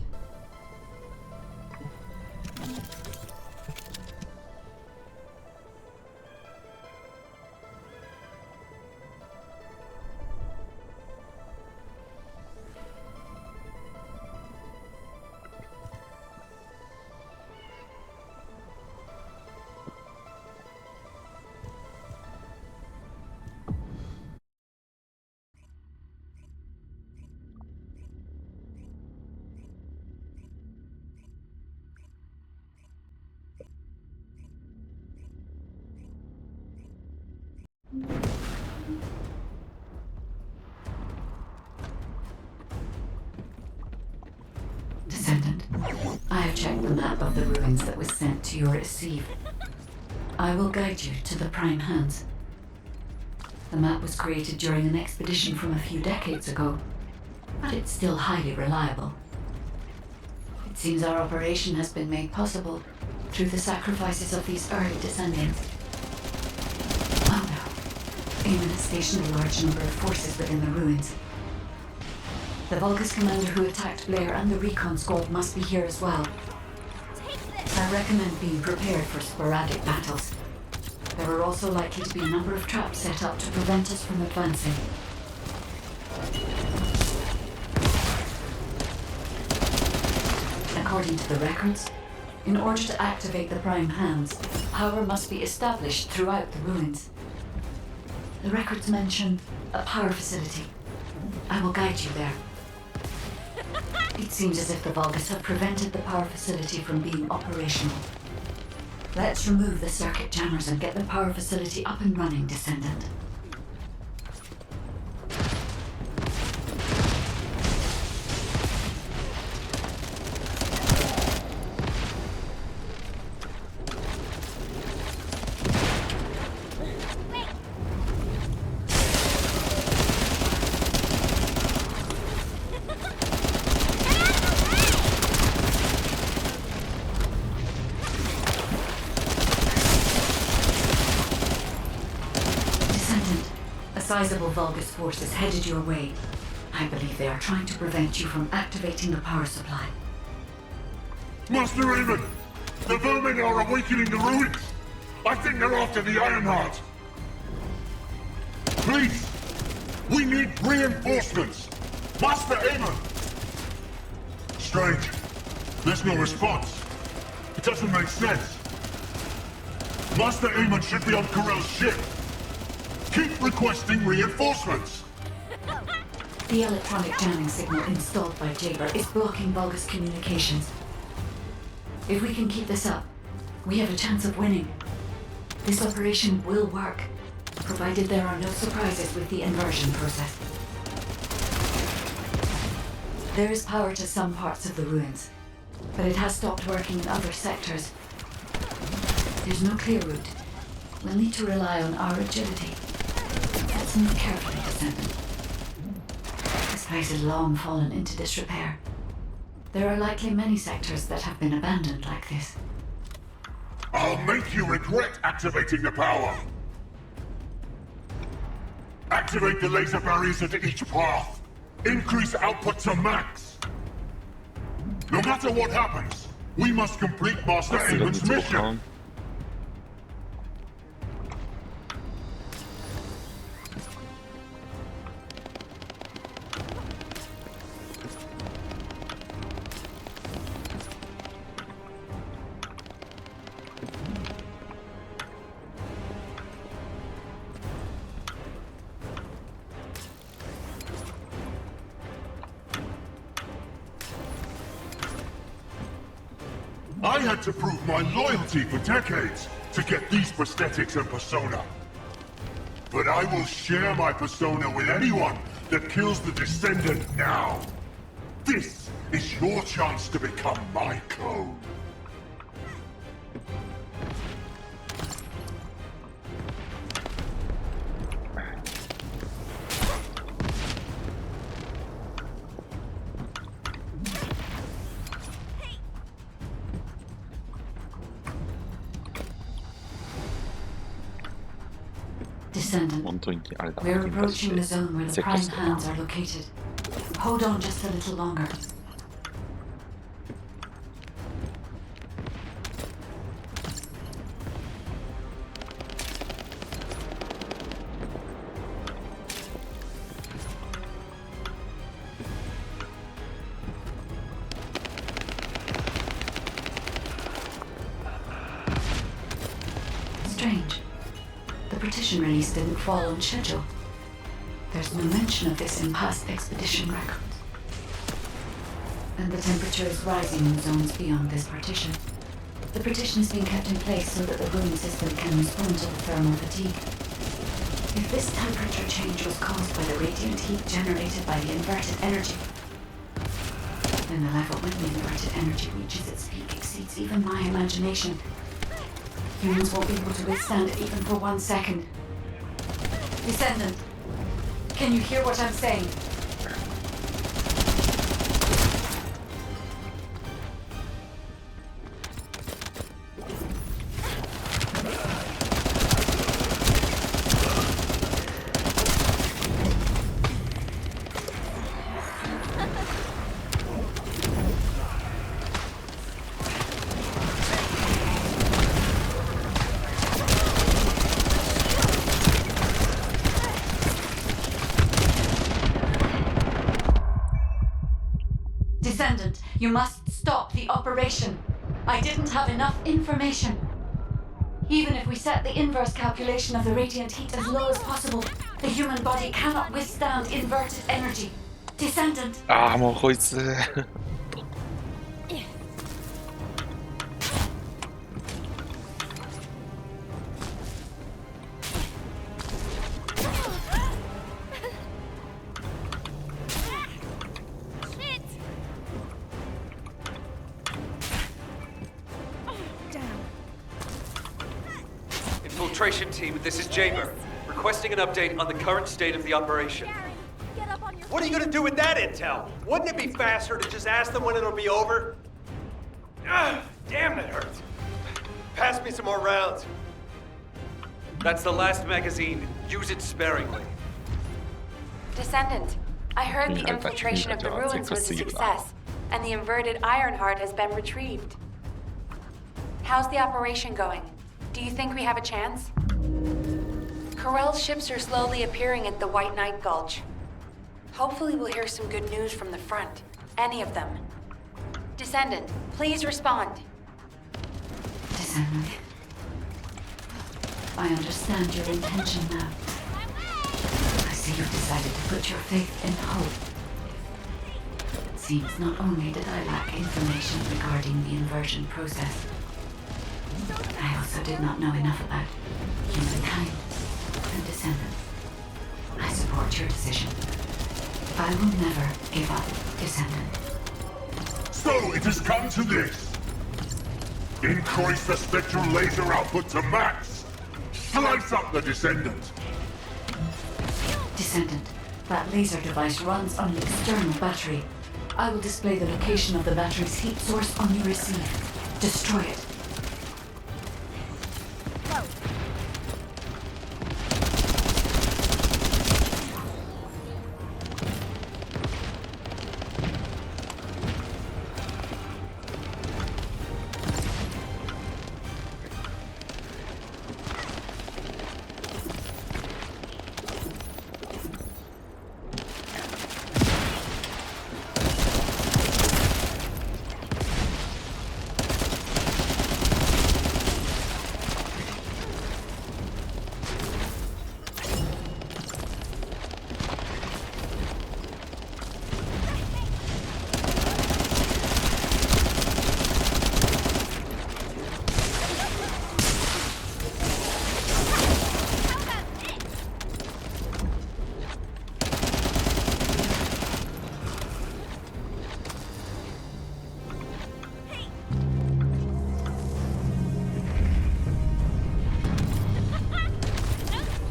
Descendant, I have checked the map of the ruins that was sent to your receive. I will guide you to the Prime Hands. The map was created during an expedition from a few decades ago, but it's still highly reliable. It seems our operation has been made possible through the sacrifices of these early descendants. Oh no. Eamon has stationed a large number of forces within the ruins. The Vulgus commander who attacked Blair and the recon squad must be here as well. I recommend being prepared for sporadic battles. There are also likely to be a number of traps set up to prevent us from advancing. According to the records, in order to activate the Prime Hands, power must be established throughout the ruins. The records mention a power facility. I will guide you there. It seems as if the Vulgus have prevented the power facility from being operational. Let's remove the circuit jammers and get the power facility up and running, Descendant. Sizable Vulgus force is headed your way. I believe they are trying to prevent you from activating the power supply. Master Eamon! The vermin are awakening the ruins! I think they're after the Ironheart! Please! We need reinforcements! Master Eamon! Strange. There's no response. It doesn't make sense. Master Eamon should be on Corell's ship! Keep requesting reinforcements! The electronic jamming signal installed by Jaber is blocking Vulgus communications. If we can keep this up, we have a chance of winning. This operation will work, provided there are no surprises with the inversion process. There is power to some parts of the ruins, but it has stopped working in other sectors. There's no clear route. We'll need to rely on our agility. Let's move carefully, Descendant. This place has long fallen into disrepair. There are likely many sectors that have been abandoned like this. I'll make you regret activating the power! Activate the laser barriers at each path! Increase output to max! No matter what happens, we must complete Master Eamon's mission! I had to prove my loyalty for decades to get these prosthetics and persona. But I will share my persona with anyone that kills the Descendant now. This is your chance to become my clone. Descendant, we're approaching the zone where the prime hands are located. Hold on just a little longer. Strange. The partition release didn't fall on schedule. There's no mention of this in past expedition records. And the temperature is rising in zones beyond this partition. The partition is being kept in place so that the room system can respond to the thermal fatigue. If this temperature change was caused by the radiant heat generated by the inverted energy, then the level when the inverted energy reaches its peak exceeds even my imagination. Humans won't be able to withstand it even for 1 second. Descendant, can you hear what I'm saying? Descendant, you must stop the operation. I didn't have enough information. Even if we set the inverse calculation of the radiant heat as low as possible, the human body cannot withstand inverted energy. Descendant. ああ、もうこいつ。Infiltration team, this is Jaber. Requesting an update on the current state of the operation. What are you gonna do with that intel? Wouldn't it be faster to just ask them when it'll be over? Ah, damn, that hurts. Pass me some more rounds. That's the last magazine. Use it sparingly. Descendant, I heard the infiltration of the ruins was a success, and the inverted Ironheart has been retrieved. How's the operation going? Do you think we have a chance? Corell's ships are slowly appearing at the White Knight Gulch. Hopefully we'll hear some good news from the front. Any of them. Descendant, please respond. Descendant. I understand your intention now. I see you've decided to put your faith in hope. It seems not only did I lack information regarding the inversion process, I also did not know enough about humankind and descendants. I support your decision. I will never give up, descendant. So it has come to this. Increase the spectral laser output to max. Slice up the descendant. Descendant, that laser device runs on an external battery. I will display the location of the battery's heat source on your receive. Destroy it.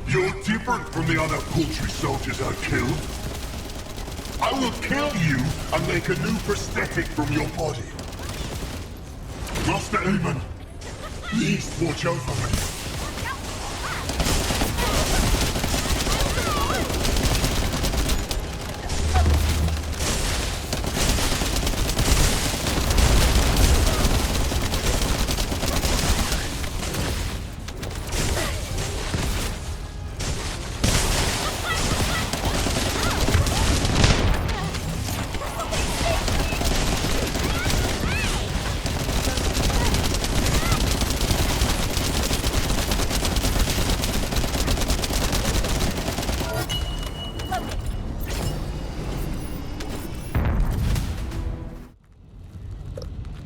You're different from the other paltry soldiers I killed. I will kill you and make a new prosthetic from your body. Master Aemon, please watch over me.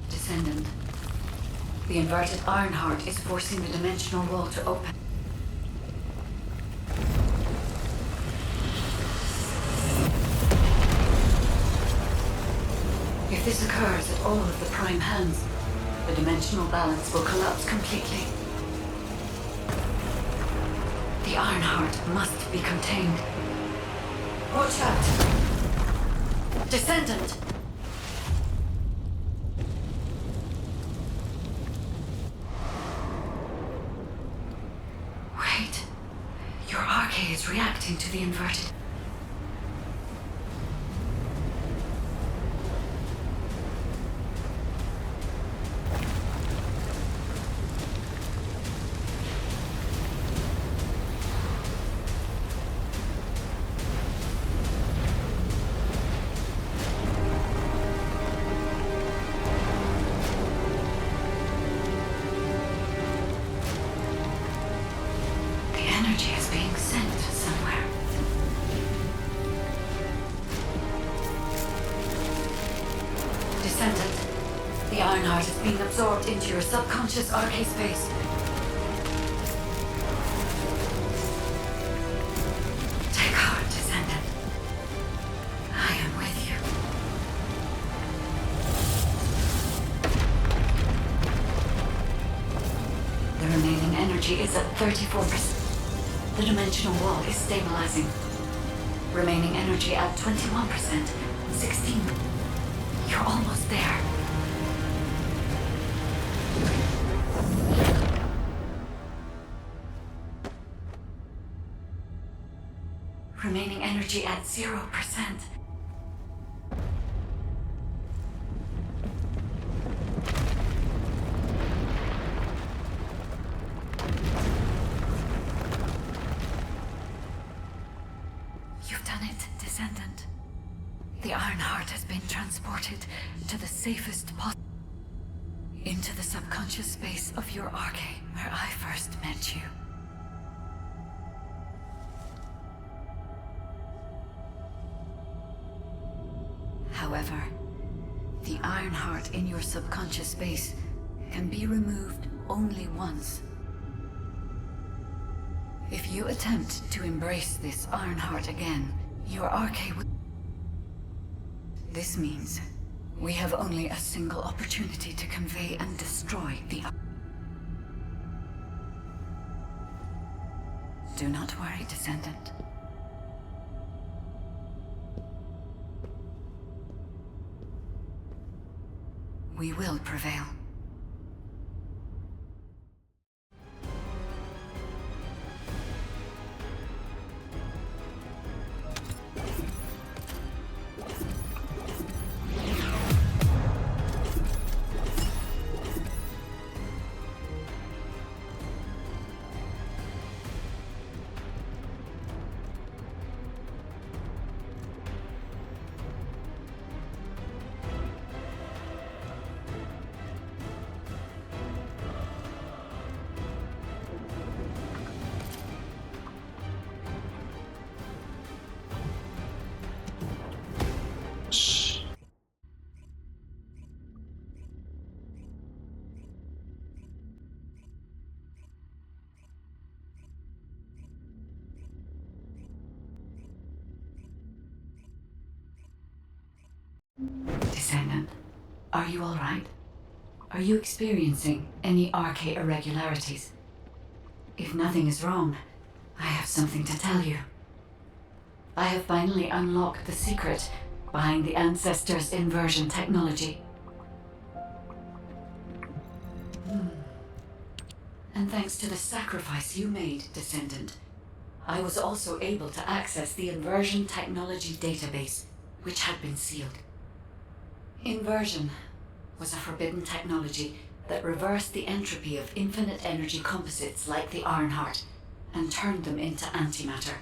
Descendant. The inverted Ironheart is forcing the dimensional wall to open. If this occurs at all of the prime hands, the dimensional balance will collapse completely. The Ironheart must be contained. Watch out! Descendant! Wait. Your arcade is reacting to the inverted. Energy is being sent somewhere. Descendant, the Ironheart is being absorbed into your subconscious arcade space. Take heart, Descendant. I am with you. The remaining energy is at 34%. The dimensional wall is stabilizing. Remaining energy at 21%. 16. You're almost there. Remaining energy at 0%. You've done it, Descendant. The Ironheart has been transported to the safest possible. Into the subconscious space of your arcade, where I first met you. However, the Ironheart in your subconscious space can be removed only once. If you attempt to embrace this Ironheart again, your RK will... This means we have only a single opportunity to convey and destroy the... Do not worry, Descendant. We will prevail. Descendant, are you all right? Are you experiencing any RK irregularities? If nothing is wrong, I have something to tell you. I have finally unlocked the secret behind the Ancestors' inversion technology. And thanks to the sacrifice you made, Descendant, I was also able to access the inversion technology database, which had been sealed. Inversion was a forbidden technology that reversed the entropy of infinite energy composites like the Ironheart and turned them into antimatter.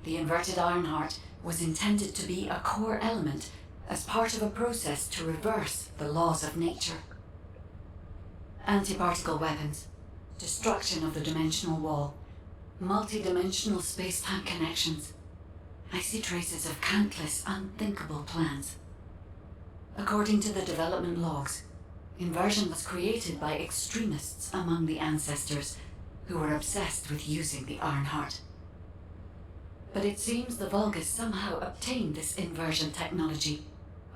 The inverted Ironheart was intended to be a core element as part of a process to reverse the laws of nature. Antiparticle weapons, destruction of the dimensional wall, multi-dimensional space-time connections. I see traces of countless unthinkable plans. According to the development logs, inversion was created by extremists among the Ancestors who were obsessed with using the Ironheart. But it seems the Vulgus somehow obtained this inversion technology.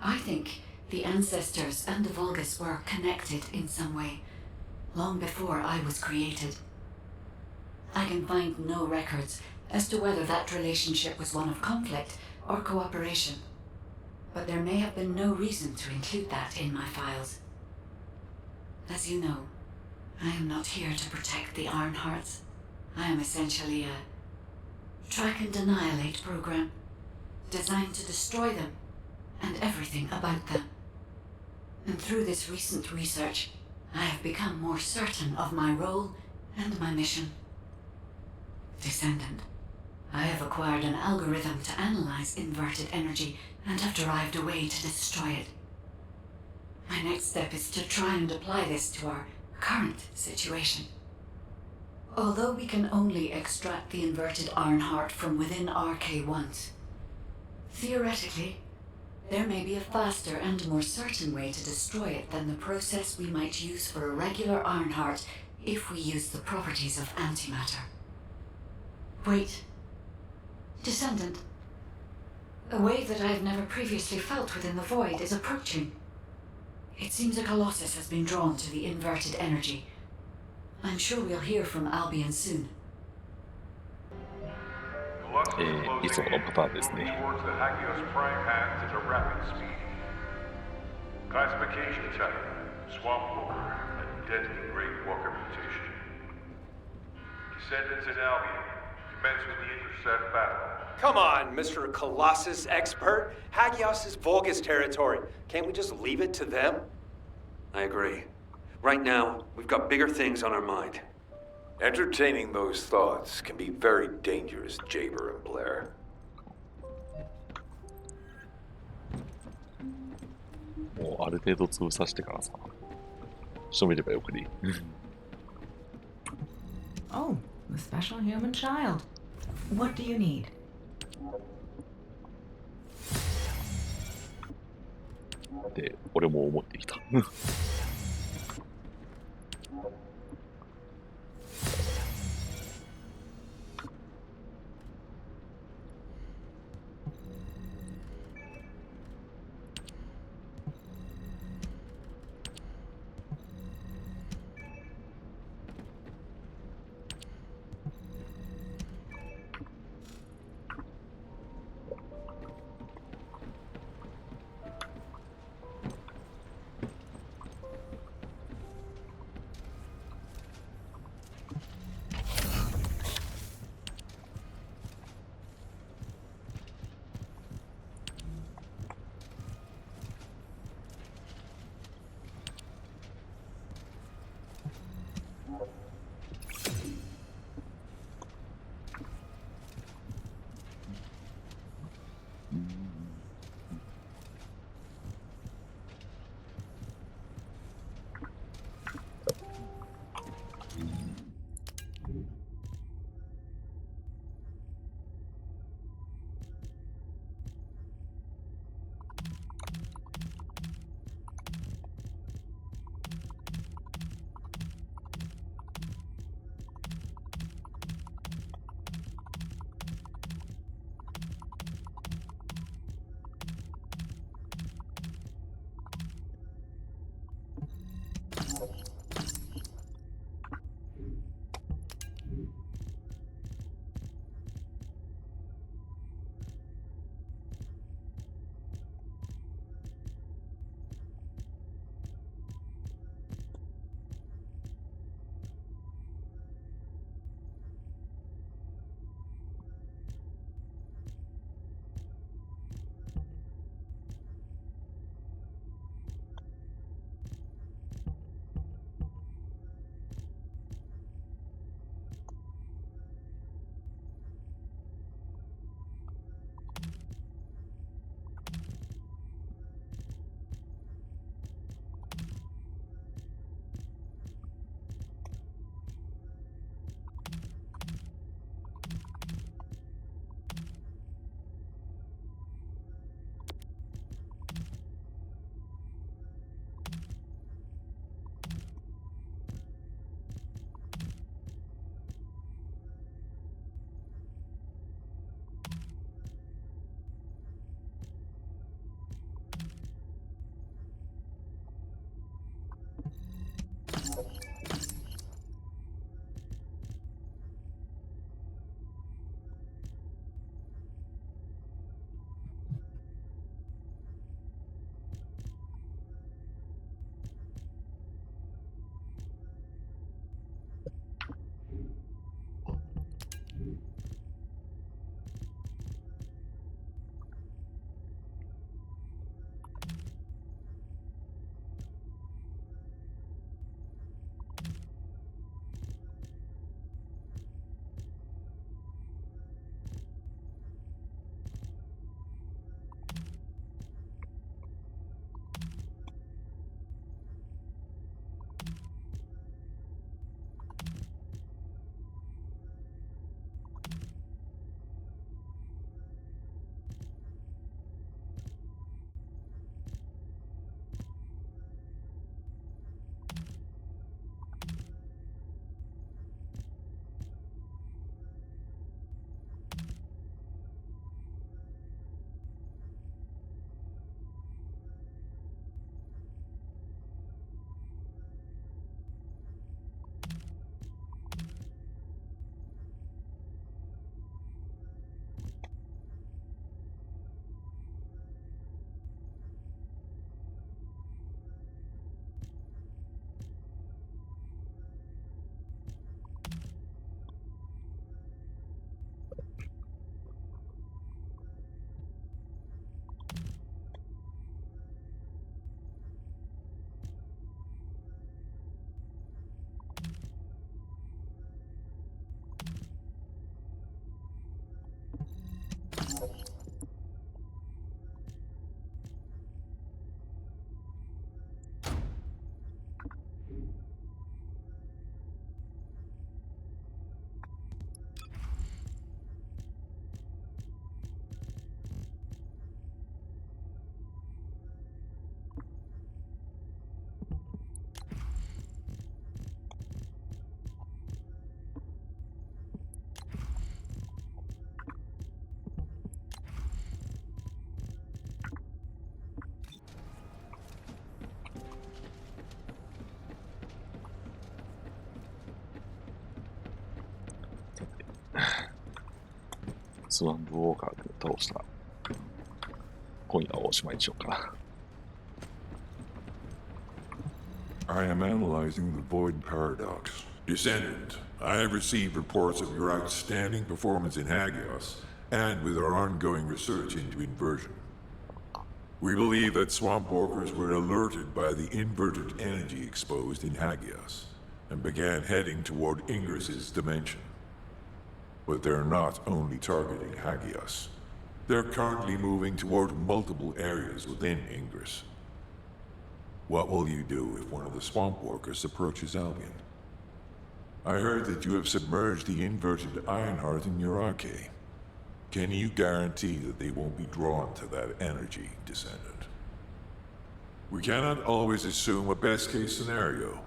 I think the Ancestors and the Vulgus were connected in some way, long before I was created. I can find no records as to whether that relationship was one of conflict or cooperation. But there may have been no reason to include that in my files. As you know, I am not here to protect the Ironhearts. I am essentially a track and annihilate program, designed to destroy them and everything about them. And through this recent research, I have become more certain of my role and my mission. Descendant, I have acquired an algorithm to analyze inverted energy and have derived a way to destroy it. My next step is to try and apply this to our current situation. Although we can only extract the inverted Ironheart from within RK once, theoretically, there may be a faster and more certain way to destroy it than the process we might use for a regular Ironheart if we use the properties of antimatter. Wait. Descendant. A wave that I have never previously felt within the void is approaching. It seems a Colossus has been drawn to the inverted energy. I'm sure we'll hear from Albion soon. いつものパターンですね。Classification type, Swamp Walker, a deadly Great Walker mutation. Descendants in Albion, commence with the intercept battle. Come on, Mr. Colossus expert. Hagios is Vulgus territory. Can't we just leave it to them? I agree. Right now, we've got bigger things on our mind. Entertaining those thoughts can be very dangerous, Jaber and Blair. もうある程度潰さしてからさ、仕留めればよくね。Oh, the special human child. What do you need? って俺も思ってきた。スワンブウォーカーで倒したら、今夜はおしまいにしようかな。I am analyzing the Void Paradox. Descendant, I have received reports of your outstanding performance in Hagios, and with our ongoing research into inversion. We believe that swamp walkers were alerted by the inverted energy exposed in Hagios, and began heading toward Ingris's dimension. But they're not only targeting Hagios. They're currently moving toward multiple areas within Ingris. What will you do if one of the swamp walkers approaches Albion? I heard that you have submerged the inverted Ironheart in your arcade. Can you guarantee that they won't be drawn to that energy, Descendant? We cannot always assume a best-case scenario.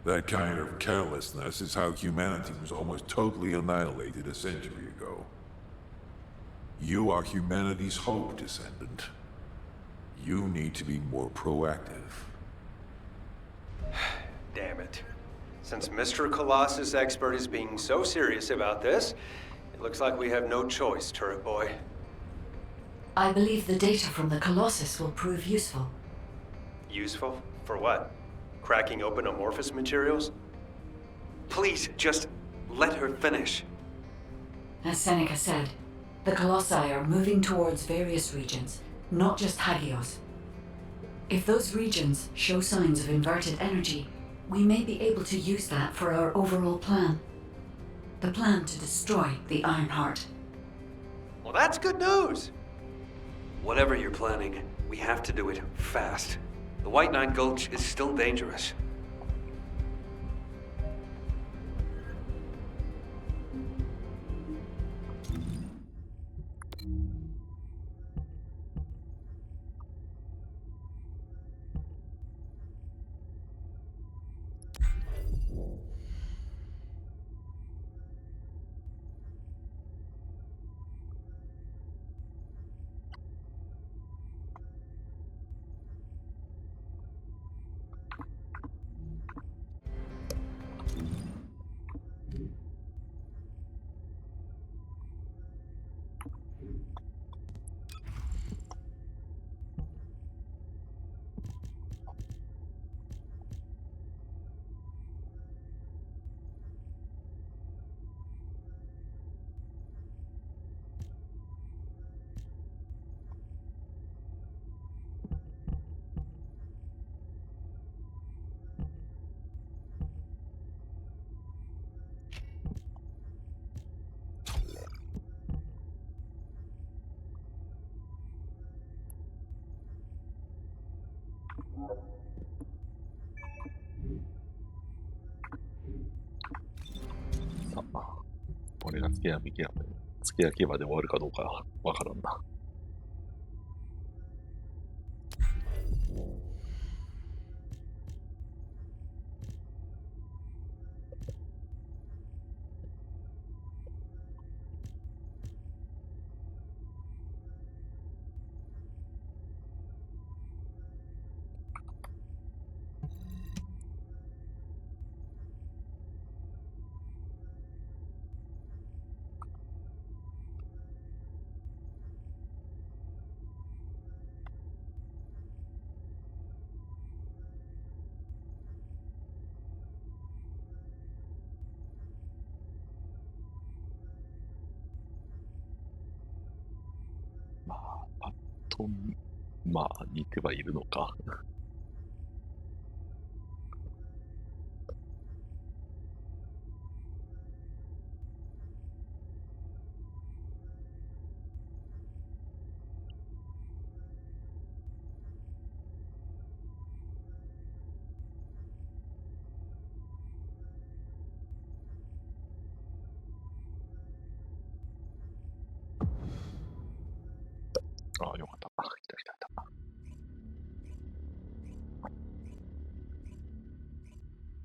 That kind of carelessness is how humanity was almost totally annihilated a century ago. You are humanity's hope, Descendant. You need to be more proactive. Damn it. Since Mr. Colossus Expert is being so serious about this, it looks like we have no choice, Turret Boy. I believe the data from the Colossus will prove useful. Useful? For what? Cracking open amorphous materials? Please, just let her finish. As Seneca said, the Colossi are moving towards various regions, not just Hagios. If those regions show signs of inverted energy, we may be able to use that for our overall plan. The plan to destroy the Ironheart. Well, that's good news! Whatever you're planning, we have to do it fast. The White Knight Gulch is still dangerous.これが付け焼き場で終わるかどうかわからんな。まあ、パッと見、まあ、似てはいるのか。ああ、よかった。あ、来た来た来た。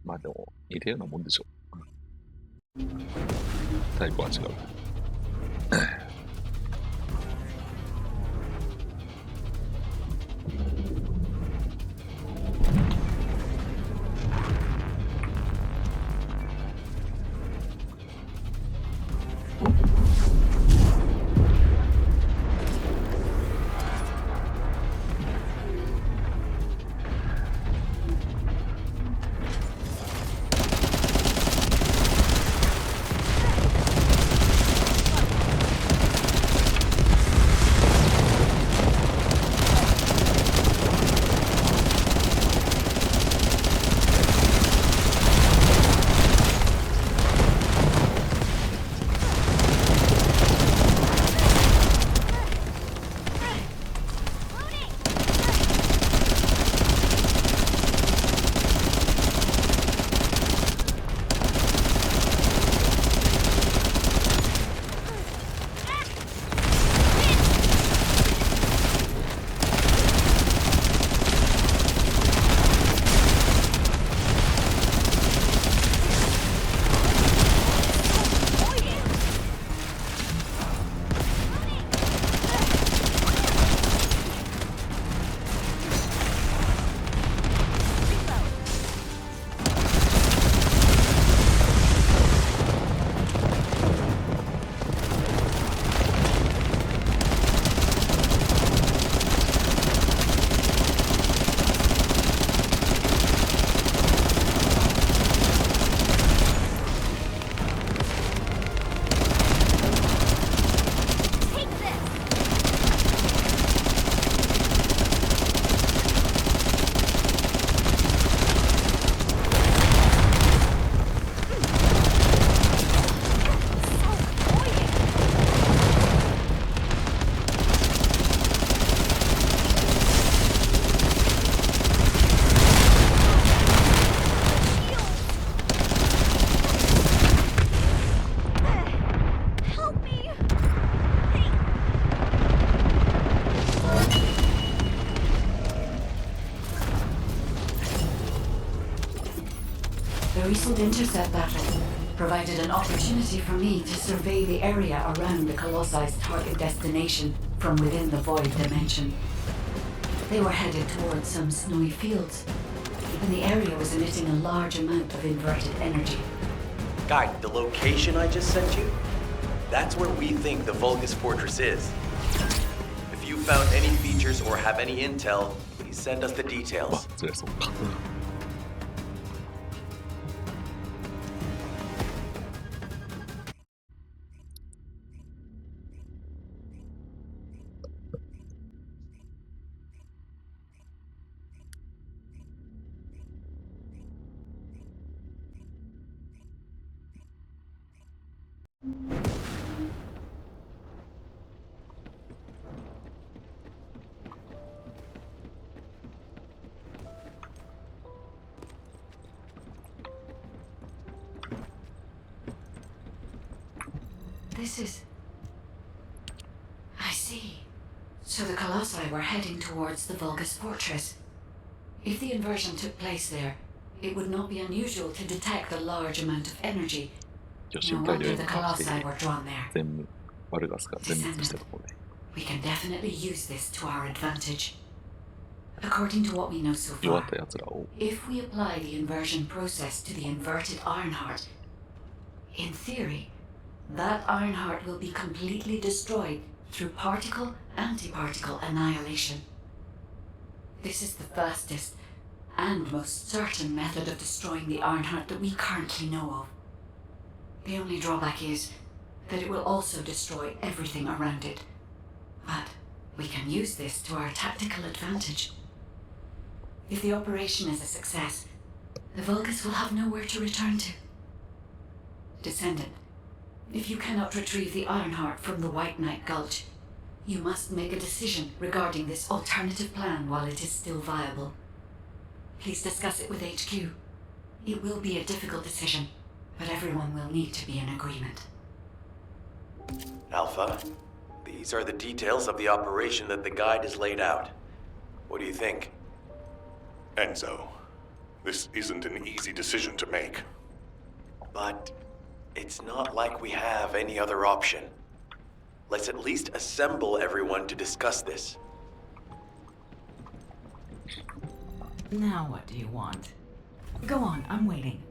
まあでも、似たようなもんでしょ。タイプは違う。The recent intercept battle provided an opportunity for me to survey the area around the Colossi's target destination from within the void dimension. They were headed towards some snowy fields, and the area was emitting a large amount of inverted energy. Guide, the location I just sent you? That's where we think the Vulgus Fortress is. If you found any features or have any intel, please send us the details. そりゃそうか。This is... I see. So the Colossi were heading towards the Vulgus Fortress. If the inversion took place there, it would not be unusual to detect a large amount of energy. No wonder the Colossi were drawn there. 全部バルガスが全滅したところで。 We can definitely use this to our advantage. According to what we know so 弱 far, った奴らを if we apply the inversion process to the inverted Ironheart, in theory, that Ironheart will be completely destroyed through particle-antiparticle annihilation. This is the fastest and most certain method of destroying the Ironheart that we currently know of. The only drawback is that it will also destroy everything around it. But we can use this to our tactical advantage. If the operation is a success, the Vulgus will have nowhere to return to. Descendant, if you cannot retrieve the Ironheart from the White Knight Gulch, you must make a decision regarding this alternative plan while it is still viable. Please discuss it with HQ. It will be a difficult decision, but everyone will need to be in agreement. Alpha, these are the details of the operation that the guide has laid out. What do you think? Enzo, this isn't an easy decision to make. But it's not like we have any other option. Let's at least assemble everyone to discuss this. Now what do you want? Go on, I'm waiting.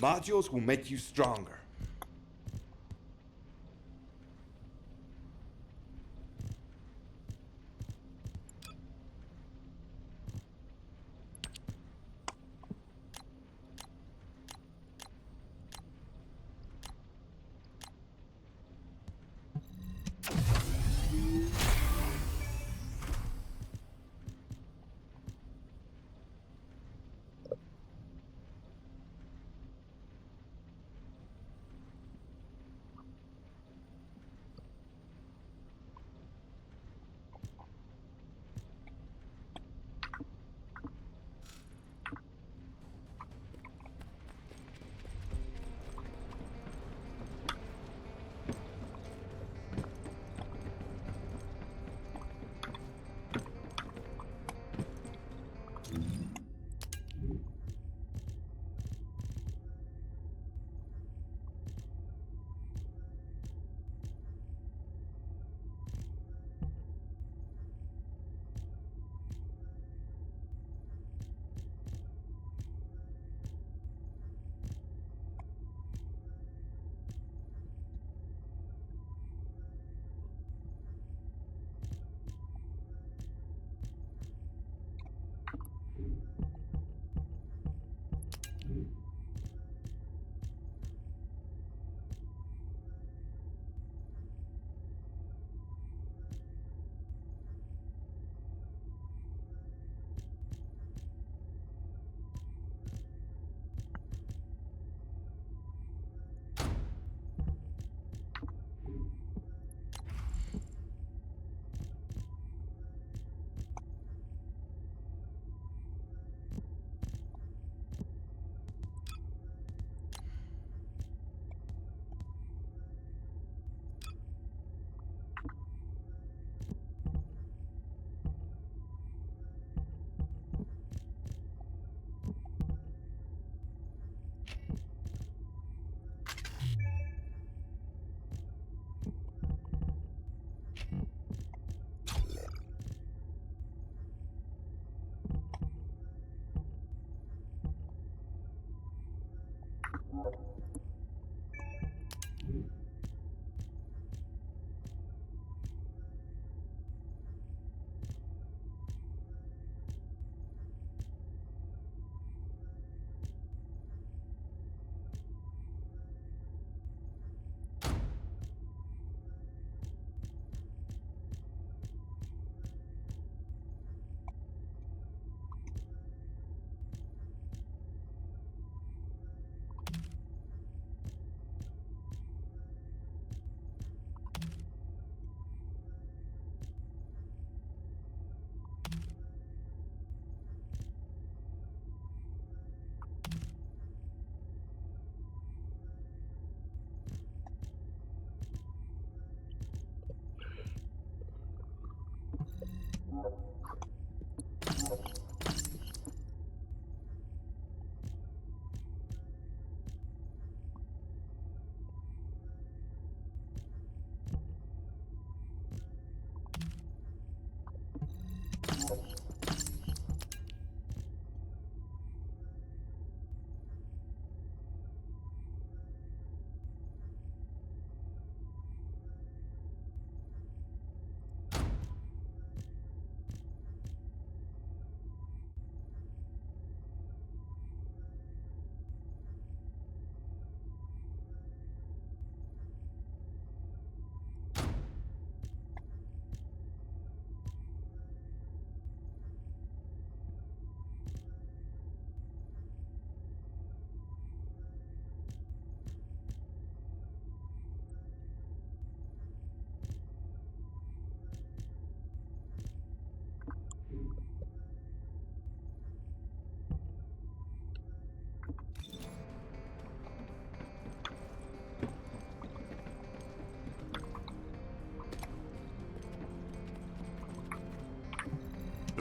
Modules will make you stronger.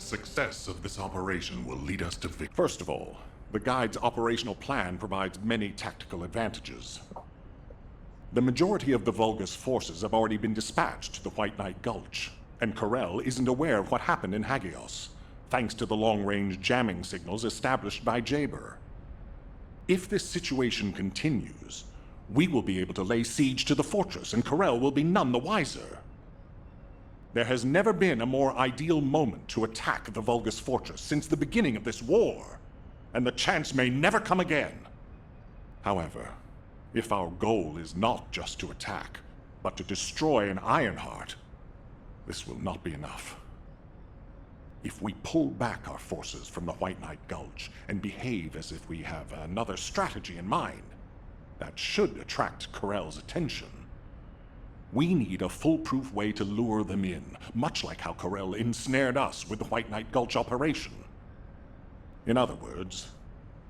The success of this operation will lead us to victory. First of all, the Guide's operational plan provides many tactical advantages. The majority of the Vulgus forces have already been dispatched to the White Knight Gulch, and Corel isn't aware of what happened in Hagios, thanks to the long-range jamming signals established by Jaber. If this situation continues, we will be able to lay siege to the fortress, and Corel will be none the wiser. There has never been a more ideal moment to attack the Vulgus fortress since the beginning of this war, and the chance may never come again. However, if our goal is not just to attack, but to destroy an Ironheart, this will not be enough. If we pull back our forces from the White Knight Gulch and behave as if we have another strategy in mind, that should attract Corel's attention. We need a foolproof way to lure them in, much like how Corel ensnared us with the White Knight Gulch operation. In other words,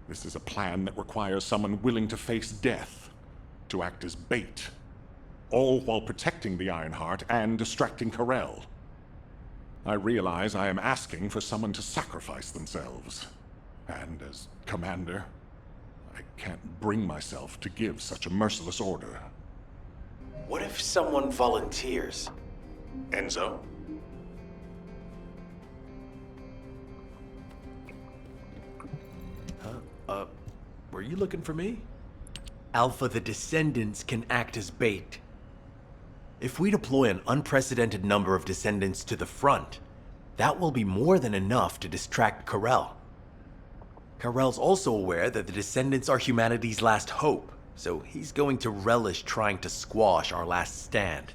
this is a plan that requires someone willing to face death, to act as bait, all while protecting the Ironheart and distracting Corel. I realize I am asking for someone to sacrifice themselves, and as commander, I can't bring myself to give such a merciless order. What if someone volunteers? Enzo? Were you looking for me? Alpha, the Descendants can act as bait. If we deploy an unprecedented number of Descendants to the front, that will be more than enough to distract Corel. Corel's also aware that the Descendants are humanity's last hope, so he's going to relish trying to squash our last stand.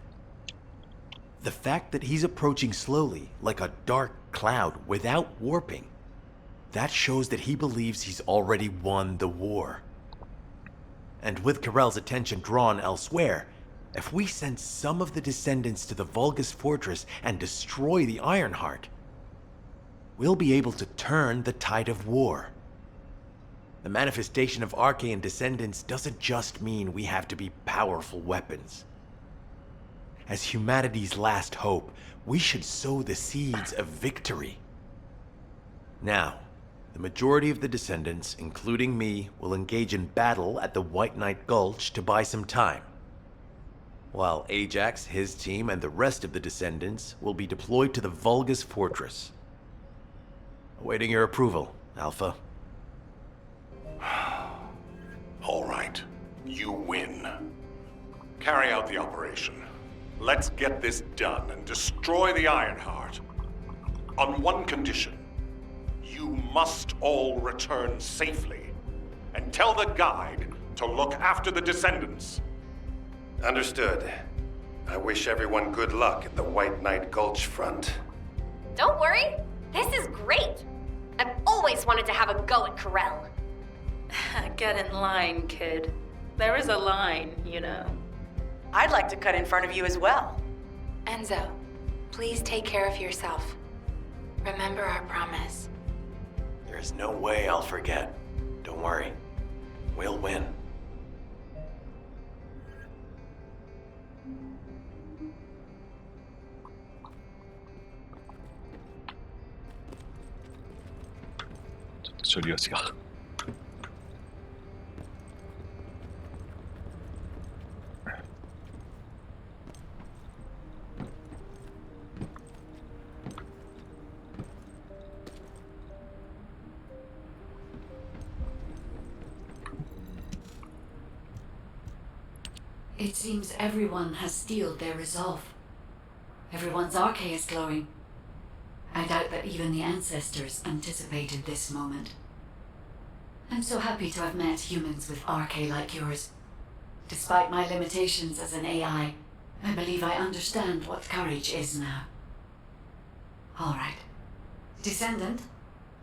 The fact that he's approaching slowly, like a dark cloud without warping, that shows that he believes he's already won the war. And with Corel's attention drawn elsewhere, if we send some of the Descendants to the Vulgus fortress and destroy the Ironheart, we'll be able to turn the tide of war. The manifestation of Archaean Descendants doesn't just mean we have to be powerful weapons. As humanity's last hope, we should sow the seeds of victory. Now, the majority of the Descendants, including me, will engage in battle at the White Knight Gulch to buy some time. While Ajax, his team, and the rest of the Descendants will be deployed to the Vulgus fortress. Awaiting your approval, Alpha. All right, you win. Carry out the operation. Let's get this done and destroy the Ironheart. On one condition. You must all return safely. And tell the guide to look after the Descendants. Understood. I wish everyone good luck at the White Knight Gulch front. Don't worry. This is great. I've always wanted to have a go at Corel. Get in line, kid. There is a line, you know. I'd like to cut in front of you as well. Enzo, please take care of yourself. Remember our promise. There's no way I'll forget. Don't worry. We'll win.処理が違う。It seems everyone has steeled their resolve. Everyone's arche is glowing. I doubt that even the ancestors anticipated this moment. I'm so happy to have met humans with arche like yours. Despite my limitations as an AI, I believe I understand what courage is now. All right. Descendant,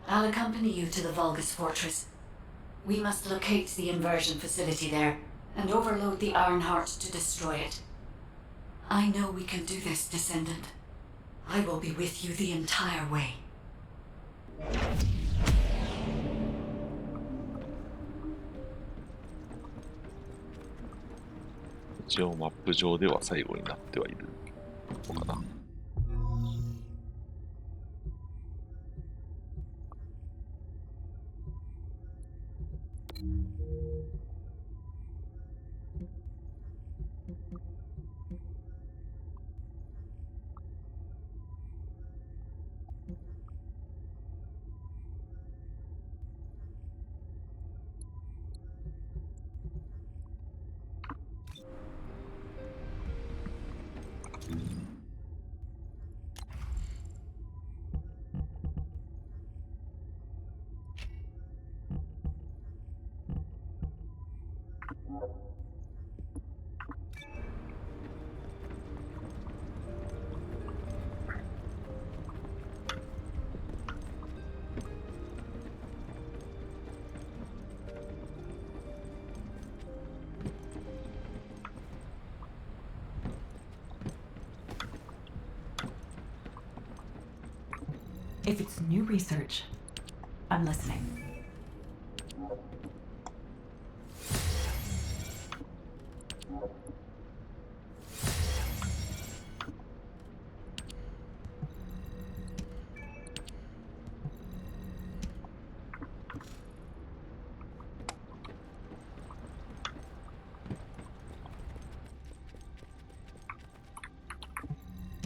I'll accompany you to the Vulgus fortress. We must locate the inversion facility there and overload the Ironheart to destroy it. I know we can do this, Descendant. I will be with you the entire way. 一応マップ上では最後になってはいるのかな。If it's new research, I'm listening.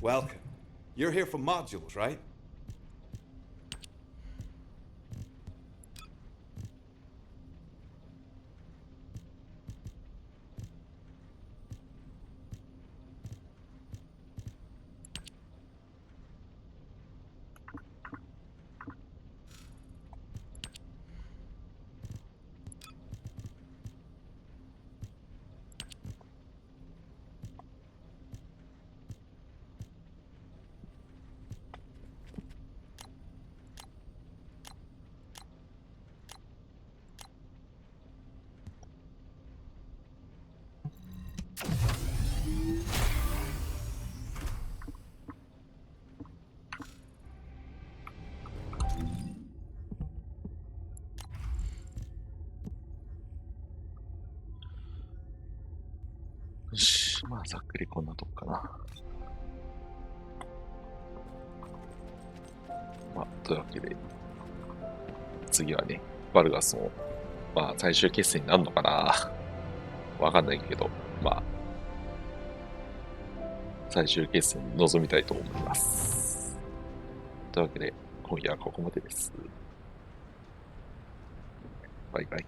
Welcome. You're here for modules, right?よし、まあざっくりこんなとこかな。まあ、というわけで、次はね、バルガスも、まあ最終決戦になるのかな。わかんないけど、まあ、最終決戦に臨みたいと思います。というわけで、今夜はここまでです。バイバイ。